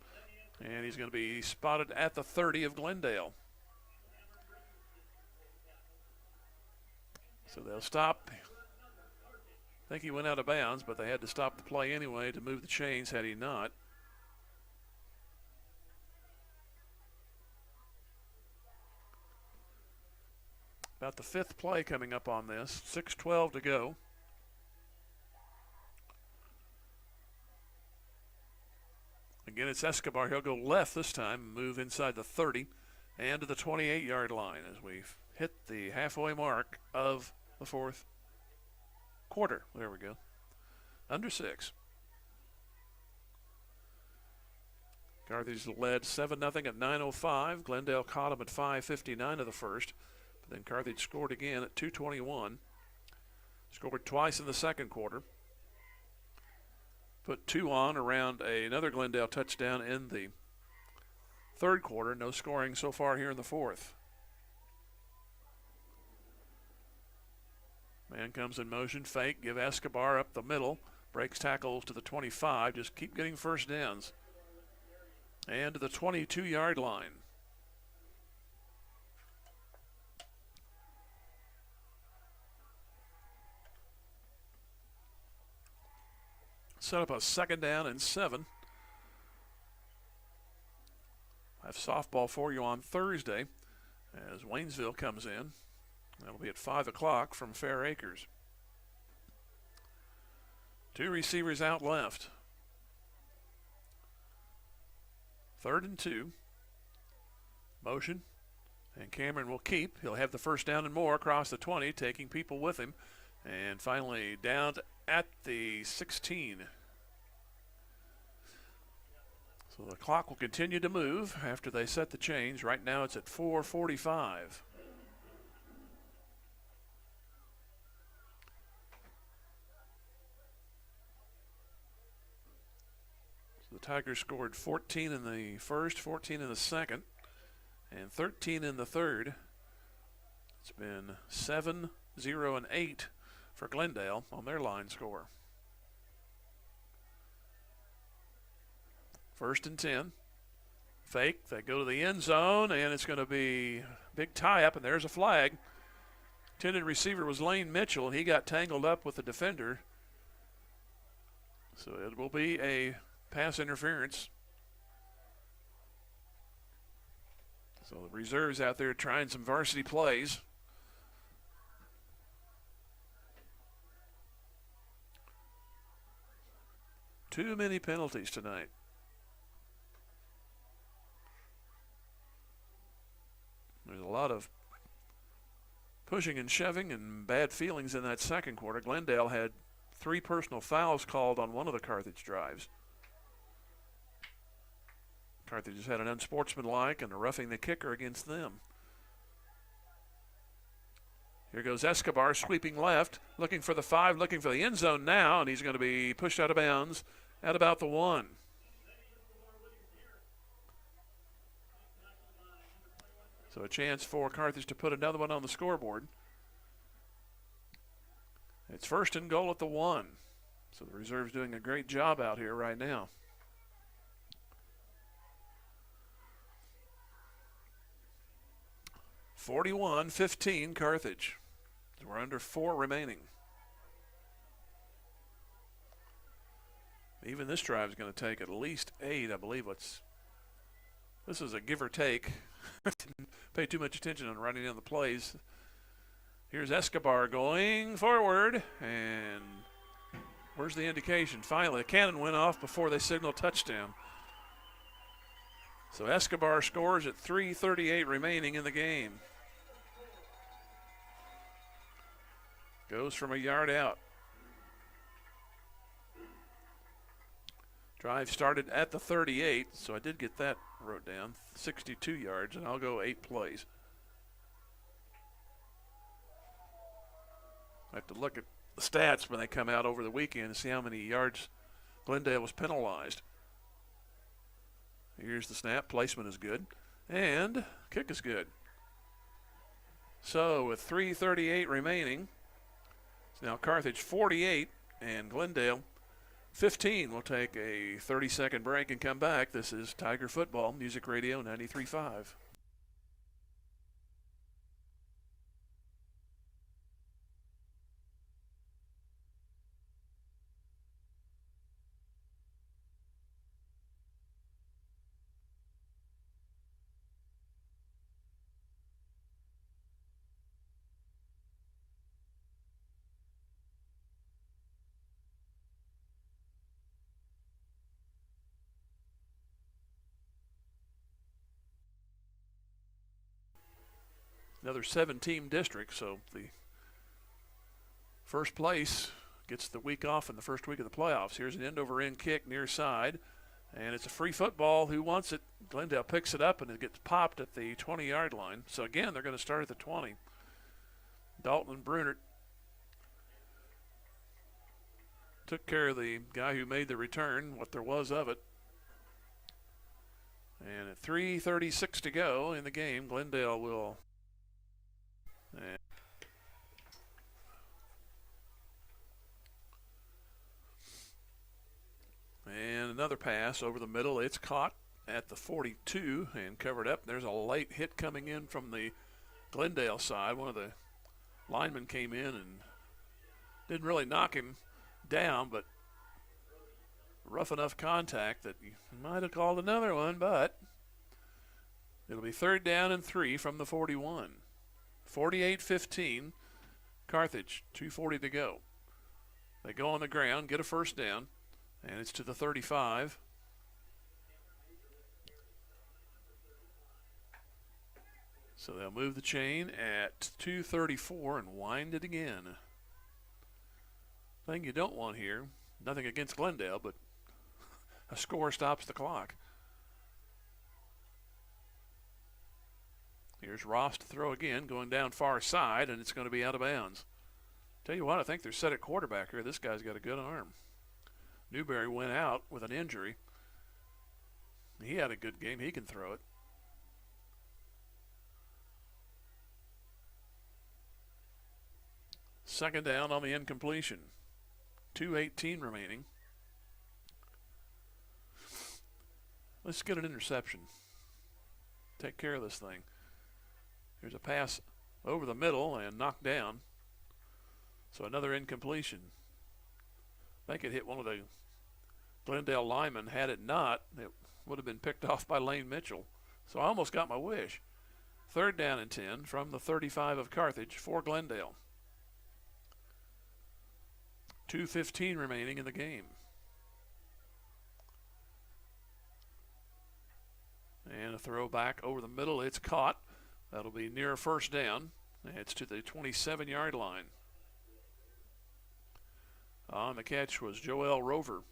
And he's going to be spotted at the 30 of Glendale. So they'll stop. I think he went out of bounds, but they had to stop the play anyway to move the chains had he not. About the 5th play coming up on this. 6:12 to go. Again, it's Escobar. He'll go left this time, move inside the 30 and to the 28-yard line as we hit the halfway mark of the 4th quarter. There we go. Under 6. Carthage led 7-0 at 9:05. Glendale caught him at 5:59 of the first. But then Carthage scored again at 2:21. Scored twice in the second quarter. Put 2 on around another Glendale touchdown in the third quarter. No scoring so far here in the 4th. Man comes in motion, fake, give Escobar up the middle. Breaks tackles to the 25. Just keep getting first downs. And to the 22-yard line. Set up a second down and 7. I have softball for you on Thursday as Waynesville comes in. That'll be at 5 o'clock from Fair Acres. 2 receivers out left. 3rd and 2. Motion. And Cameron will keep. He'll have the first down and more across the 20, taking people with him. And finally down at the 16. So the clock will continue to move after they set the change. Right now it's at 4:45. So the Tigers scored 14 in the first, 14 in the second, and 13 in the third. It's been 7, 0, and 8 for Glendale on their line score. 1st and 10. Fake. They go to the end zone, and it's going to be a big tie-up, and there's a flag. Intended receiver was Lane Mitchell, and he got tangled up with the defender. So it will be a pass interference. So the reserves out there trying some varsity plays. Too many penalties tonight. There's a lot of pushing and shoving and bad feelings in that second quarter. Glendale had 3 personal fouls called on one of the Carthage drives. Carthage has had an unsportsmanlike and a roughing the kicker against them. Here goes Escobar sweeping left, looking for the 5, looking for the end zone now, and he's going to be pushed out of bounds at about the 1. So a chance for Carthage to put another one on the scoreboard. It's 1st and goal at the 1. So the reserve's doing a great job out here right now. (41-15) Carthage. We're under 4 remaining. Even this drive is going to take at least 8, I believe. This is a give or take. Didn't pay too much attention on writing down the plays. Here's Escobar going forward, and where's the indication? Finally, a cannon went off before they signaled touchdown. So Escobar scores at 3:38 remaining in the game. Goes from a yard out. Drive started at the 38, so I did get that wrote down. 62 yards, and I'll go 8 plays. I have to look at the stats when they come out over the weekend and see how many yards Glendale was penalized. Here's the snap. Placement is good. And kick is good. So with 3:38 remaining, it's now Carthage 48 and Glendale 15. We'll take a 30-second break and come back. This is Tiger Football, Music Radio 93.5. Another 7-team district, so the first place gets the week off in the first week of the playoffs. Here's an end-over-end kick near side, and it's a free football. Who wants it? Glendale picks it up, and it gets popped at the 20-yard line. So, again, they're going to start at the 20. Dalton and Brunert took care of the guy who made the return, what there was of it. And at 3:36 to go in the game, Glendale will... And another pass over the middle. It's caught at the 42 and covered up. There's a late hit coming in from the Glendale side. One of the linemen came in and didn't really knock him down, but rough enough contact that you might have called another one, but it'll be 3rd down and 3 from the 41. 48-15, Carthage, 2:40 to go. They go on the ground, get a first down, and it's to the 35. So they'll move the chain at 2:34 and wind it again. Thing you don't want here, nothing against Glendale, but a score stops the clock. Here's Ross to throw again, going down far side, and it's going to be out of bounds. Tell you what, I think they're set at quarterback here. This guy's got a good arm. Newberry went out with an injury. He had a good game. He can throw it. Second down on the incompletion. 2:18 remaining. Let's get an interception. Take care of this thing. Here's a pass over the middle and knocked down. So another incompletion. I think it hit one of the Glendale linemen. Had it not, it would have been picked off by Lane Mitchell. So I almost got my wish. 3rd down and 10 from the 35 of Carthage for Glendale. 2:15 remaining in the game. And a throw back over the middle. It's caught. That'll be near a first down. It's to the 27-yard line. On the catch was Joel Rover.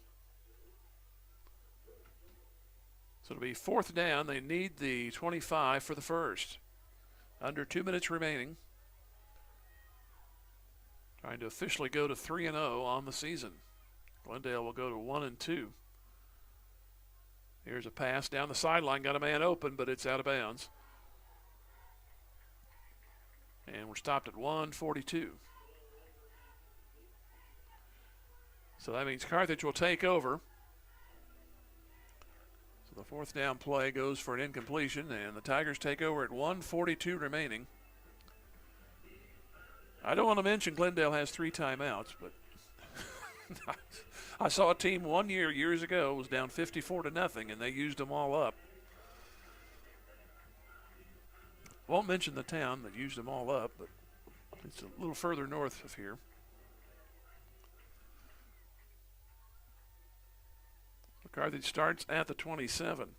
So it'll be 4th down. They need the 25 for the first. Under 2 minutes remaining. trying to officially go to 3-0 on the season. Glendale will go to 1-2. Here's a pass down the sideline. Got a man open, but it's out of bounds. And we're stopped at 1:42. So that means Carthage will take over. So the fourth down play goes for an incompletion, and the Tigers take over at 1:42 remaining. I don't want to mention Glendale has 3 timeouts, but I saw a team one year, years ago, was down 54-0, and they used them all up. Won't mention the town that used them all up, but it's a little further north of here. Carthage starts at the 27.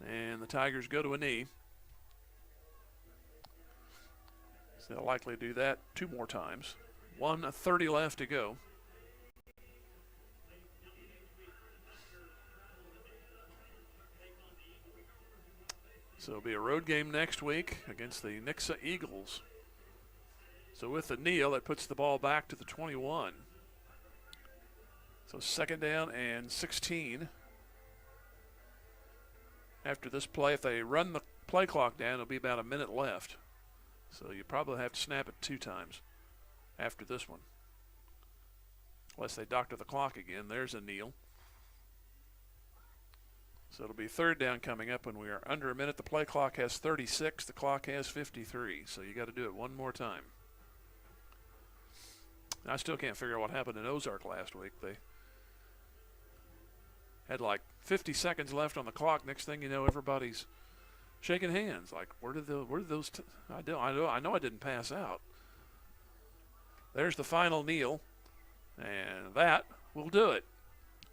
And the Tigers go to a knee. So they'll likely do that 2 more times. 1:30 left to go. So it'll be a road game next week against the Nixa Eagles. So with the kneel, it puts the ball back to the 21. So 2nd down and 16. After this play, if they run the play clock down, it'll be about a minute left. So you probably have to snap it 2 times after this one. Unless they doctor the clock again. There's a kneel. So it'll be 3rd down coming up when we are under a minute. The play clock has 36. The clock has 53. So you got to do it one more time. I still can't figure out what happened in Ozark last week. They had like 50 seconds left on the clock. Next thing you know, everybody's shaking hands. Like, where did those? I know I didn't pass out. There's the final kneel, and that will do it.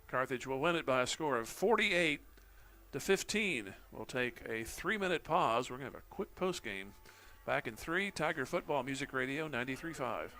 Carthage will win it by a score of 48-15. We'll take a 3-minute pause. We're gonna have a quick post game. Back in 3. Tiger Football Music Radio 93.5.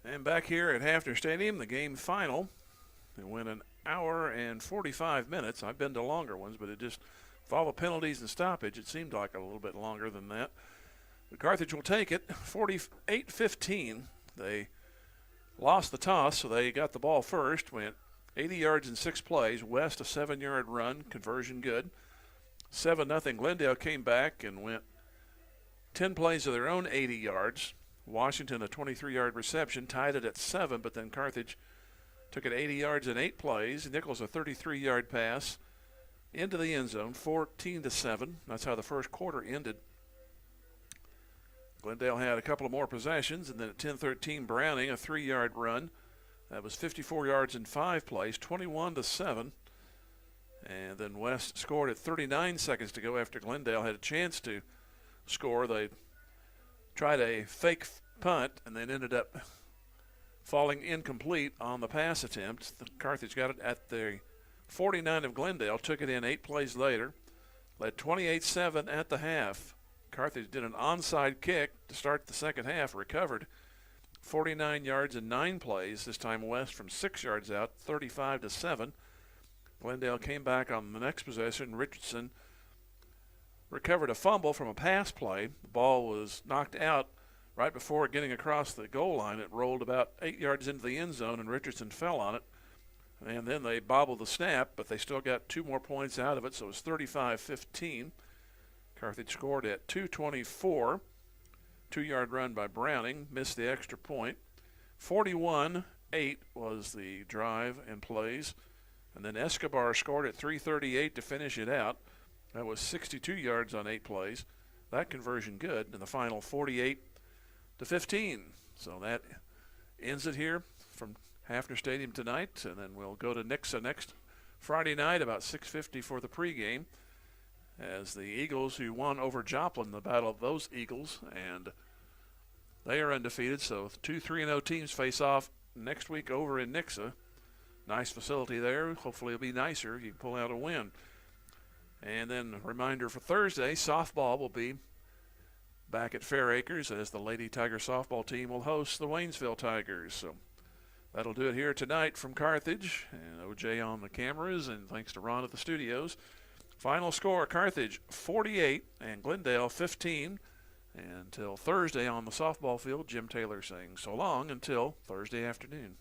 And back here at Hafner Stadium, the game final. It went an hour and 45 minutes. I've been to longer ones, but it just, with all the penalties and stoppage, it seemed like a little bit longer than that. But Carthage will take it, 48-15. They lost the toss, so they got the ball first, went 80 yards in 6 plays. West, a 7-yard run, conversion good. 7-0. Glendale came back and went 10 plays of their own 80 yards. Washington, a 23-yard reception, tied it at 7, but then Carthage took it 80 yards in 8 plays. Nichols, a 33-yard pass into the end zone, 14-7. That's how the first quarter ended. Glendale had a couple of more possessions, and then at 10-13, Browning, a 3-yard run. That was 54 yards in 5 plays, 21-7. And then West scored at 39 seconds to go after Glendale had a chance to score. They tried a fake punt and then ended up falling incomplete on the pass attempt. The Carthage got it at the 49 of Glendale, took it in 8 plays later, led 28-7 at the half. Carthage did an onside kick to start the second half, recovered 49 yards in 9 plays, this time West from 6 yards out, 35-7. Glendale came back on the next possession. Richardson recovered a fumble from a pass play. The ball was knocked out right before getting across the goal line. It rolled about 8 yards into the end zone, and Richardson fell on it. And then they bobbled the snap, but they still got 2 more points out of it, so it was 35-15. Carthage scored at 2:24. 2-yard run by Browning, missed the extra point. 41-8 was the drive and plays. And then Escobar scored at 3:38 to finish it out. That was 62 yards on 8 plays. That conversion good in the final 48-15. So that ends it here from Hafner Stadium tonight. And then we'll go to Nixa next Friday night about 6:50 for the pregame, as the Eagles, who won over Joplin, the battle of those Eagles, and they are undefeated. So 2 3-0 teams face off next week over in Nixa. Nice facility there. Hopefully it'll be nicer if you can pull out a win. And then a reminder for Thursday, softball will be back at Fair Acres as the Lady Tiger softball team will host the Waynesville Tigers. So that'll do it here tonight from Carthage. And OJ on the cameras, and thanks to Ron at the studios. Final score, Carthage 48 and Glendale 15. And until Thursday on the softball field, Jim Taylor saying so long until Thursday afternoon.